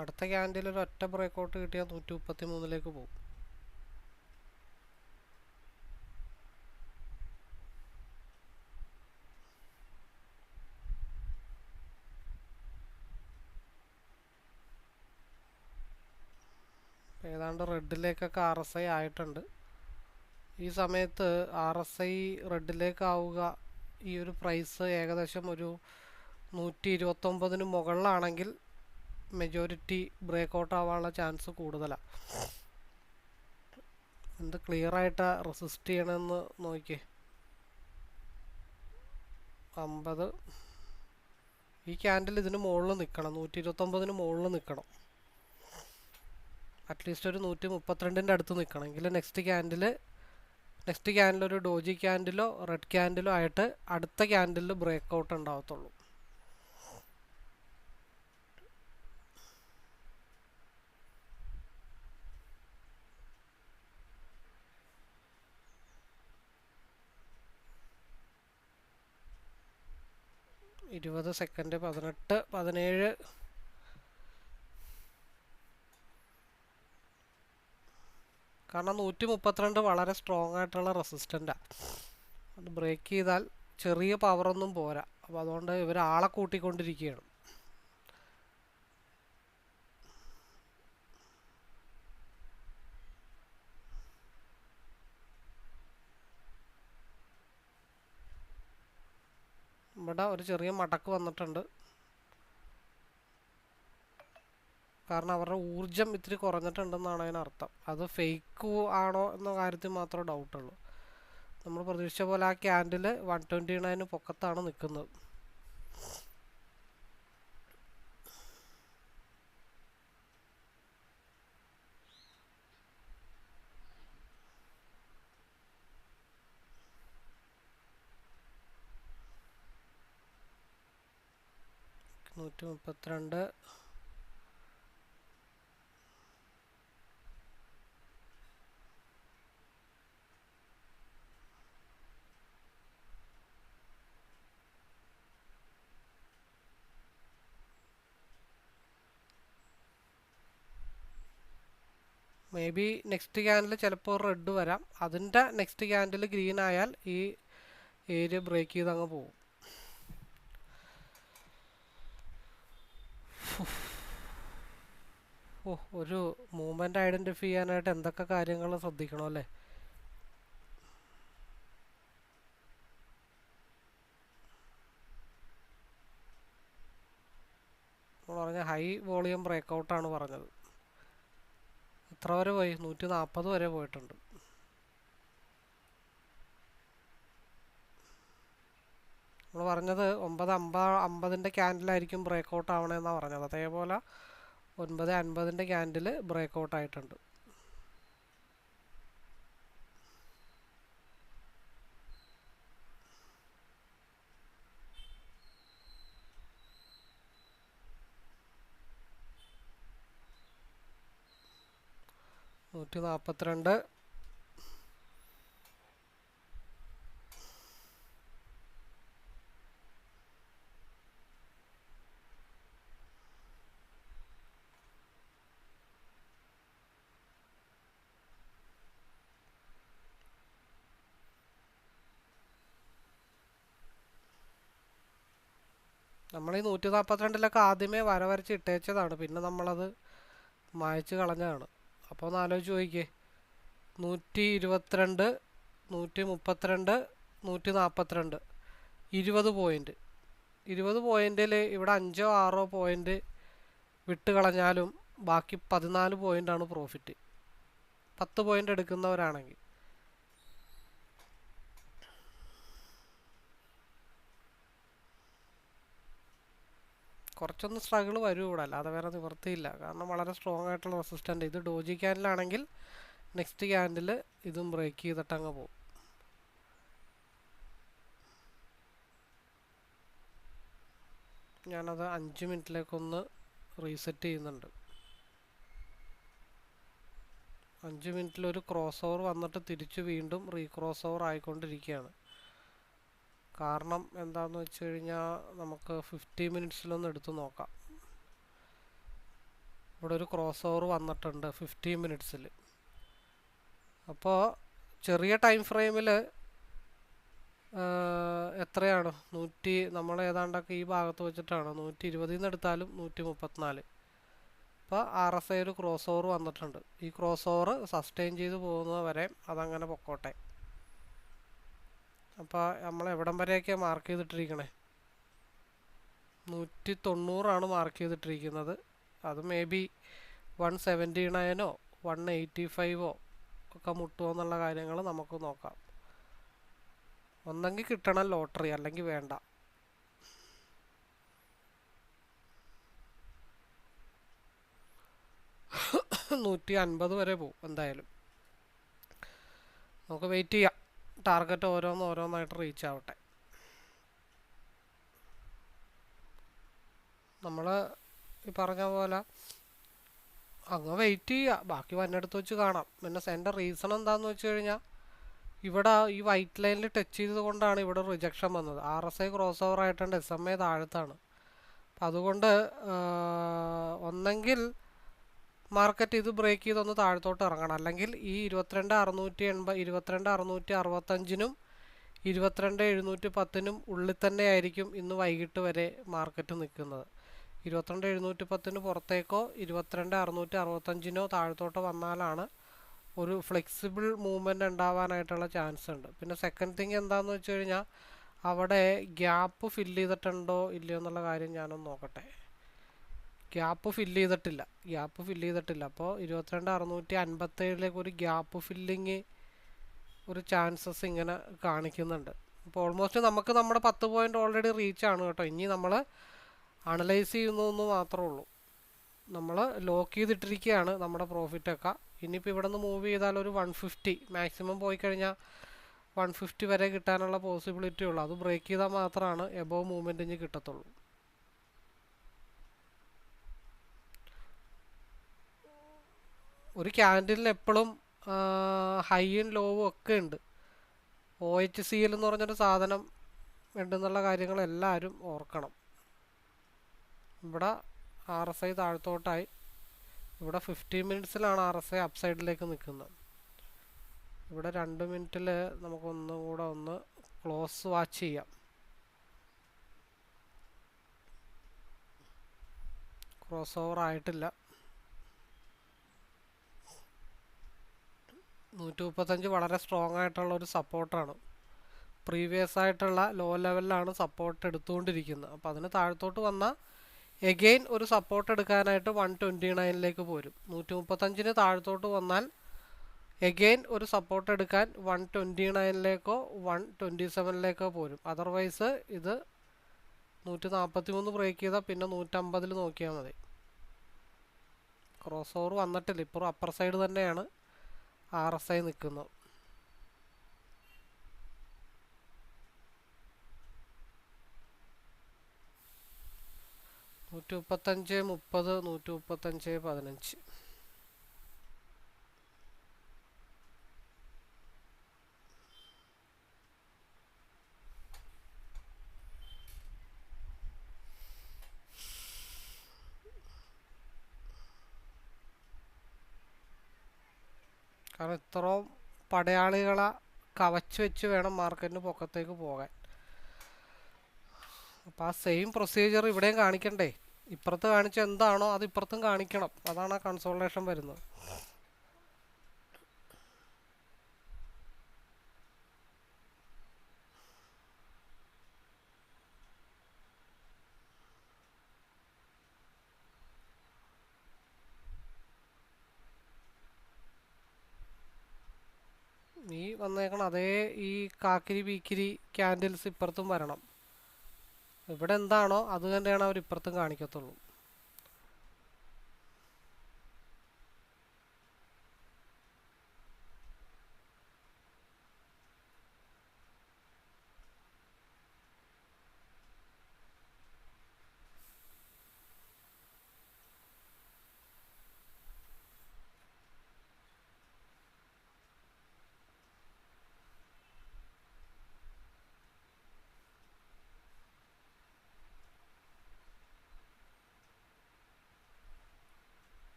അടുത്ത ക്യാൻഡിൽ ഒരു ഒറ്റ ബ്രേക്കൗട്ട് കിട്ടിയാൽ 133 പോകും. ഏതാണ്ട് റെഡിലേക്കൊക്കെ RSI ആയിട്ടുണ്ട്. ഈ സമയത്ത് RSI റെഡിലേക്ക് ആവുക, ഈ ഒരു പ്രൈസ് ഏകദേശം ഒരു 129 മുകളിലാണെങ്കിൽ മെജോറിറ്റി ബ്രേക്കൗട്ട് ആവാനുള്ള ചാൻസ് കൂടുതലാണ്. എന്ത് ക്ലിയർ ആയിട്ട് റെസിസ്റ്റ് ചെയ്യണമെന്ന് നോക്കിയേ. 50 ഈ ക്യാൻഡിൽ ഇതിന് മുകളിൽ നിൽക്കണം, 129 മുകളിൽ നിൽക്കണം. അറ്റ്ലീസ്റ്റ് ഒരു 132 അടുത്ത് നിൽക്കണം. എങ്കിൽ നെക്സ്റ്റ് ക്യാൻഡിൽ ഒരു ഡോജി ക്യാൻഡിലോ റെഡ് ക്യാൻഡിലോ ആയിട്ട് അടുത്ത ക്യാൻഡിലിൽ ബ്രേക്കൗട്ട് ഉണ്ടാവത്തുള്ളൂ. ഇരുപത് സെക്കൻഡ്, 18, 17. കാരണം 132 വളരെ സ്ട്രോങ് ആയിട്ടുള്ള റെസിസ്റ്റൻ്റാണ്. അത് ബ്രേക്ക് ചെയ്താൽ ചെറിയ പവറൊന്നും പോരാ. അപ്പോൾ അതുകൊണ്ട് ഇവർ ആളെ കൂട്ടിക്കൊണ്ടിരിക്കുകയാണ്. ഇവിടെ ഒരു ചെറിയ മടക്ക് വന്നിട്ടുണ്ട്. കാരണം അവരുടെ ഊർജം ഇത്തിരി കുറഞ്ഞിട്ടുണ്ടെന്നാണ് അതിനർത്ഥം. അത് ഫേക്ക് ആണോ എന്ന കാര്യത്തിൽ മാത്രമേ ഡൗട്ടുള്ളൂ. നമ്മൾ പ്രതീക്ഷിച്ച പോലെ ആ ക്യാൻഡിൽ 129 പൊക്കത്താണ് നിൽക്കുന്നത്. നൂറ്റി 132. മേ ബി നെക്സ്റ്റ് ക്യാൻഡിൽ ചിലപ്പോൾ റെഡ് വരാം. അതിൻ്റെ നെക്സ്റ്റ് ക്യാൻഡിൽ ഗ്രീൻ ആയാൽ ഈ ഏരിയ ബ്രേക്ക് ചെയ്ത് അങ്ങ് പോകും. ഒരു മൂവ്മെൻ്റ് ഐഡൻറ്റിഫൈ ചെയ്യാനായിട്ട് എന്തൊക്കെ കാര്യങ്ങൾ ശ്രദ്ധിക്കണം അല്ലേ. നമ്മൾ പറഞ്ഞ ഹൈ വോളിയം ബ്രേക്കൗട്ടാണ് പറഞ്ഞത്. എത്ര വരെ പോയി? 140 വരെ പോയിട്ടുണ്ട്. നമ്മൾ പറഞ്ഞത് 9:50 ക്യാൻഡിലായിരിക്കും ബ്രേക്ക് ഔട്ട് ആവണമെന്നാണ് പറഞ്ഞത്. അതേപോലെ 9:50 ക്യാൻഡിൽ ബ്രേക്ക് ഔട്ട് ആയിട്ടുണ്ട്. $142. നമ്മൾ ഈ 142 ആദ്യമേ വരച്ച് ഇട്ടേച്ചതാണ്, പിന്നെ നമ്മളത് മായ്ച്ച് കളഞ്ഞതാണ്. അപ്പോൾ ഒന്ന് ആലോചിച്ച് നോക്കിക്കേ, 122, 132, 142, 20 പോയിന്റ്. 20 പോയിന്റിൽ ഇവിടെ 5-6 പോയിന്റ് വിട്ട് കളഞ്ഞാലും ബാക്കി 14 പോയിന്റാണ് പ്രോഫിറ്റ്, 10 പോയിന്റ് എടുക്കുന്നവരാണെങ്കിൽ. കുറച്ചൊന്ന് സ്ട്രഗിൾ വരും ഇവിടെ, അല്ലാതെ വേറെ നിവർത്തിയില്ല. കാരണം വളരെ സ്ട്രോങ് ആയിട്ടുള്ള റെസിസ്റ്റൻ്റ്. ഇത് ഡോജി ക്യാൻഡിലാണെങ്കിൽ നെക്സ്റ്റ് ക്യാൻഡിൽ ഇതും ബ്രേക്ക് ചെയ്തിട്ട് അങ്ങ് പോകും. ഞാനത് 5 മിനിറ്റിലേക്കൊന്ന് റീസെറ്റ് ചെയ്യുന്നുണ്ട്. 5 മിനിറ്റിൽ ഒരു ക്രോസ് ഓവർ വന്നിട്ട് തിരിച്ച് വീണ്ടും റീക്രോസ് ഓവർ ആയിക്കൊണ്ടിരിക്കുകയാണ്. കാരണം എന്താണെന്ന് വെച്ച് കഴിഞ്ഞാൽ നമുക്ക് 50 മിനിറ്റ്സിലൊന്ന് എടുത്ത് നോക്കാം. ഇവിടെ ഒരു ക്രോസ് ഓവർ വന്നിട്ടുണ്ട് 50 മിനിറ്റ്സിൽ. അപ്പോൾ ചെറിയ ടൈം ഫ്രെയിമിൽ എത്രയാണ്? നമ്മൾ ഏതാണ്ടൊക്കെ ഈ ഭാഗത്ത് വെച്ചിട്ടാണ് 120 നിന്ന് എടുത്താലും 134. അപ്പോൾ RSI ഒരു ക്രോസ് ഓവർ വന്നിട്ടുണ്ട്. ഈ ക്രോസ് ഓവർ സസ്റ്റെയിൻ ചെയ്ത് പോകുന്നത് വരെ അതങ്ങനെ പൊക്കോട്ടെ. അപ്പോൾ നമ്മൾ എവിടം വരെയൊക്കെയാണ് മാർക്ക് ചെയ്തിട്ടിരിക്കണേ? 190 മാർക്ക് ചെയ്തിട്ടിരിക്കുന്നത്. അത് മേ ബി 179 185 ഒക്കെ മുട്ടുമോ എന്നുള്ള കാര്യങ്ങൾ നമുക്ക് നോക്കാം. ഒന്നെങ്കിൽ കിട്ടണം ലോട്ടറി, അല്ലെങ്കിൽ വേണ്ട. $150 വരെ പോകും എന്തായാലും. നമുക്ക് വെയിറ്റ് ചെയ്യാം. ടാർഗറ്റ് ഓരോന്നായിട്ട് റീച്ച് ആവട്ടെ. നമ്മൾ ഈ പറഞ്ഞ പോലെ അങ്ങ് വെയിറ്റ് ചെയ്യുക, ബാക്കി വന്നെടുത്ത് വെച്ച് കാണാം. പിന്നെ എൻ്റെ റീസൺ എന്താണെന്ന് വെച്ച് കഴിഞ്ഞാൽ, ഇവിടെ ഈ വൈറ്റ് ലൈനിൽ ടച്ച് ചെയ്തത് കൊണ്ടാണ് ഇവിടെ റിജക്ഷൻ വന്നത്. RSI ക്രോസ് ഓവർ ആയിട്ടുണ്ട്, SMA താഴത്താണ്. അപ്പം അതുകൊണ്ട് ഒന്നെങ്കിൽ മാർക്കറ്റ് ഇത് ബ്രേക്ക് ചെയ്തൊന്ന് താഴത്തോട്ട് ഇറങ്ങണം, അല്ലെങ്കിൽ ഈ 22,680 22,665 22,710 ഉള്ളിൽ തന്നെ ആയിരിക്കും ഇന്ന് വൈകിട്ട് വരെ മാർക്കറ്റ് നിൽക്കുന്നത്. 22,710 പുറത്തേക്കോ 22,665 താഴത്തോട്ടോ വന്നാലാണ് ഒരു ഫ്ലെക്സിബിൾ മൂവ്മെൻറ്റ് ഉണ്ടാവാനായിട്ടുള്ള ചാൻസ് ഉണ്ട്. പിന്നെ സെക്കൻഡ് തിങ് എന്താണെന്ന് വെച്ച് കഴിഞ്ഞാൽ, അവിടെ ഗ്യാപ്പ് ഫില്ല് ചെയ്തിട്ടുണ്ടോ ഇല്ലയോ എന്നുള്ള കാര്യം ഞാനൊന്ന് നോക്കട്ടെ. ഗ്യാപ്പ് ഫില്ല് ചെയ്തിട്ടില്ല. അപ്പോൾ 22,657 ഒരു ഗ്യാപ്പ് ഫില്ലിങ് ഒരു ചാൻസസ് ഇങ്ങനെ കാണിക്കുന്നുണ്ട്. അപ്പോൾ ഓൾമോസ്റ്റ് നമുക്ക് നമ്മുടെ 10 പോയിന്റ് ഓൾറെഡി റീച്ച് ആണ് കേട്ടോ. ഇനി നമ്മൾ അനലൈസ് ചെയ്യുന്നതെന്ന് മാത്രമേ ഉള്ളൂ. നമ്മൾ ലോക്ക് ചെയ്തിട്ടിരിക്കുകയാണ് നമ്മുടെ പ്രോഫിറ്റൊക്കെ. ഇനിയിപ്പോൾ ഇവിടെ നിന്ന് മൂവ് ചെയ്താൽ ഒരു 150 മാക്സിമം പോയി കഴിഞ്ഞാൽ 150 വരെ കിട്ടാനുള്ള പോസിബിലിറ്റി ഉള്ളൂ. അത് ബ്രേക്ക് ചെയ്താൽ മാത്രമാണ് എബോവ് മൂവ്മെൻറ്റ് ഇനി കിട്ടത്തുള്ളൂ. ഒരു ക്യാൻഡിലിന് എപ്പോഴും ഹൈയും ലോവും ഒക്കെ ഉണ്ട്. OHCL എന്ന് പറഞ്ഞൊരു സാധനം ഉണ്ടെന്നുള്ള കാര്യങ്ങൾ എല്ലാവരും ഓർക്കണം. ഇവിടെ RSI താഴത്തോട്ടായി. ഇവിടെ 15 മിനിറ്റ്സിലാണ് RSI അപ്സൈഡിലേക്ക് നിൽക്കുന്നത്. ഇവിടെ 2 മിനിറ്റിൽ നമുക്കൊന്നും കൂടെ ഒന്ന് ക്ലോസ് വാച്ച് ചെയ്യാം. ക്രോസ് ഓവർ ആയിട്ടില്ല. 135 വളരെ സ്ട്രോങ് ആയിട്ടുള്ള ഒരു സപ്പോർട്ടാണ്. പ്രീവിയസ് ആയിട്ടുള്ള ലോ ലെവലിലാണ് സപ്പോർട്ട് എടുത്തുകൊണ്ടിരിക്കുന്നത്. അപ്പോൾ അതിന് താഴത്തോട്ട് വന്നാൽ എഗെയിൻ ഒരു സപ്പോർട്ട് എടുക്കാനായിട്ട് 129ലേക്ക് പോരും. 135 താഴത്തോട്ട് വന്നാൽ എഗെയിൻ ഒരു സപ്പോർട്ട് എടുക്കാൻ 129ലേക്കോ 127ലേക്കോ പോരും. അതർവൈസ് ഇത് 143 ബ്രേക്ക് ചെയ്താൽ പിന്നെ 150 നോക്കിയാൽ മതി. ക്രോസ് ഓവർ വന്നിട്ടില്ല, ഇപ്പോൾ അപ്പർ സൈഡ് തന്നെയാണ് RSI നിൽക്കുന്നത്. 135, 30, 135, 15. കാരണം ഇത്രയും പടയാളികളെ കവച്ച് വെച്ച് വേണം മാർക്കറ്റിന് പൊക്കത്തേക്ക് പോകാൻ. അപ്പോൾ ആ സെയിം പ്രൊസീജിയർ ഇവിടെയും കാണിക്കണ്ടേ? ഇപ്പുറത്ത് കാണിച്ച എന്താണോ അത് ഇപ്പുറത്തും കാണിക്കണം. അതാണ് ആ കൺസോൾട്ടേഷൻ വരുന്നത്. ഈ വന്നേക്കണം അതേ ഈ കാക്കിരി പീക്കിരി ക്യാൻഡിൽസ് ഇപ്പുറത്തും വരണം. ഇവിടെ എന്താണോ അത് തന്നെയാണ് അവർ ഇപ്പുറത്തും കാണിക്കത്തുള്ളൂ.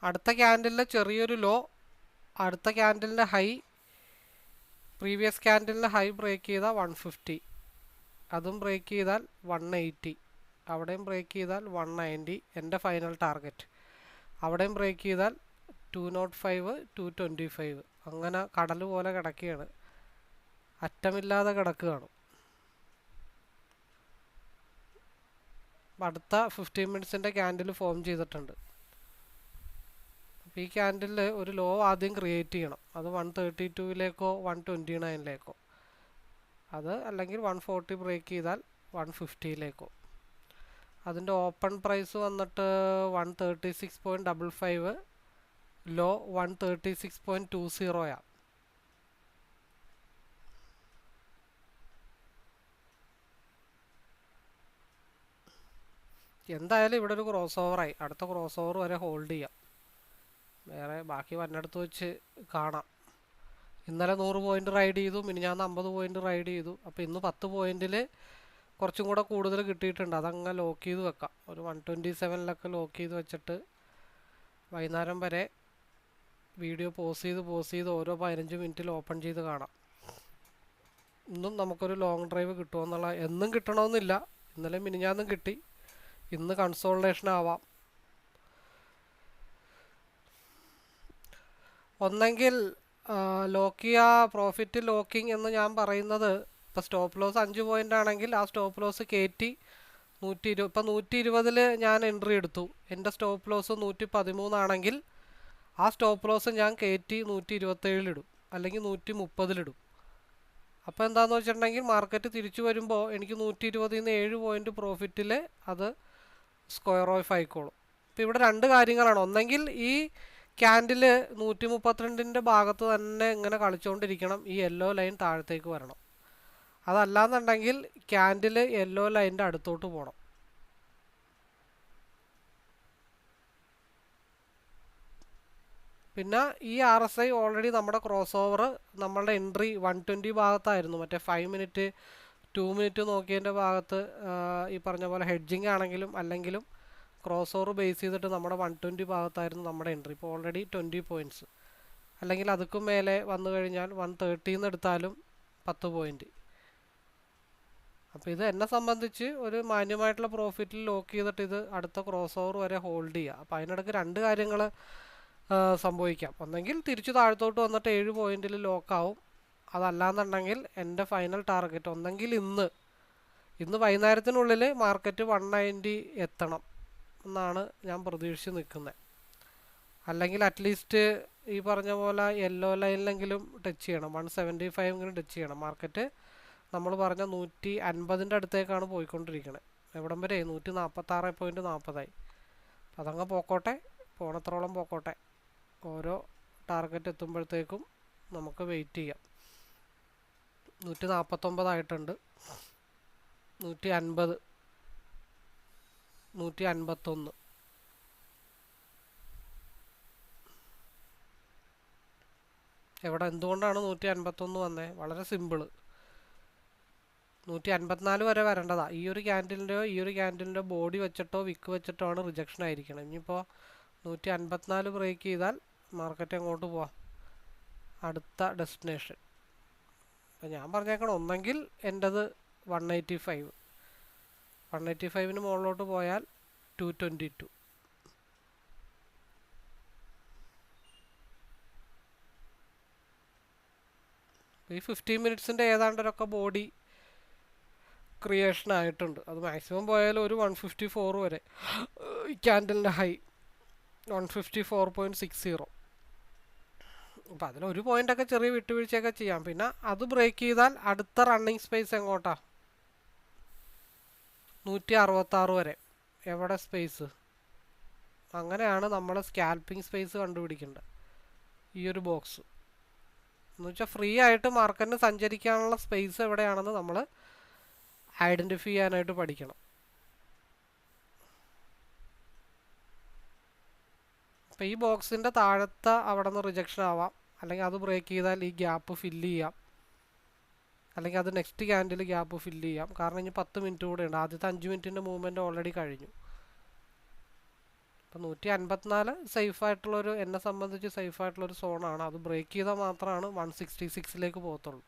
അടുത്ത ക്യാൻഡിലിൻ്റെ ചെറിയൊരു ലോ, അടുത്ത ക്യാൻഡിലിൻ്റെ ഹൈ, പ്രീവിയസ് ക്യാൻഡിലിൻ്റെ ഹൈ ബ്രേക്ക് ചെയ്താൽ 150, അതും ബ്രേക്ക് ചെയ്താൽ 180, അവിടെയും ബ്രേക്ക് ചെയ്താൽ 190 എൻ്റെ ഫൈനൽ ടാർഗറ്റ്. അവിടെയും ബ്രേക്ക് ചെയ്താൽ 205, 225. അങ്ങനെ കടൽ പോലെ കിടക്കുകയാണ്, അറ്റമില്ലാതെ കിടക്കുകയാണ്. അടുത്ത 15 മിനിറ്റ്സിൻ്റെ ക്യാൻഡിൽ ഫോം ചെയ്തിട്ടുണ്ട്. അപ്പോൾ ഈ ക്യാൻഡിലിൽ ഒരു ലോ ആദ്യം ക്രിയേറ്റ് ചെയ്യണം. അത് 132ലേക്കോ 129ലേക്കോ, അത് അല്ലെങ്കിൽ 140 ബ്രേക്ക് ചെയ്താൽ 150ലേക്കോ. അതിൻ്റെ ഓപ്പൺ പ്രൈസ് വന്നിട്ട് 136.55, ലോ 136.20. എന്തായാലും ഇവിടെ ഒരു ക്രോസ് ഓവറായി. അടുത്ത ക്രോസ് ഓവർ വരെ ഹോൾഡ് ചെയ്യാം. വേറെ ബാക്കി വന്നിടത്ത് വെച്ച് കാണാം. ഇന്നലെ 100 പോയിന്റ് റൈഡ് ചെയ്തു, മിനിഞ്ഞാന്ന് 50 പോയിന്റ് റൈഡ് ചെയ്തു. അപ്പോൾ ഇന്ന് 10 പോയിന്റിൽ കുറച്ചും കൂടെ കൂടുതൽ കിട്ടിയിട്ടുണ്ട്. അതങ്ങ് ലോക്ക് ചെയ്ത് വെക്കാം. ഒരു 127ലൊക്കെ ലോക്ക് ചെയ്ത് വെച്ചിട്ട് വൈകുന്നേരം വരെ വീഡിയോ പോസ് ചെയ്ത് ഓരോ 15 മിനിറ്റിൽ ഓപ്പൺ ചെയ്ത് കാണാം. ഇന്നും നമുക്കൊരു ലോങ് ഡ്രൈവ് കിട്ടുമെന്നുള്ള, എന്നും കിട്ടണമെന്നില്ല. ഇന്നലെ മിനിഞ്ഞാന്നും കിട്ടി, ഇന്ന് കൺസോൾട്ടേഷൻ ആവാം. ഒന്നെങ്കിൽ ലോക്കിയ പ്രോഫിറ്റ് ലോക്കിംഗ് എന്ന് ഞാൻ പറയുന്നത്, ഇപ്പോൾ സ്റ്റോപ്പ് ലോസ് 5 പോയിൻ്റ് ആണെങ്കിൽ ആ സ്റ്റോപ്പ് ലോസ് കയറ്റി 120, ഇപ്പോൾ 120 ഞാൻ എൻട്രി എടുത്തു. എൻ്റെ സ്റ്റോപ്പ് ലോസ് 113 ആണെങ്കിൽ ആ സ്റ്റോപ്പ് ലോസ് ഞാൻ കയറ്റി 127 അല്ലെങ്കിൽ 130 അപ്പോൾ എന്താണെന്ന് വെച്ചിട്ടുണ്ടെങ്കിൽ മാർക്കറ്റ് തിരിച്ചു വരുമ്പോൾ എനിക്ക് 120 7 പോയിൻ്റ് പ്രോഫിറ്റിൽ അത് സ്ക്വയർ ഓഫ് ആയിക്കോളും. ഇപ്പോൾ ഇവിടെ രണ്ട് കാര്യങ്ങളാണ്. ഒന്നെങ്കിൽ ഈ ക്യാൻഡിൽ 132ൻ്റെ ഭാഗത്ത് തന്നെ ഇങ്ങനെ കളിച്ചുകൊണ്ടിരിക്കണം, ഈ യെല്ലോ ലൈൻ താഴത്തേക്ക് വരണം. അതല്ലാന്നുണ്ടെങ്കിൽ ക്യാൻഡിൽ യെല്ലോ ലൈനിൻ്റെ അടുത്തോട്ട് പോകണം. പിന്നെ ഈ RSI ഓൾറെഡി നമ്മുടെ ക്രോസ് ഓവർ, നമ്മളുടെ എൻട്രി 120 ഭാഗത്തായിരുന്നു. മറ്റേ 5 മിനിറ്റ് 2 മിനിറ്റ് നോക്കിയതിൻ്റെ ഭാഗത്ത് ഈ പറഞ്ഞ പോലെ ഹെഡ്ജിങ് ആണെങ്കിലും അല്ലെങ്കിലും ക്രോസ് ഓവർ ബേസ് ചെയ്തിട്ട് നമ്മുടെ 120 ഭാഗത്തായിരുന്നു നമ്മുടെ എൻട്രി. ഇപ്പോൾ ഓൾറെഡി 20 പോയിൻറ്റ്സ്, അല്ലെങ്കിൽ അതുക്കും മേലെ വന്നു കഴിഞ്ഞാൽ 130 എടുത്താലും 10 പോയിൻറ്റ്. അപ്പോൾ ഇത് എന്നെ സംബന്ധിച്ച് ഒരു മാന്യമായിട്ടുള്ള പ്രോഫിറ്റിൽ ലോക്ക് ചെയ്തിട്ട് ഇത് അടുത്ത ക്രോസ് ഓവർ വരെ ഹോൾഡ് ചെയ്യുക. അപ്പോൾ അതിനിടയ്ക്ക് രണ്ട് കാര്യങ്ങൾ സംഭവിക്കാം. ഒന്നെങ്കിൽ തിരിച്ചു താഴത്തോട്ട് വന്നിട്ട് 7 പോയിൻറ്റിൽ ലോക്കാവും. അതല്ലാന്നുണ്ടെങ്കിൽ എൻ്റെ ഫൈനൽ ടാർഗറ്റ് ഒന്നെങ്കിൽ ഇന്ന് വൈകുന്നേരത്തിനുള്ളിൽ മാർക്കറ്റ് 190 എത്തണം എന്നാണ് ഞാൻ പ്രതീക്ഷിച്ച് നിൽക്കുന്നത്. അല്ലെങ്കിൽ അറ്റ്ലീസ്റ്റ് ഈ പറഞ്ഞ പോലെ യെല്ലോ ലൈനിലെങ്കിലും ടച്ച് ചെയ്യണം, 175 ടച്ച് ചെയ്യണം. മാർക്കറ്റ് നമ്മൾ പറഞ്ഞ 150 അടുത്തേക്കാണ് പോയിക്കൊണ്ടിരിക്കുന്നത്. എവിടം വരെ 146.40. അതങ്ങ് പോക്കോട്ടെ, പോണത്രോളം പോക്കോട്ടെ. ഓരോ ടാർഗറ്റ് എത്തുമ്പോഴത്തേക്കും നമുക്ക് വെയിറ്റ് ചെയ്യാം. 149 ആയിട്ടുണ്ട്, 150, 151. എവിടെ എന്തുകൊണ്ടാണ് 151 വന്നത്? വളരെ സിമ്പിള്. 154 വരെ വരേണ്ടതാ. ഈ ഒരു ക്യാൻഡിലിൻ്റെ ബോഡി വെച്ചിട്ടോ വിക്ക് വെച്ചിട്ടോ ആണ് റിജക്ഷൻ ആയിരിക്കണം. ഇനിയിപ്പോൾ 154 ബ്രേക്ക് ചെയ്താൽ മാർക്കറ്റ് എങ്ങോട്ട് പോവാം? അടുത്ത ഡെസ്റ്റിനേഷൻ. അപ്പം ഞാൻ പറഞ്ഞേക്കണം, ഒന്നെങ്കിൽ എൻ്റെത് 185, 185 മുകളിലോട്ട് പോയാൽ 222. ഈ 15 മിനിറ്റ്സിൻ്റെ ഏതാണ്ടൊരൊക്കെ ബോഡി ക്രിയേഷൻ ആയിട്ടുണ്ട്. അത് മാക്സിമം പോയാൽ ഒരു 154 വരെ. ക്യാൻഡലിൻ്റെ ഹൈ 154.60. അപ്പം അതിലൊരു പോയിൻ്റൊക്കെ ചെറിയ വിട്ടുവീഴ്ചയൊക്കെ ചെയ്യാം. പിന്നെ അത് ബ്രേക്ക് ചെയ്താൽ അടുത്ത റണ്ണിങ് സ്പേസ് എങ്ങോട്ടാ? 166 വരെ. എവിടെ സ്പേസ്? അങ്ങനെയാണ് നമ്മൾ സ്കാൽപ്പിംഗ് സ്പേസ് കണ്ടുപിടിക്കേണ്ടത്. ഈ ഒരു ബോക്സ് എന്ന് വെച്ചാൽ ഫ്രീ ആയിട്ട് മാർക്കറ്റിന് സഞ്ചരിക്കാനുള്ള സ്പേസ് എവിടെയാണെന്ന് നമ്മൾ ഐഡൻറ്റിഫൈ ചെയ്യാനായിട്ട് പഠിക്കണം. അപ്പോൾ ഈ ബോക്സിൻ്റെ താഴത്തെ അവിടെ നിന്ന് റിജക്ഷൻ ആവാം, അല്ലെങ്കിൽ അത് ബ്രേക്ക് ചെയ്താൽ ഈ ഗ്യാപ്പ് ഫില്ല് ചെയ്യാം, അല്ലെങ്കിൽ അത് നെക്സ്റ്റ് ക്യാൻഡിൽ ഗ്യാപ്പ് ഫില്ല് ചെയ്യാം. കാരണം ഇനി 10 മിനിറ്റ് കൂടെ ഉണ്ട്. ആദ്യത്തെ 5 മിനിറ്റിൻ്റെ മൂവ്മെൻറ്റ് ഓൾറെഡി കഴിഞ്ഞു. അപ്പോൾ 154 സേഫായിട്ടുള്ളൊരു, എന്നെ സംബന്ധിച്ച് സേഫായിട്ടുള്ളൊരു സോണാണ്. അത് ബ്രേക്ക് ചെയ്താൽ മാത്രമാണ് 166 പോകത്തുള്ളൂ.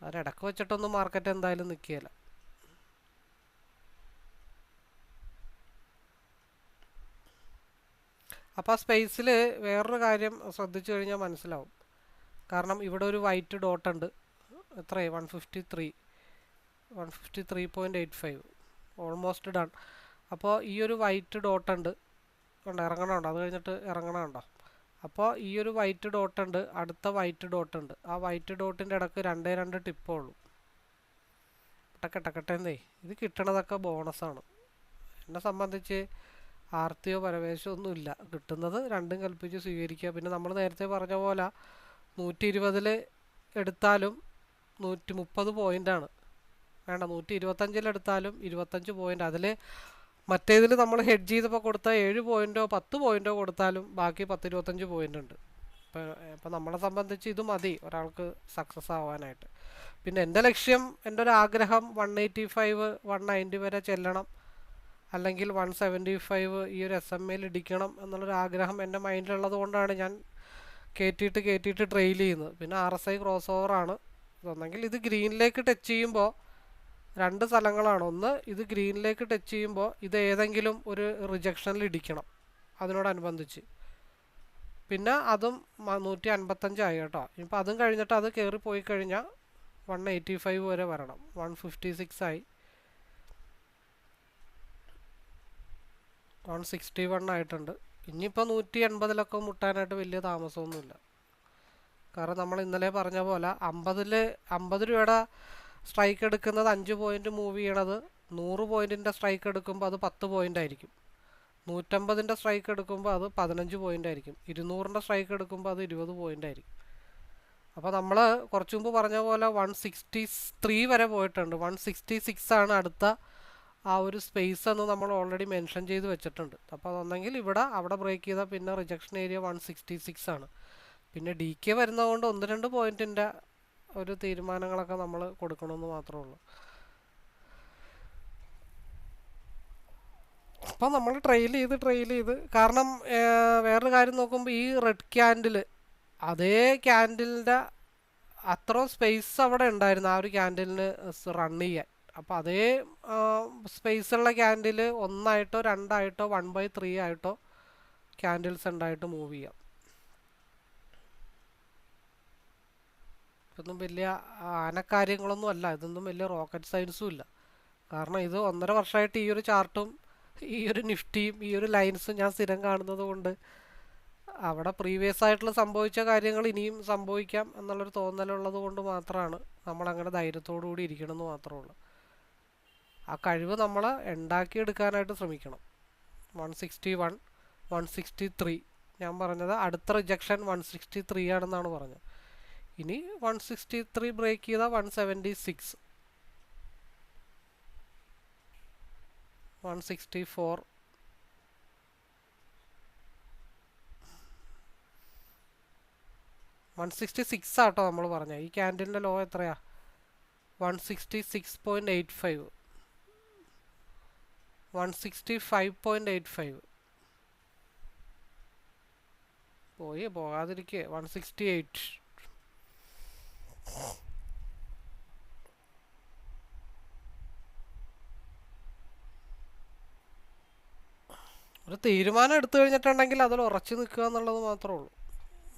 അതിനിടക്ക് വെച്ചിട്ടൊന്നും മാർക്കറ്റ് എന്തായാലും നിൽക്കുകയില്ല. അപ്പോൾ ആ സ്പേസിൽ വേറൊരു കാര്യം ശ്രദ്ധിച്ചു കഴിഞ്ഞാൽ മനസ്സിലാവും. കാരണം ഇവിടെ ഒരു വൈറ്റ് ഡോട്ട് ഉണ്ട്. എത്രയായി? 153.85, ഓൾമോസ്റ്റ് ഡൺ. അപ്പോൾ ഈ ഒരു വൈറ്റ് ഡോട്ട് ഉണ്ട്, ഇറങ്ങണമുണ്ടോ? അത് കഴിഞ്ഞിട്ട് ഇറങ്ങണമുണ്ടോ? അപ്പോൾ ഈ ഒരു വൈറ്റ് ഡോട്ട് ഉണ്ട്, അടുത്ത വൈറ്റ് ഡോട്ട് ഉണ്ട്. ആ വൈറ്റ് ഡോട്ടിൻ്റെ ഇടയ്ക്ക് 2 ടിപ്പേ ഉള്ളൂ. ടക്കട്ടെന്നേ ഇത് കിട്ടണതൊക്കെ ബോണസാണ്. എന്നെ സംബന്ധിച്ച് ആർത്തിയോ പരവേശമോ ഒന്നുമില്ല. കിട്ടുന്നത് രണ്ടും കൽപ്പിച്ച് സ്വീകരിക്കുക. പിന്നെ നമ്മൾ നേരത്തെ പറഞ്ഞ പോലെ 120 എടുത്താലും 130 പോയിൻ്റാണ് വേണ്ട, 125 എടുത്താലും 25 പോയിൻ്റ്. അതിൽ മറ്റേതിൽ നമ്മൾ ഹെഡ്ജ് ചെയ്തപ്പോൾ കൊടുത്ത 7 പോയിൻ്റോ 10 പോയിൻ്റോ കൊടുത്താലും ബാക്കി 10-25 പോയിൻ്റ് ഉണ്ട്. ഇപ്പം നമ്മളെ സംബന്ധിച്ച് ഇത് മതി ഒരാൾക്ക് സക്സസ് ആവാനായിട്ട്. പിന്നെ എൻ്റെ ലക്ഷ്യം, എൻ്റെ ഒരു ആഗ്രഹം 185 190 വരെ ചെല്ലണം, അല്ലെങ്കിൽ 175 ഈ ഒരു SMAയിൽ ഇടിക്കണം എന്നുള്ളൊരു ആഗ്രഹം എൻ്റെ മൈൻഡിലുള്ളത് കൊണ്ടാണ് ഞാൻ കയറ്റിയിട്ട് ട്രെയിൽ ചെയ്യുന്നത്. പിന്നെ RSI ക്രോസ് ഓവറാണ്. ഒന്നെങ്കിൽ ഇത് ഗ്രീനിലേക്ക് ടച്ച് ചെയ്യുമ്പോൾ 2 സ്ഥലങ്ങളാണ്. ഒന്ന്, ഇത് ഗ്രീനിലേക്ക് ടച്ച് ചെയ്യുമ്പോൾ ഇത് ഏതെങ്കിലും ഒരു റിജക്ഷനിൽ ഇടിക്കണം അതിനോടനുബന്ധിച്ച്. പിന്നെ അതും 155 ആയി കേട്ടോ. ഇപ്പം അതും കഴിഞ്ഞിട്ട് അത് കയറി പോയി കഴിഞ്ഞാൽ 185 വരെ വരണം. 156 ആയി, 161 ആയിട്ടുണ്ട്. ഇനിയിപ്പോൾ 180 മുട്ടാനായിട്ട് വലിയ താമസമൊന്നുമില്ല. കാരണം നമ്മൾ ഇന്നലെ പറഞ്ഞ പോലെ 50 രൂപയുടെ സ്ട്രൈക്ക് എടുക്കുന്നത് 5 പോയിൻ്റ് മൂവ് ചെയ്യണത് 100 പോയിൻറ്റിൻ്റെ സ്ട്രൈക്ക് എടുക്കുമ്പോൾ അത് 10 പോയിൻ്റ് ആയിരിക്കും. 150ൻ്റെ സ്ട്രൈക്ക് എടുക്കുമ്പോൾ അത് 15 പോയിൻ്റ് ആയിരിക്കും. 200ൻ്റെ സ്ട്രൈക്ക് എടുക്കുമ്പോൾ അത് 20 പോയിൻ്റ് ആയിരിക്കും. അപ്പോൾ നമ്മൾ കുറച്ച് മുമ്പ് പറഞ്ഞ പോലെ 163 വരെ പോയിട്ടുണ്ട്. 166 ആണ് അടുത്ത ആ ഒരു സ്പേസ് എന്ന് നമ്മൾ ഓൾറെഡി മെൻഷൻ ചെയ്ത് വെച്ചിട്ടുണ്ട്. അപ്പോൾ അതൊന്നെങ്കിൽ അവിടെ ബ്രേക്ക് ചെയ്താൽ പിന്നെ റിജക്ഷൻ ഏരിയ 166 ആണ്. പിന്നെ DK വരുന്നതുകൊണ്ട് 1-2 പോയിൻറ്റിൻ്റെ ഒരു തീരുമാനങ്ങളൊക്കെ നമ്മൾ കൊടുക്കണമെന്ന് മാത്രമേ ഉള്ളൂ. അപ്പോൾ നമ്മൾ ട്രെയിൽ ചെയ്ത് കാരണം വേറൊരു കാര്യം നോക്കുമ്പോൾ ഈ റെഡ് ക്യാൻഡിൽ, അതേ ക്യാൻഡിലിൻ്റെ അത്ര സ്പേസ് അവിടെ ഉണ്ടായിരുന്നു ആ ഒരു ക്യാൻഡിലിന് റൺ ചെയ്യാൻ. അപ്പോൾ അതേ സ്പേസുള്ള ക്യാൻഡിൽ 1 ആയിട്ടോ 2 ആയിട്ടോ 1/3 ആയിട്ടോ ക്യാൻഡിൽസ് ഉണ്ടായിട്ട് മൂവ് ചെയ്യാം. ഇതൊന്നും വലിയ ആനക്കാര്യങ്ങളൊന്നും അല്ല, ഇതൊന്നും വലിയ റോക്കറ്റ് സയൻസും ഇല്ല. കാരണം ഇത് 1.5 വർഷമായിട്ട് ഈ ഒരു ചാർട്ടും ഈ ഒരു നിഫ്റ്റിയും ഈ ഒരു ലൈൻസും ഞാൻ സ്ഥിരം കാണുന്നത് കൊണ്ട് അവിടെ പ്രീവിയസ് ആയിട്ടുള്ള സംഭവിച്ച കാര്യങ്ങൾ ഇനിയും സംഭവിക്കാം എന്നുള്ളൊരു തോന്നലുള്ളത് കൊണ്ട് മാത്രമാണ് നമ്മൾ അങ്ങനെ ധൈര്യത്തോടു കൂടി ഇരിക്കണമെന്ന് മാത്രമേ ഉള്ളൂ. ആ കഴിവ് നമ്മൾ ഉണ്ടാക്കിയെടുക്കാനായിട്ട് ശ്രമിക്കണം. 161, 163 ഞാൻ പറഞ്ഞത് അടുത്ത റിജക്ഷൻ 163 ആണെന്നാണ് പറഞ്ഞത്. ഇനി 163 ബ്രേക്ക് ചെയ്ത 176, 164, 166 ആട്ടോ നമ്മൾ പറഞ്ഞത്. ഈ ക്യാൻഡിലിൻ്റെ ലോ എത്രയാ? 166.85, 165.85 പോകാതിരിക്കേ. 168, ഒരു തീരുമാനം എടുത്തു കഴിഞ്ഞിട്ടുണ്ടെങ്കിൽ അതിൽ ഉറച്ചു നിൽക്കുക എന്നുള്ളത് മാത്രമേ ഉള്ളൂ.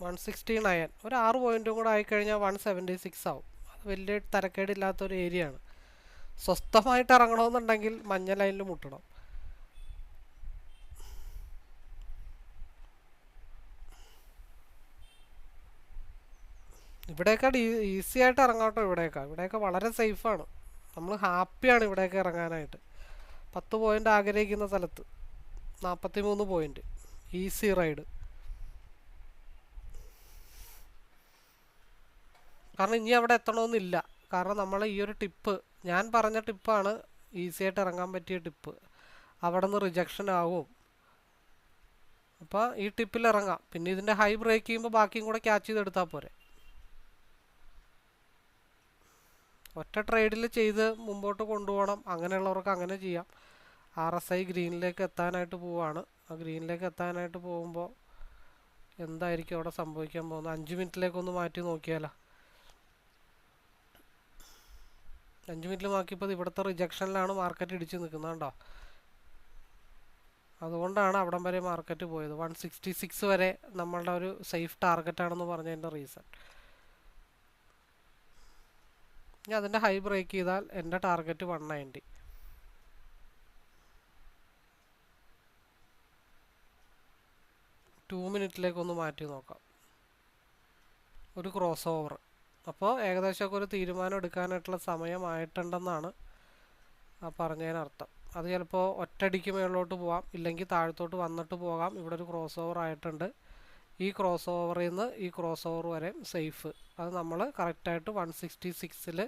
169, ഒരു 6 പോയിന്റും കൂടെ ആയിക്കഴിഞ്ഞാൽ 176 ആവും. അത് വലിയ തരക്കേടില്ലാത്തൊരു ഏരിയ ആണ്. സ്വസ്ഥമായിട്ട് ഇറങ്ങണമെന്നുണ്ടെങ്കിൽ മഞ്ഞ ലൈനിൽ മുട്ടണം. ഇവിടെയൊക്കെ ഈസി ആയിട്ട് ഇറങ്ങാട്ടോ. ഇവിടെയൊക്കെ വളരെ സേഫാണ്. നമ്മൾ ഹാപ്പിയാണ് ഇവിടെയൊക്കെ ഇറങ്ങാനായിട്ട്. 10 പോയിന്റ് ആഗ്രഹിക്കുന്ന സ്ഥലത്ത് 43 പോയിന്റ് ഈസി റൈഡ്. കാരണം ഇനി അവിടെ എത്തണമെന്നില്ല. കാരണം നമ്മൾ ഈ ഒരു ടിപ്പ്, ഞാൻ പറഞ്ഞ ടിപ്പാണ് ഈസി ആയിട്ട് ഇറങ്ങാൻ പറ്റിയ ടിപ്പ്. അവിടെ നിന്ന് റിജക്ഷൻ ആവും. അപ്പോൾ ഈ ടിപ്പിൽ ഇറങ്ങാം. പിന്നെ ഇതിൻ്റെ ഹൈ ബ്രേക്ക് ചെയ്യുമ്പോൾ ബാക്കിയും കൂടെ ക്യാച്ച് ചെയ്തെടുത്താൽ പോരെ. ഒറ്റ ട്രേഡിൽ ചെയ്ത് മുമ്പോട്ട് കൊണ്ടുപോകണം അങ്ങനെയുള്ളവർക്ക് അങ്ങനെ ചെയ്യാം. RSI ഗ്രീനിലേക്ക് എത്താനായിട്ട് പോവുകയാണ്. ആ ഗ്രീനിലേക്ക് എത്താനായിട്ട് പോകുമ്പോൾ എന്തായിരിക്കും അവിടെ സംഭവിക്കാൻ പോകുന്നത്? 5 മിനിറ്റിലേക്കൊന്ന് മാറ്റി നോക്കിയാലോ. 5 മിനിറ്റിൽ നോക്കിയപ്പോൾ ഇവിടുത്തെ റിജക്ഷനിലാണ് മാർക്കറ്റ് ഇടിച്ച് നിൽക്കുന്നത് കേട്ടോ. അതുകൊണ്ടാണ് അവിടം വരെ മാർക്കറ്റ് പോയത്. 166 വരെ നമ്മളുടെ ഒരു സേഫ് ടാർഗറ്റാണെന്ന് പറഞ്ഞതിൻ്റെ റീസൺ. ഇനി അതിൻ്റെ ഹൈ ബ്രേക്ക് ചെയ്താൽ എൻ്റെ ടാർഗറ്റ് 190. 2 മിനിറ്റിലേക്കൊന്ന് മാറ്റി നോക്കാം. ഒരു ക്രോസ് ഓവർ. അപ്പോൾ ഏകദേശമൊക്കെ ഒരു തീരുമാനം എടുക്കാനായിട്ടുള്ള സമയമായിട്ടുണ്ടെന്നാണ് ആ പറഞ്ഞതിനർത്ഥം. അത് ചിലപ്പോൾ ഒറ്റയടിക്ക് മേളിലോട്ട് പോകാം, ഇല്ലെങ്കിൽ താഴത്തോട്ട് വന്നിട്ട് പോകാം. ഇവിടെ ഒരു ക്രോസ് ഓവർ ആയിട്ടുണ്ട്. ഈ ക്രോസ് ഓവറിൽ നിന്ന് ഈ ക്രോസ് ഓവർ വരെ സേഫ്. അത് നമ്മൾ കറക്റ്റായിട്ട് 166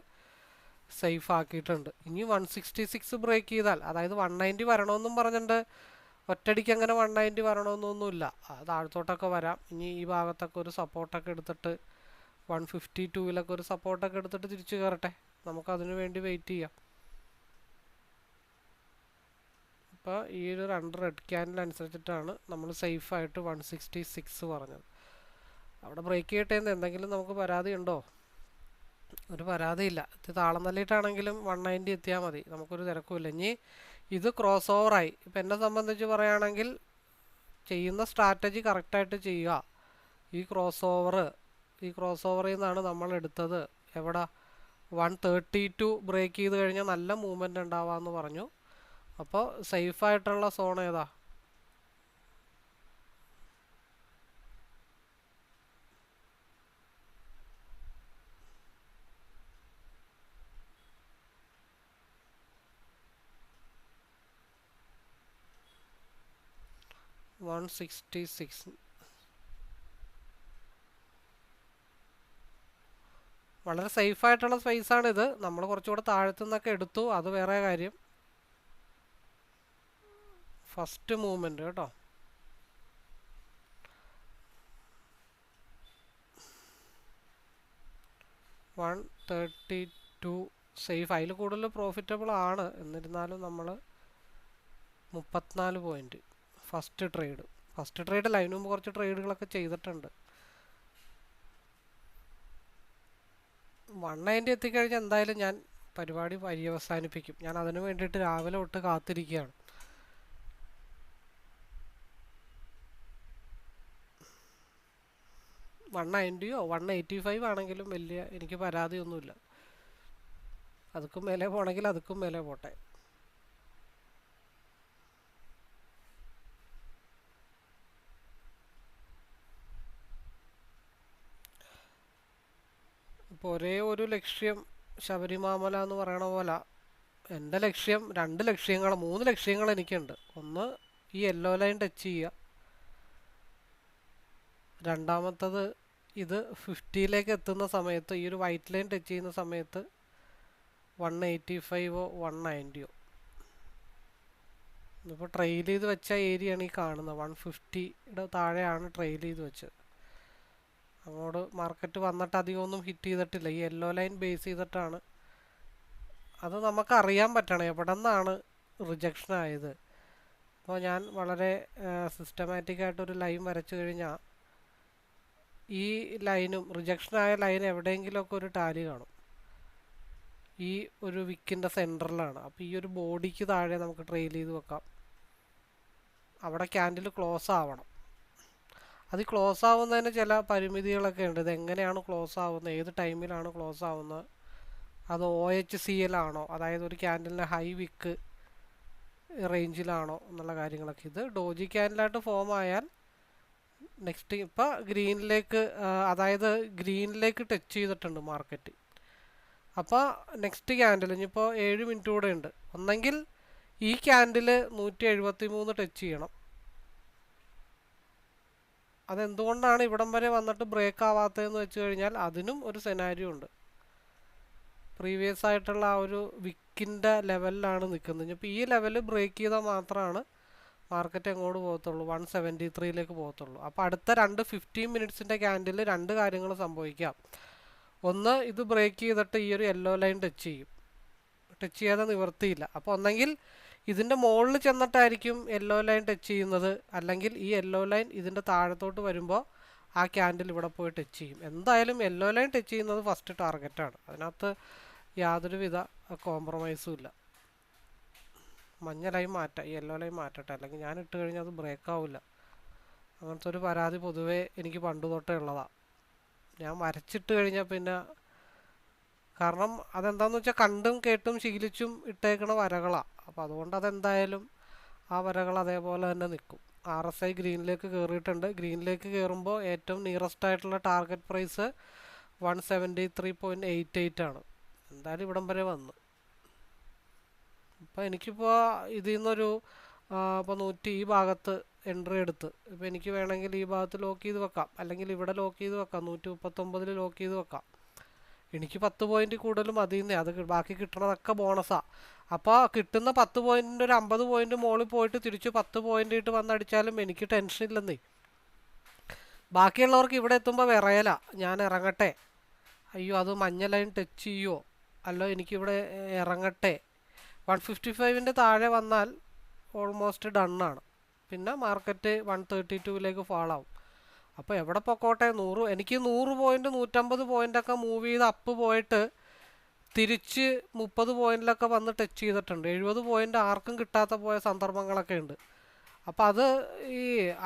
സേഫ് ആക്കിയിട്ടുണ്ട്. ഇനി 166 ബ്രേക്ക് ചെയ്താൽ, അതായത് 190 വരണമെന്നും പറഞ്ഞിട്ടുണ്ട്. ഒറ്റയടിക്ക് അങ്ങനെ 190 വരണമെന്നൊന്നുമില്ല. അത് താഴത്തോട്ടൊക്കെ വരാം. ഇനി ഈ ഭാഗത്തൊക്കെ ഒരു സപ്പോർട്ടൊക്കെ എടുത്തിട്ട് 152 ഒരു സപ്പോർട്ടൊക്കെ എടുത്തിട്ട് തിരിച്ചു കയറട്ടെ. നമുക്കതിനു വേണ്ടി വെയിറ്റ് ചെയ്യാം. ഇപ്പോൾ ഈ ഒരു 2 റെഡ് ക്യാൻഡിൽ അനുസരിച്ചിട്ടാണ് നമ്മൾ സേഫായിട്ട് 166 പറഞ്ഞത്. അവിടെ ബ്രേക്ക് ചെയ്യട്ടെ എന്ന് എന്തെങ്കിലും നമുക്ക് പരാതി ഉണ്ടോ? ഒരു പരാതിയില്ല. ഇത് താളം തല്ലിയിട്ടാണെങ്കിലും 190 എത്തിയാൽ മതി, നമുക്കൊരു തിരക്കുമില്ല. ഇനി ഇത് ക്രോസ് ഓവറായി. ഇപ്പം എന്നെ സംബന്ധിച്ച് പറയുകയാണെങ്കിൽ ചെയ്യുന്ന സ്ട്രാറ്റജി കറക്റ്റായിട്ട് ചെയ്യുക. ഈ ക്രോസ് ഓവറിൽ നിന്നാണ് നമ്മൾ എടുത്തത്. എവിടെ 132 ബ്രേക്ക് ചെയ്ത് കഴിഞ്ഞാൽ നല്ല മൂവ്മെൻറ്റ് ഉണ്ടാവാമെന്ന് പറഞ്ഞു. അപ്പോൾ സേഫായിട്ടുള്ള സോൺ ഏതാ? $166. വളരെ സേഫായിട്ടുള്ള സ്പേസാണിത്. നമ്മൾ കുറച്ചുകൂടെ താഴത്തു നിന്നൊക്കെ എടുത്തു, അത് വേറെ കാര്യം. ഫസ്റ്റ് മൂവ്മെൻറ്റ് കേട്ടോ. $132 സേഫ്. അതിൽ കൂടുതൽ പ്രോഫിറ്റബിൾ ആണ്. എന്നിരുന്നാലും നമ്മൾ 34 പോയിന്റ് ഫസ്റ്റ് ട്രേഡ് അല്ല, അതിന് മുമ്പ് കുറച്ച് ട്രേഡുകളൊക്കെ ചെയ്തിട്ടുണ്ട്. 190 എത്തിക്കഴിഞ്ഞാൽ എന്തായാലും ഞാൻ പരിപാടി പര്യവസാനിപ്പിക്കും. ഞാൻ അതിനു വേണ്ടിയിട്ട് രാവിലെ തൊട്ട് കാത്തിരിക്കുകയാണ്. $190 $185 ആണെങ്കിലും വലിയ എനിക്ക് പരാതിയൊന്നുമില്ല. അതുക്കും മേലെ പോകണമെങ്കിൽ അതുക്കും മേലെ പോട്ടെ. ഇപ്പോൾ ഒരേ ഒരു ലക്ഷ്യം ശബരിമാമല എന്ന് പറയണ പോലെ എൻ്റെ ലക്ഷ്യം 2 ലക്ഷ്യങ്ങൾ 3 ലക്ഷ്യങ്ങൾ എനിക്കുണ്ട്. ഒന്ന് ഈ യെല്ലോ ലൈൻ ടച്ച് ചെയ്യുക, രണ്ടാമത്തത് ഇത് 50ലേക്ക് എത്തുന്ന സമയത്ത് ഈ ഒരു വൈറ്റ് ലൈൻ ടച്ച് ചെയ്യുന്ന സമയത്ത് 185 190 ഇപ്പോൾ ട്രെയിൽ ചെയ്ത് വെച്ച ഏരിയയാണ് ഈ കാണുന്നത്. 150യുടെ താഴെയാണ് ട്രെയിൽ ചെയ്ത് വെച്ചത്. അങ്ങോട്ട് മാർക്കറ്റ് വന്നിട്ട് അധികം ഒന്നും ഹിറ്റ് ചെയ്തിട്ടില്ല. ഈ യെല്ലോ ലൈൻ ബേസ് ചെയ്തിട്ടാണ്. അത് നമുക്ക് അറിയാൻ പറ്റണം എവിടെ നിന്നാണ് റിജക്ഷൻ ആയത്. അപ്പോൾ ഞാൻ വളരെ സിസ്റ്റമാറ്റിക് ആയിട്ടൊരു ലൈൻ വരച്ചു കഴിഞ്ഞാൽ ഈ ലൈനും റിജക്ഷനായ ലൈൻ എവിടെയെങ്കിലുമൊക്കെ ഒരു ടാലി കാണും. ഈ ഒരു വിക്കിൻ്റെ സെൻറ്ററിലാണ്. അപ്പോൾ ഈ ഒരു ബോഡിക്ക് താഴെ നമുക്ക് ട്രെയിൽ ചെയ്ത് വെക്കാം. അവിടെ ക്യാൻഡിൽ ക്ലോസ് ആവണം. അത് ക്ലോസ് ആവുന്നതിന് ചില പരിമിതികളൊക്കെ ഉണ്ട്. ഇത് എങ്ങനെയാണ് ക്ലോസ് ആവുന്നത്, ഏത് ടൈമിലാണ് ക്ലോസ് ആവുന്നത്, അത് OHCL ആണോ, അതായത് ഒരു ക്യാൻഡിലിൻ്റെ ഹൈ വിക്ക് റേഞ്ചിലാണോ എന്നുള്ള കാര്യങ്ങളൊക്കെ. ഇത് ഡോജി ക്യാൻഡിലായിട്ട് ഫോം ആയാൽ നെക്സ്റ്റ് ഇപ്പോൾ ഗ്രീനിലേക്ക്, അതായത് ഗ്രീനിലേക്ക് ടച്ച് ചെയ്തിട്ടുണ്ട് മാർക്കറ്റ്. അപ്പോൾ നെക്സ്റ്റ് ക്യാൻഡിൽ ഇനിയിപ്പോൾ 7 മിനിറ്റ് കൂടെ ഉണ്ട്. ഒന്നെങ്കിൽ ഈ ക്യാൻഡിൽ 173 ടച്ച് ചെയ്യണം. അതെന്തുകൊണ്ടാണ് ഇവിടം വരെ വന്നിട്ട് ബ്രേക്ക് ആവാത്തതെന്ന് വെച്ച് കഴിഞ്ഞാൽ അതിനും ഒരു സെനാരിയോ ഉണ്ട്. പ്രീവിയസ് ആയിട്ടുള്ള ആ ഒരു വിക്കിൻ്റെ ലെവലിലാണ് നിൽക്കുന്നത്. ഇനിയിപ്പോൾ ഈ ലെവൽ ബ്രേക്ക് ചെയ്താൽ മാത്രമാണ് മാർക്കറ്റ് എങ്ങോട്ട് പോകത്തുള്ളൂ, 173ലേക്ക് പോകത്തുള്ളൂ. അപ്പോൾ അടുത്ത 15 മിനിറ്റ്സിൻ്റെ ക്യാൻഡിൽ 2 കാര്യങ്ങൾ സംഭവിക്കാം. ഒന്ന്, ഇത് ബ്രേക്ക് ചെയ്തിട്ട് ഈ ഒരു യെല്ലോ ലൈൻ ടച്ച് ചെയ്യും. ടച്ച് ചെയ്യാതെ നിവർത്തിയില്ല. അപ്പോൾ ഒന്നെങ്കിൽ ഇതിൻ്റെ മുകളിൽ ചെന്നിട്ടായിരിക്കും യെല്ലോ ലൈൻ ടച്ച് ചെയ്യുന്നത്, അല്ലെങ്കിൽ ഈ യെല്ലോ ലൈൻ ഇതിൻ്റെ താഴത്തോട്ട് വരുമ്പോൾ ആ ക്യാൻഡിൽ ഇവിടെ പോയി ടച്ച് ചെയ്യും. എന്തായാലും യെല്ലോ ലൈൻ ടച്ച് ചെയ്യുന്നത് ഫസ്റ്റ് ടാർഗറ്റാണ്. അതിനകത്ത് യാതൊരുവിധ കോംപ്രമൈസും ഇല്ല. മഞ്ഞ ലൈൻ മാറ്റാം, യെല്ലോ ലൈൻ മാറ്റട്ടെ, അല്ലെങ്കിൽ ഞാൻ ഇട്ട് കഴിഞ്ഞാൽ അത് ബ്രേക്ക് ആവില്ല. അങ്ങനത്തെ ഒരു പരാതി പൊതുവേ എനിക്ക് പണ്ട് തൊട്ടേ ഉള്ളതാണ്. ഞാൻ വരച്ചിട്ട് കഴിഞ്ഞാൽ പിന്നെ, കാരണം അതെന്താണെന്ന് വെച്ചാൽ കണ്ടും കേട്ടും ശീലിച്ചും ഇട്ടേക്കണ വരകളാണ്. അപ്പോൾ അതുകൊണ്ട് അതെന്തായാലും ആ വരകൾ അതേപോലെ തന്നെ നിൽക്കും. RSI ഗ്രീനിലേക്ക് കയറിയിട്ടുണ്ട്. ഗ്രീനിലേക്ക് കയറുമ്പോൾ ഏറ്റവും നിയറസ്റ്റ് ആയിട്ടുള്ള ടാർഗറ്റ് പ്രൈസ് 173.88 ആണ്. എന്തായാലും ഇവിടം വരെ വന്നു. അപ്പോൾ എനിക്കിപ്പോൾ ഇതിൽ നിന്നൊരു ഇപ്പോൾ 100 ഈ ഭാഗത്ത് എൻട്രി എടുത്ത്, ഇപ്പോൾ എനിക്ക് വേണമെങ്കിൽ ഈ ഭാഗത്ത് ലോക്ക് ചെയ്ത് വെക്കാം, അല്ലെങ്കിൽ ഇവിടെ ലോക്ക് ചെയ്ത് വെക്കാം, 139 ലോക്ക് ചെയ്ത് വെക്കാം. എനിക്ക് 10 പോയിന്റ് കൂടുതൽ മതിയെന്നേ. അത് ബാക്കി കിട്ടണതൊക്കെ ബോണസാണ്. അപ്പോൾ കിട്ടുന്ന 10 പോയിന്റിൻ്റെ ഒരു 50 പോയിന്റ് മുകളിൽ പോയിട്ട് തിരിച്ച് 10 പോയിന്റ് ഇട്ട് വന്നടിച്ചാലും എനിക്ക് ടെൻഷൻ ഇല്ലെന്നേ. ബാക്കിയുള്ളവർക്ക് ഇവിടെ എത്തുമ്പോൾ വിറയല, ഞാൻ ഇറങ്ങട്ടെ, അയ്യോ അത് മഞ്ഞ ലൈൻ ടച്ച് ചെയ്യുമോ, അല്ലോ എനിക്കിവിടെ ഇറങ്ങട്ടെ. 155ൻ്റെ താഴെ വന്നാൽ ഓൾമോസ്റ്റ് ഡണ്ണാണ്. പിന്നെ മാർക്കറ്റ് 132ലേക്ക് ഫാളാവും. അപ്പോൾ എവിടെ പൊക്കോട്ടെ, എനിക്ക് 100 പോയിന്റ് 150 പോയിൻ്റൊക്കെ മൂവ് ചെയ്ത് അപ്പ് പോയിട്ട് തിരിച്ച് 30 പോയിന്റിലൊക്കെ വന്ന് ടച്ച് ചെയ്തിട്ടുണ്ട്. 70 പോയിന്റ് ആർക്കും കിട്ടാത്ത പോയ സന്ദർഭങ്ങളൊക്കെ ഉണ്ട്. അപ്പോൾ അത് ഈ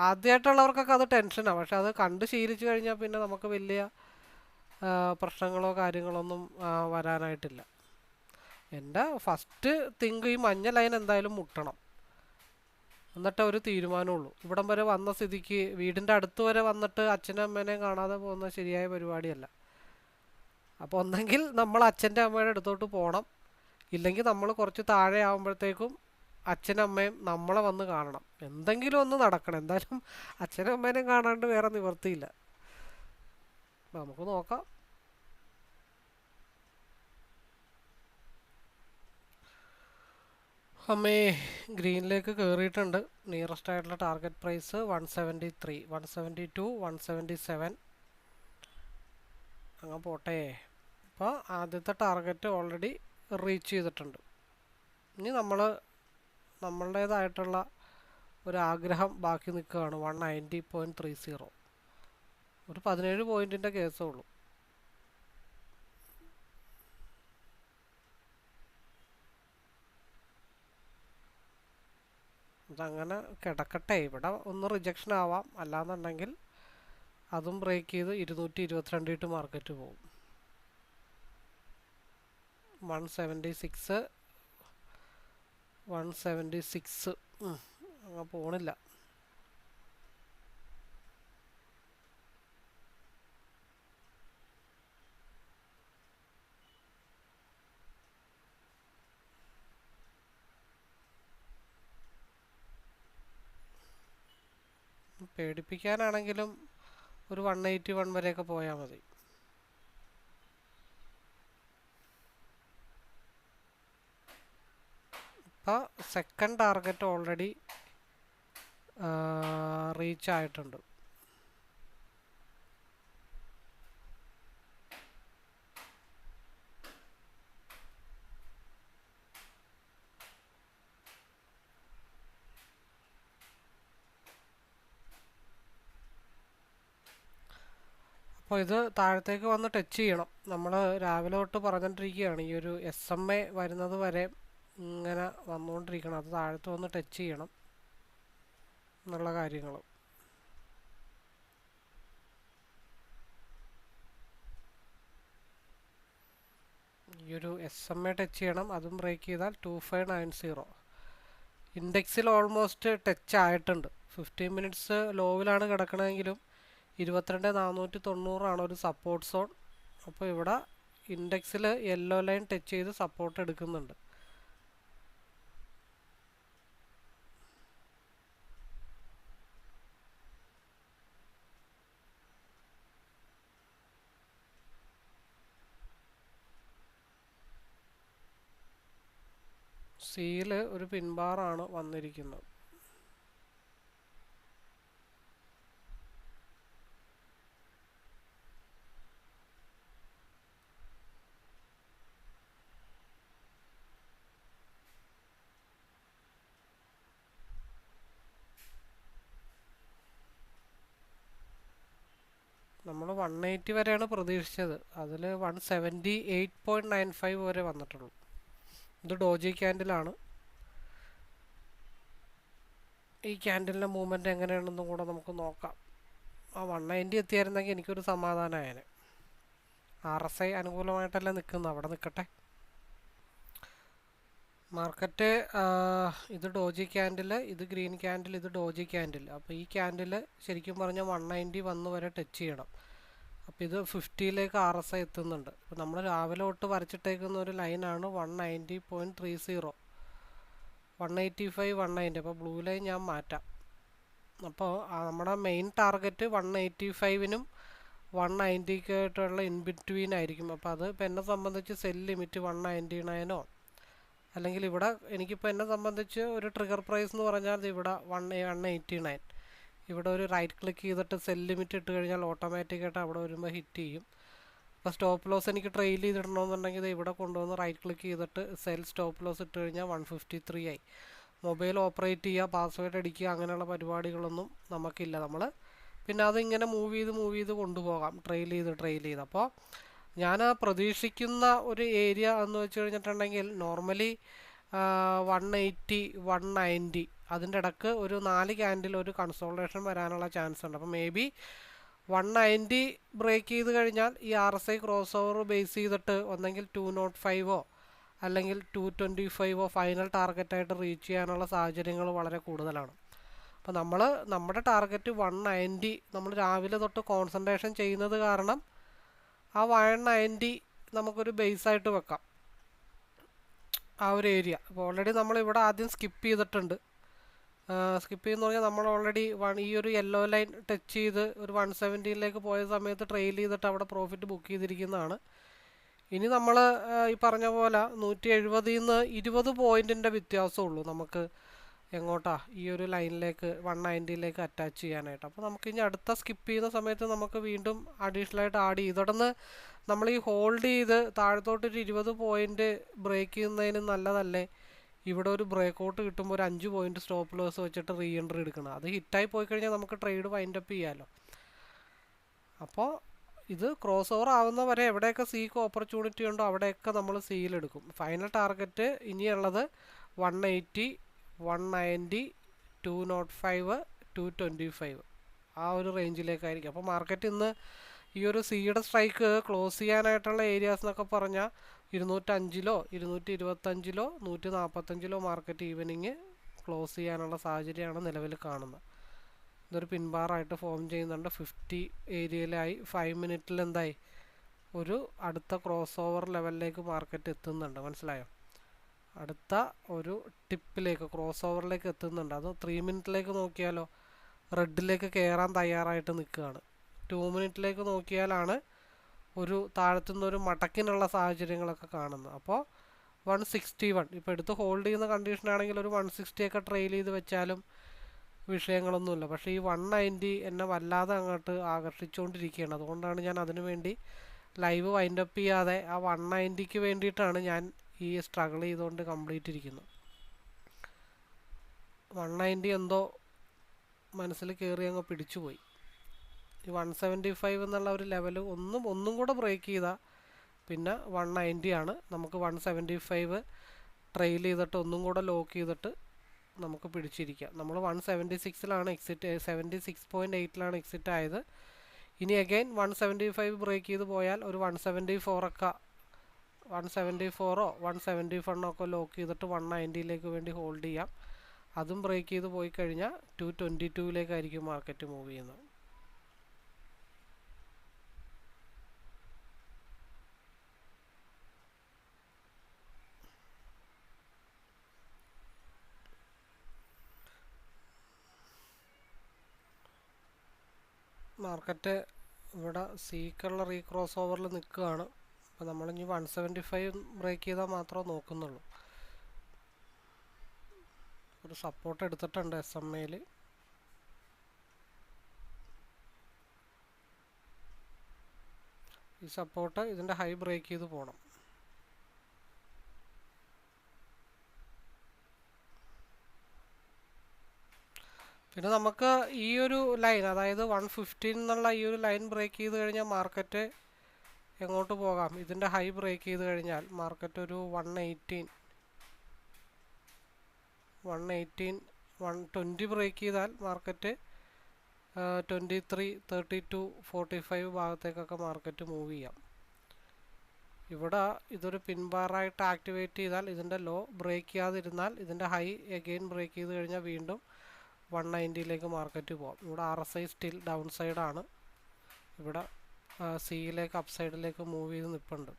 ആദ്യമായിട്ടുള്ളവർക്കൊക്കെ അത് ടെൻഷനാണ്. പക്ഷെ അത് കണ്ട് ശീലിച്ചു കഴിഞ്ഞാൽ പിന്നെ നമുക്ക് വലിയ പ്രശ്നങ്ങളോ കാര്യങ്ങളൊന്നും വരാനായിട്ടില്ല. എൻ്റെ ഫസ്റ്റ് തിങ്ക് ഈ മഞ്ഞ ലൈൻ എന്തായാലും മുട്ടണം, എന്നിട്ടേ ഒരു തീരുമാനമുള്ളൂ. ഇവിടം വരെ വന്ന സ്ഥിതിക്ക് വീടിൻ്റെ അടുത്ത് വരെ വന്നിട്ട് അച്ഛനും അമ്മേനെയും കാണാതെ പോകുന്നത് ശരിയായ പരിപാടിയല്ല. അപ്പോൾ ഒന്നെങ്കിൽ നമ്മൾ അച്ഛൻ്റെ അമ്മയുടെ അടുത്തോട്ട് പോകണം, ഇല്ലെങ്കിൽ നമ്മൾ കുറച്ച് താഴെ ആകുമ്പോഴത്തേക്കും അച്ഛനും അമ്മയും നമ്മളെ വന്ന് കാണണം. എന്തെങ്കിലും ഒന്ന് നടക്കണം. എന്തായാലും അച്ഛനും അമ്മേനെയും കാണാണ്ട് വേറെ നിവർത്തിയില്ല. നമുക്ക് നോക്കാം. അമ്മേ ഗ്രീനിലേക്ക് കയറിയിട്ടുണ്ട്. നിയറസ്റ്റ് ആയിട്ടുള്ള ടാർഗറ്റ് പ്രൈസ് 173, 172, 177 അങ്ങ് പോട്ടെ. അപ്പോൾ ആദ്യത്തെ ടാർഗറ്റ് ഓൾറെഡി റീച്ച് ചെയ്തിട്ടുണ്ട്. ഇനി നമ്മളുടേതായിട്ടുള്ള ഒരു ആഗ്രഹം ബാക്കി നിൽക്കുകയാണ്. 190.30, ഒരു 17 പോയിൻറ്റിൻ്റെ കേസേ ഉള്ളൂ. അതങ്ങനെ കിടക്കട്ടെ. ഇവിടെ ഒന്ന് റിജക്ഷൻ ആവാം, അല്ലാന്നുണ്ടെങ്കിൽ അതും ബ്രേക്ക് ചെയ്ത് 222 ഇട്ട് മാർക്കറ്റ് പോകും. 176 അങ്ങ് പോണില്ല. പേടിപ്പിക്കാനാണെങ്കിലും ഒരു 181 വരെയൊക്കെ പോയാൽ മതി. ഇപ്പോൾ സെക്കൻഡ് ടാർഗറ്റ് ഓൾറെഡി റീച്ച് ആയിട്ടുണ്ട്. അപ്പോൾ ഇത് താഴത്തേക്ക് വന്ന് ടച്ച് ചെയ്യണം. നമ്മൾ രാവിലെ തൊട്ട് പറഞ്ഞുകൊണ്ടിരിക്കുകയാണ് ഈ ഒരു SMA വരുന്നത് വരെ ഇങ്ങനെ വന്നുകൊണ്ടിരിക്കണം. അത് താഴത്ത് വന്ന് ടച്ച് ചെയ്യണം എന്നുള്ള കാര്യങ്ങൾ. ഈ ഒരു SMA ടച്ച് ചെയ്യണം. അതും ബ്രേക്ക് ചെയ്താൽ 2590. ഇൻഡെക്സിൽ ഓൾമോസ്റ്റ് ടച്ച് ആയിട്ടുണ്ട്. 15 മിനിറ്റ്സ് ലോവിലാണ് കിടക്കണമെങ്കിലും 22,490 ഒരു സപ്പോർട്ട് സോൺ. അപ്പോൾ ഇവിടെ ഇൻഡെക്സിൽ യെല്ലോ ലൈൻ ടച്ച് ചെയ്ത് സപ്പോർട്ട് എടുക്കുന്നുണ്ട്. സിയിൽ ഒരു പിൻബാറാണ് വന്നിരിക്കുന്നത്. നമ്മൾ 180 വരെയാണ് പ്രതീക്ഷിച്ചത്. അതിൽ 178.95 വരെ വന്നിട്ടുള്ളൂ. ഇത് ഡോജി ക്യാൻഡിലാണ്. ഈ ക്യാൻഡിലിൻ്റെ മൂവ്മെൻറ്റ് എങ്ങനെയാണെന്നും കൂടെ നമുക്ക് നോക്കാം. ആ 190 എത്തിയായിരുന്നെങ്കിൽ എനിക്കൊരു സമാധാനമായേനെ. RSI അനുകൂലമായിട്ടല്ല നിൽക്കുന്നത്, അവിടെ നിൽക്കട്ടെ. മാർക്കറ്റ് ഇത് ഡോജി ക്യാൻഡിൽ, ഇത് ഗ്രീൻ ക്യാൻഡിൽ, ഇത് ഡോജി ക്യാൻഡിൽ. അപ്പോൾ ഈ ക്യാൻഡിൽ ശരിക്കും പറഞ്ഞാൽ 190 വന്ന് വരെ ടച്ച് ചെയ്യണം. അപ്പോൾ ഇത് 50ലേക്ക് RSI എത്തുന്നുണ്ട്. അപ്പോൾ നമ്മൾ രാവിലെ തൊട്ട് വരച്ചിട്ടേക്കുന്ന ഒരു ലൈനാണ് 190.30, 185, 190. അപ്പോൾ ബ്ലൂ ലൈൻ ഞാൻ മാറ്റാം. അപ്പോൾ നമ്മുടെ മെയിൻ ടാർഗറ്റ് 185നും 190ക്കായിട്ടുള്ള ഇൻ ബിറ്റ്വീൻ ആയിരിക്കും. അപ്പോൾ അത് ഇപ്പോൾ എന്നെ സംബന്ധിച്ച് സെൽ ലിമിറ്റ് 199 അല്ലെങ്കിൽ ഇവിടെ എനിക്കിപ്പോൾ എന്നെ സംബന്ധിച്ച് ഒരു ട്രിഗർ പ്രൈസ് എന്ന് പറഞ്ഞാൽ ഇവിടെ 189. ഇവിടെ ഒരു റൈറ്റ് ക്ലിക്ക് ചെയ്തിട്ട് സെൽ ലിമിറ്റ് ഇട്ട് കഴിഞ്ഞാൽ ഓട്ടോമാറ്റിക്കായിട്ട് അവിടെ വരുമ്പോൾ ഹിറ്റ് ചെയ്യും. അപ്പോൾ സ്റ്റോപ്പ് ലോസ് എനിക്ക് ട്രെയിൽ ചെയ്തിടണമെന്നുണ്ടെങ്കിൽ ഇവിടെ കൊണ്ടുവന്ന് റൈറ്റ് ക്ലിക്ക് ചെയ്തിട്ട് സെൽ സ്റ്റോപ്പ് ലോസ് ഇട്ട് കഴിഞ്ഞാൽ 153 ആയി. മൊബൈൽ ഓപ്പറേറ്റ് ചെയ്യുക, പാസ്വേഡ് അടിക്കുക, അങ്ങനെയുള്ള പരിപാടികളൊന്നും നമുക്കില്ല. നമ്മൾ പിന്നെ അതിങ്ങനെ മൂവ് ചെയ്ത് കൊണ്ടുപോകാം, ട്രെയിൽ ചെയ്ത്. അപ്പോൾ ഞാൻ പ്രതീക്ഷിക്കുന്ന ഒരു ഏരിയ എന്ന് വെച്ച് കഴിഞ്ഞിട്ടുണ്ടെങ്കിൽ നോർമലി 180, 190 അതിൻ്റെ ഇടക്ക് ഒരു 4 ക്യാൻഡിൽ ഒരു കൺസോൾട്ടേഷൻ വരാനുള്ള ചാൻസ് ഉണ്ട്. അപ്പോൾ മേ ബി 190 ബ്രേക്ക് ചെയ്ത് കഴിഞ്ഞാൽ ഈ RSI ക്രോസ് ഓവർ ബേസ് ചെയ്തിട്ട് ഒന്നെങ്കിൽ 205 അല്ലെങ്കിൽ 225 ഫൈനൽ ടാർഗറ്റായിട്ട് റീച്ച് ചെയ്യാനുള്ള സാഹചര്യങ്ങൾ വളരെ കൂടുതലാണ്. അപ്പോൾ നമ്മുടെ ടാർഗറ്റ് 190 നമ്മൾ രാവിലെ തൊട്ട് കോൺസെൻട്രേഷൻ ചെയ്യുന്നത് കാരണം ആ 190 നമുക്കൊരു ബേസായിട്ട് വെക്കാം, ആ ഒരു ഏരിയ. അപ്പോൾ ഓൾറെഡി നമ്മളിവിടെ ആദ്യം സ്കിപ്പ് ചെയ്തിട്ടുണ്ട്. സ്കിപ്പ് ചെയ്യുന്ന പറഞ്ഞാൽ നമ്മൾ ഓൾറെഡി ഈ ഒരു യെല്ലോ ലൈൻ ടച്ച് ചെയ്ത് ഒരു 170ലേക്ക് പോയ സമയത്ത് ട്രെയിൽ ചെയ്തിട്ട് അവിടെ പ്രോഫിറ്റ് ബുക്ക് ചെയ്തിരിക്കുന്നതാണ്. ഇനി നമ്മൾ ഈ പറഞ്ഞ പോലെ 170ൽ നിന്ന് 20 പോയിൻറ്റിൻ്റെ വ്യത്യാസമുള്ളൂ നമുക്ക് എങ്ങോട്ടാ ഈ ഒരു ലൈനിലേക്ക് 190ലേക്ക് അറ്റാച്ച് ചെയ്യാനായിട്ട്. അപ്പോൾ നമുക്ക് ഇനി അടുത്ത സ്കിപ്പ് ചെയ്യുന്ന സമയത്ത് നമുക്ക് വീണ്ടും അഡീഷണലായിട്ട് ആഡ് ചെയ്ത് തുടർന്ന് നമ്മൾ ഈ ഹോൾഡ് ചെയ്ത് താഴത്തോട്ടൊരു 20 പോയിൻറ്റ് ബ്രേക്ക് ചെയ്യുന്നതിന് നല്ലതല്ലേ ഇവിടെ ഒരു ബ്രേക്ക് ഔട്ട് കിട്ടുമ്പോൾ ഒരു 5 പോയിൻറ്റ് സ്റ്റോപ്പ് ലോസ് വെച്ചിട്ട് റീ എൻട്രി എടുക്കണം. അത് ഹിറ്റായി പോയി കഴിഞ്ഞാൽ നമുക്ക് ട്രേഡ് വൈൻഡപ്പ് ചെയ്യാമല്ലോ. അപ്പോൾ ഇത് ക്രോസ് ഓവർ ആവുന്ന വരെ എവിടെയൊക്കെ സിക്ക് ഓപ്പർച്യൂണിറ്റി ഉണ്ടോ അവിടെയൊക്കെ നമ്മൾ സിയിലെടുക്കും. ഫൈനൽ ടാർഗറ്റ് ഇനിയുള്ളത് 180, 190, 205, 225 ആ ഒരു റേഞ്ചിലേക്കായിരിക്കും. അപ്പോൾ മാർക്കറ്റ് ഇന്ന് ഈ ഒരു സിയുടെ സ്ട്രൈക്ക് ക്ലോസ് ചെയ്യാനായിട്ടുള്ള ഏരിയാസ് എന്നൊക്കെ പറഞ്ഞാൽ 205, 225, 145 മാർക്കറ്റ് ഈവനിങ് ക്ലോസ് ചെയ്യാനുള്ള സാഹചര്യമാണ് നിലവിൽ കാണുന്നത്. ഇതൊരു പിൻബാറായിട്ട് ഫോം ചെയ്യുന്നുണ്ട്. 50 ഏരിയയിലായി 5 മിനിറ്റിൽ എന്തായി ഒരു അടുത്ത ക്രോസ് ഓവർ ലെവലിലേക്ക് മാർക്കറ്റ് എത്തുന്നുണ്ട്. മനസ്സിലായോ? അടുത്ത ഒരു ടിപ്പിലേക്ക് ക്രോസ് ഓവറിലേക്ക് എത്തുന്നുണ്ട്. അത് 3 മിനിറ്റിലേക്ക് നോക്കിയാലോ റെഡിലേക്ക് കയറാൻ തയ്യാറായിട്ട് നിൽക്കുകയാണ്. 2 മിനിറ്റിലേക്ക് നോക്കിയാലാണ് ഒരു താഴത്തുനിന്നൊരു മടക്കിനുള്ള സാഹചര്യങ്ങളൊക്കെ കാണുന്നത്. അപ്പോൾ 161 ഇപ്പോൾ എടുത്ത് ഹോൾഡ് ചെയ്യുന്ന കണ്ടീഷനാണെങ്കിൽ ഒരു 160 ഒക്കെ ട്രെയിൽ ചെയ്ത് വെച്ചാലും വിഷയങ്ങളൊന്നുമില്ല. പക്ഷേ ഈ 190 എന്നെ വല്ലാതെ അങ്ങോട്ട് ആകർഷിച്ചുകൊണ്ടിരിക്കുകയാണ്. അതുകൊണ്ടാണ് ഞാൻ അതിനു വേണ്ടി ലൈവ് വൈൻഡപ്പ് ചെയ്യാതെ ആ 190ക്ക് വേണ്ടിയിട്ടാണ് ഞാൻ ഈ സ്ട്രഗിൾ ചെയ്തുകൊണ്ട് കംപ്ലീറ്റ് ഇരിക്കുന്നത്. 190 എന്തോ മനസ്സിൽ കയറി അങ്ങ് പിടിച്ചുപോയി. ഈ 175 എന്നുള്ള ഒരു ലെവൽ ഒന്നും കൂടെ ബ്രേക്ക് ചെയ്താൽ പിന്നെ 190 ആണ്. നമുക്ക് 175 ട്രെയിൽ ചെയ്തിട്ട് ഒന്നും കൂടെ ലോക്ക് ചെയ്തിട്ട് നമുക്ക് പിടിച്ചിരിക്കാം. നമ്മൾ 176ലാണ് എക്സിറ്റ്, 76.8ലാണ് എക്സിറ്റ് ആയത്. ഇനി അഗൈൻ 175 ബ്രേക്ക് ചെയ്ത് പോയാൽ ഒരു 174 174 171 ഒക്കെ ലോക്ക് ചെയ്തിട്ട് 190ലേക്ക് വേണ്ടി ഹോൾഡ് ചെയ്യാം. അതും ബ്രേക്ക് ചെയ്ത് പോയി കഴിഞ്ഞാൽ 222ലേക്കായിരിക്കും മാർക്കറ്റ് മൂവ് ചെയ്യുന്നത്. മാർക്കറ്റ് ഇവിടെ സീക്കുള്ള റീക്രോസ് ഓവറിൽ നിൽക്കുകയാണ്. അപ്പോൾ നമ്മളിനി 175 ബ്രേക്ക് ചെയ്താൽ മാത്രമേ നോക്കുന്നുള്ളൂ. ഒരു സപ്പോർട്ട് എടുത്തിട്ടുണ്ട് SMA-ൽ. ഈ സപ്പോർട്ട് ഇതിൻ്റെ ഹൈ ബ്രേക്ക് ചെയ്ത് പോകണം. പിന്നെ നമുക്ക് ഈ ഒരു ലൈൻ, അതായത് 115 എന്നുള്ള ഈ ഒരു ലൈൻ ബ്രേക്ക് ചെയ്ത് കഴിഞ്ഞാൽ മാർക്കറ്റ് എങ്ങോട്ട് പോകാം? ഇതിൻ്റെ ഹൈ ബ്രേക്ക് ചെയ്ത് കഴിഞ്ഞാൽ മാർക്കറ്റ് ഒരു 120 ബ്രേക്ക് ചെയ്താൽ മാർക്കറ്റ് 23, 32, 45 ഭാഗത്തേക്കൊക്കെ മാർക്കറ്റ് മൂവ് ചെയ്യാം. ഇവിടെ ഇതൊരു പിൻബാറായിട്ട് ആക്ടിവേറ്റ് ചെയ്താൽ ഇതിൻ്റെ ലോ ബ്രേക്ക് ചെയ്യാതിരുന്നാൽ ഇതിൻ്റെ ഹൈ എഗെയിൻ ബ്രേക്ക് ചെയ്ത് കഴിഞ്ഞാൽ വീണ്ടും 190ലേക്ക് മാർക്കറ്റ് പോകാം. ഇവിടെ RSI സ്റ്റിൽ ഡൗൺ സൈഡാണ്. ഇവിടെ സിയിലേക്ക് അപ്പ് സൈഡിലേക്ക് മൂവ് ചെയ്ത് നിൽപ്പുണ്ട്.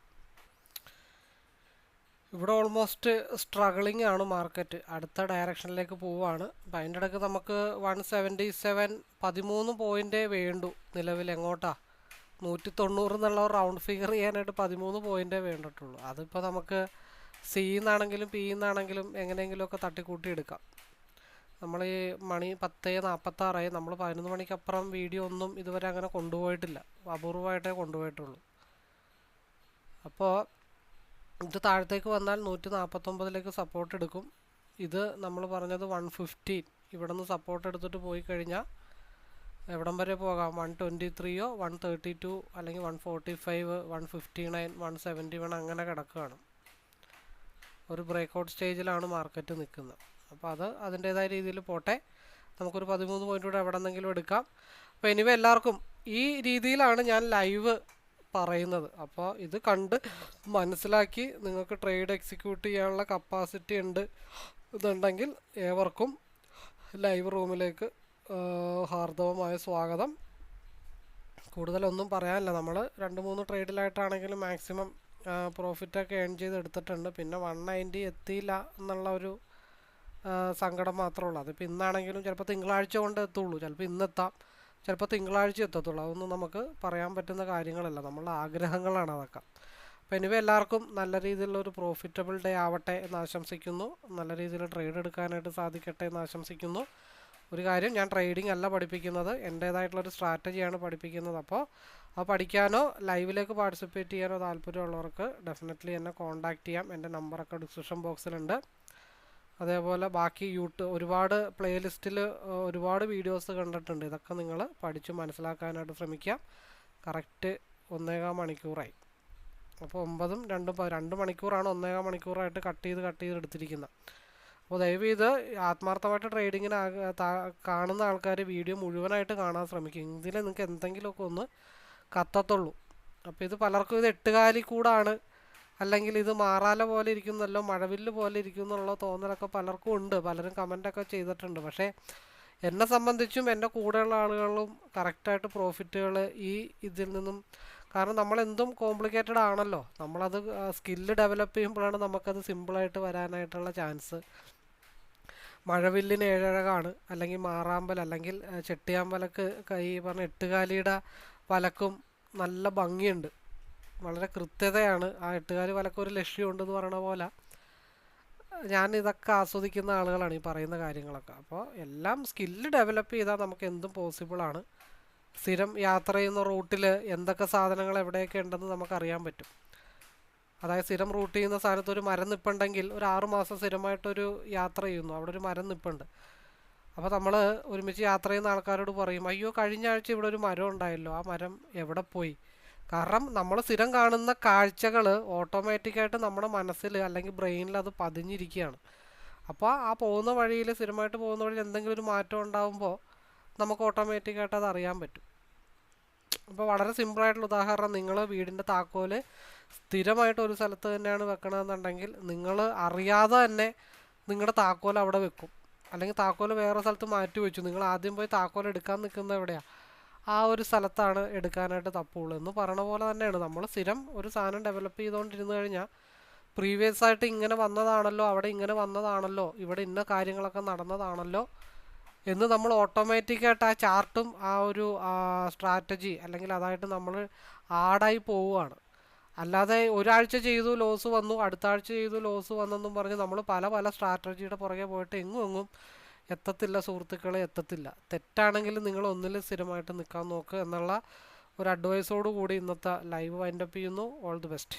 ഇവിടെ ഓൾമോസ്റ്റ് സ്ട്രഗിളിംഗ് ആണ് മാർക്കറ്റ്. അടുത്ത ഡയറക്ഷനിലേക്ക് പോവുകയാണ്. അപ്പം അതിൻ്റെ ഇടയ്ക്ക് നമുക്ക് 177 13 പോയിൻ്റേ വേണ്ടു നിലവിൽ. എങ്ങോട്ടാ? 190 എന്നുള്ള റൗണ്ട് ഫിഗർ ചെയ്യാനായിട്ട് 13 പോയിൻ്റേ വേണ്ടിട്ടുള്ളൂ. അതിപ്പോൾ നമുക്ക് സിന്നാണെങ്കിലും പിന്നാണെങ്കിലും എങ്ങനെയെങ്കിലുമൊക്കെ തട്ടിക്കൂട്ടി എടുക്കാം. നമ്മൾ ഈ മണി 10:46 നമ്മൾ 11 മണിക്കപ്പുറം വീഡിയോ ഒന്നും ഇതുവരെ അങ്ങനെ കൊണ്ടുപോയിട്ടില്ല. അപൂർവമായിട്ടേ കൊണ്ടുപോയിട്ടുള്ളൂ. അപ്പോൾ ഇത് താഴത്തേക്ക് വന്നാൽ 149ലേക്ക് സപ്പോർട്ട് എടുക്കും. ഇത് നമ്മൾ പറഞ്ഞത് 115 ഇവിടെ നിന്ന് സപ്പോർട്ട് എടുത്തിട്ട് പോയി കഴിഞ്ഞാൽ എവിടം വരെ പോകാം? 123 132 അല്ലെങ്കിൽ 145 159 171 അങ്ങനെ കിടക്കുകയാണ്. ഒരു ബ്രേക്ക്ഔട്ട് സ്റ്റേജിലാണ് മാർക്കറ്റ് നിൽക്കുന്നത്. അപ്പോൾ അത് അതിൻ്റേതായ രീതിയിൽ പോട്ടെ. നമുക്കൊരു 13 പോയിൻ്റ് കൂടെ എവിടെ നിന്നെങ്കിലും എടുക്കാം. അപ്പോൾ എനിവേ എല്ലാവർക്കും ഈ രീതിയിലാണ് ഞാൻ ലൈവ് പറയുന്നത്. അപ്പോൾ ഇത് കണ്ട് മനസ്സിലാക്കി നിങ്ങൾക്ക് ട്രേഡ് എക്സിക്യൂട്ട് ചെയ്യാനുള്ള കപ്പാസിറ്റി ഉണ്ട് ഇതുണ്ടെങ്കിൽ ഏവർക്കും ലൈവ് റൂമിലേക്ക് ഹാർദവമായ സ്വാഗതം. കൂടുതലൊന്നും പറയാനില്ല. നമ്മൾ 2-3 ട്രേഡിലായിട്ടാണെങ്കിലും മാക്സിമം പ്രോഫിറ്റൊക്കെ ഏൺ ചെയ്ത് എടുത്തിട്ടുണ്ട്. പിന്നെ 190 എത്തിയില്ല എന്നുള്ള ഒരു സങ്കടം മാത്രമേ ഉള്ളൂ. അതിപ്പോൾ ഇന്നാണെങ്കിലും ചിലപ്പോൾ തിങ്കളാഴ്ച കൊണ്ട് എത്തുള്ളൂ, ചിലപ്പോൾ ഇന്നെത്താം, ചിലപ്പോൾ തിങ്കളാഴ്ച എത്തത്തുള്ളൂ. അതൊന്നും നമുക്ക് പറയാൻ പറ്റുന്ന കാര്യങ്ങളല്ല, നമ്മളുടെ ആഗ്രഹങ്ങളാണ് അതൊക്കെ. അപ്പോൾ എനിവേ എല്ലാവർക്കും നല്ല രീതിയിലുള്ളൊരു പ്രോഫിറ്റബിൾ ഡേ ആവട്ടെ എന്ന് ആശംസിക്കുന്നു. നല്ല രീതിയിൽ ട്രേഡ് എടുക്കാനായിട്ട് സാധിക്കട്ടെ എന്ന് ആശംസിക്കുന്നു. ഒരു കാര്യം, ഞാൻ ട്രേഡിംഗ് അല്ല പഠിപ്പിക്കുന്നത്, എൻ്റേതായിട്ടുള്ളൊരു സ്ട്രാറ്റജിയാണ് പഠിപ്പിക്കുന്നത്. അപ്പോൾ അത് പഠിക്കാനോ ലൈവിലേക്ക് പാർട്ടിസിപ്പേറ്റ് ചെയ്യാനോ താല്പര്യമുള്ളവർക്ക് ഡെഫിനറ്റ്ലി എന്നെ കോൺടാക്റ്റ് ചെയ്യാം. എൻ്റെ നമ്പറൊക്കെ ഡിസ്ക്രിപ്ഷൻ ബോക്സിലുണ്ട്. അതേപോലെ ബാക്കി ഒരുപാട് പ്ലേലിസ്റ്റിൽ ഒരുപാട് വീഡിയോസ് കണ്ടിട്ടുണ്ട്. ഇതൊക്കെ നിങ്ങൾ പഠിച്ച് മനസ്സിലാക്കാനായിട്ട് ശ്രമിക്കാം. കറക്റ്റ് 1.25 മണിക്കൂറായി. അപ്പോൾ 9ഉം 2ഉം 2 മണിക്കൂറാണ് 1.25 മണിക്കൂറായിട്ട് കട്ട് ചെയ്ത് എടുത്തിരിക്കുന്നത്. അപ്പോൾ ദയവ് ചെയ്ത് ആത്മാർത്ഥമായിട്ട് ട്രേഡിങ്ങിന് കാണുന്ന ആൾക്കാർ വീഡിയോ മുഴുവനായിട്ട് കാണാൻ ശ്രമിക്കും. ഇതിൽ നിങ്ങൾക്ക് എന്തെങ്കിലുമൊക്കെ ഒന്ന് കത്തത്തുള്ളൂ. അപ്പോൾ ഇത് പലർക്കും ഇത് എട്ടുകാലി കൂടാണ്, അല്ലെങ്കിൽ ഇത് മാറാല പോലെ ഇരിക്കുന്നല്ലോ, മഴവില്ല് പോലെ ഇരിക്കുന്നുള്ള തോന്നലൊക്കെ പലർക്കും ഉണ്ട്. പലരും കമൻ്റൊക്കെ ചെയ്തിട്ടുണ്ട്. പക്ഷേ എന്നെ സംബന്ധിച്ചും എൻ്റെ കൂടെയുള്ള ആളുകളും കറക്റ്റായിട്ട് പ്രോഫിറ്റുകൾ ഇതിൽ നിന്നും, കാരണം നമ്മളെന്തും കോംപ്ലിക്കേറ്റഡ് ആണല്ലോ, നമ്മളത് സ്കില്ല് ഡെവലപ്പ് ചെയ്യുമ്പോഴാണ് നമുക്കത് സിമ്പിളായിട്ട് വരാനായിട്ടുള്ള ചാൻസ്. മഴവില്ലിന് ഏഴഴകാണ്, അല്ലെങ്കിൽ മാറാമ്പൽ, അല്ലെങ്കിൽ ചെട്ടിയാമ്പലക്ക് ഈ പറഞ്ഞ എട്ടുകാലിയുടെ വലക്കും നല്ല ഭംഗിയുണ്ട്, വളരെ കൃത്യതയാണ്. ആ എട്ടുകാലി വലക്ക് ഒരു ലക്ഷ്യമുണ്ടെന്ന് പറയണ പോലെ ഞാൻ ഇതൊക്കെ ആസ്വദിക്കുന്ന ആളുകളാണ് ഈ പറയുന്ന കാര്യങ്ങളൊക്കെ. അപ്പോൾ എല്ലാം സ്കില്ല് ഡെവലപ്പ് ചെയ്താൽ നമുക്ക് എന്തും പോസിബിളാണ്. സ്ഥിരം യാത്ര ചെയ്യുന്ന റൂട്ടിൽ എന്തൊക്കെ സാധനങ്ങൾ എവിടെയൊക്കെ ഉണ്ടെന്ന് നമുക്കറിയാൻ പറ്റും. അതായത് സ്ഥിരം റൂട്ട് ചെയ്യുന്ന സ്ഥലത്ത് ഒരു മരം നിൽപ്പുണ്ടെങ്കിൽ ഒരു 6 മാസം സ്ഥിരമായിട്ടൊരു യാത്ര ചെയ്യുന്നു, അവിടെ ഒരു മരം നിൽപ്പുണ്ട്. അപ്പോൾ നമ്മൾ ഒരുമിച്ച് യാത്ര ചെയ്യുന്ന ആൾക്കാരോട് പറയും, അയ്യോ കഴിഞ്ഞ ആഴ്ച ഇവിടെ ഒരു മരം ഉണ്ടായല്ലോ, ആ മരം എവിടെ പോയി? കാരണം നമ്മൾ സ്ഥിരം കാണുന്ന കാഴ്ചകൾ ഓട്ടോമാറ്റിക്കായിട്ട് നമ്മുടെ മനസ്സിൽ അല്ലെങ്കിൽ ബ്രെയിനിൽ അത് പതിഞ്ഞിരിക്കുകയാണ്. അപ്പോൾ ആ പോകുന്ന വഴിയിൽ, സ്ഥിരമായിട്ട് പോകുന്ന വഴിയിൽ എന്തെങ്കിലും ഒരു മാറ്റം ഉണ്ടാകുമ്പോൾ നമുക്ക് ഓട്ടോമാറ്റിക്കായിട്ട് അത് അറിയാൻ പറ്റും. ഇപ്പോൾ വളരെ സിമ്പിളായിട്ടുള്ള ഉദാഹരണം, നിങ്ങൾ വീടിൻ്റെ താക്കോല് സ്ഥിരമായിട്ട് ഒരു സ്ഥലത്ത് തന്നെയാണ് വെക്കണമെന്നുണ്ടെങ്കിൽ നിങ്ങൾ അറിയാതെ തന്നെ നിങ്ങളുടെ താക്കോൽ അവിടെ വെക്കും, അല്ലെങ്കിൽ താക്കോൽ വേറെ സ്ഥലത്ത് മാറ്റി വെച്ചു. നിങ്ങൾ ആദ്യം പോയി താക്കോൽ എടുക്കാൻ നിൽക്കുന്നത് എവിടെയാണ്? ആ ഒരു സ്ഥലത്താണ് എടുക്കാനായിട്ട് തപ്പുള്ളൂ എന്ന് പറയണ പോലെ തന്നെയാണ്. നമ്മൾ സ്ഥിരം ഒരു സാധനം ഡെവലപ്പ് ചെയ്തുകൊണ്ടിരുന്നു കഴിഞ്ഞാൽ പ്രീവിയസ് ആയിട്ട് ഇങ്ങനെ വന്നതാണല്ലോ, അവിടെ ഇങ്ങനെ വന്നതാണല്ലോ, ഇവിടെ ഇന്ന കാര്യങ്ങളൊക്കെ നടന്നതാണല്ലോ എന്ന് നമ്മൾ ഓട്ടോമാറ്റിക്കായിട്ട് ആ ചാർട്ടും ആ ഒരു സ്ട്രാറ്റജി അല്ലെങ്കിൽ അതായിട്ട് നമ്മൾ ആടായി പോവുകയാണ്. അല്ലാതെ ഒരാഴ്ച ചെയ്തു ലോസ് വന്നു, അടുത്ത ആഴ്ച ചെയ്തു ലോസ് വന്നെന്നും പറഞ്ഞ് നമ്മൾ പല പല സ്ട്രാറ്റജിയുടെ പുറകെ പോയിട്ട് എങ്ങും എത്തത്തില്ല സുഹൃത്തുക്കളെ, എത്തത്തില്ല. തെറ്റാണെങ്കിൽ നിങ്ങൾ ഒന്നിൽ സ്ഥിരമായിട്ട് നിൽക്കാൻ നോക്കുക എന്നുള്ള ഒരു അഡ്വൈസോട് കൂടി ഇന്നത്തെ ലൈവ് വൈൻഡപ്പ് ചെയ്യുന്നു. All the best.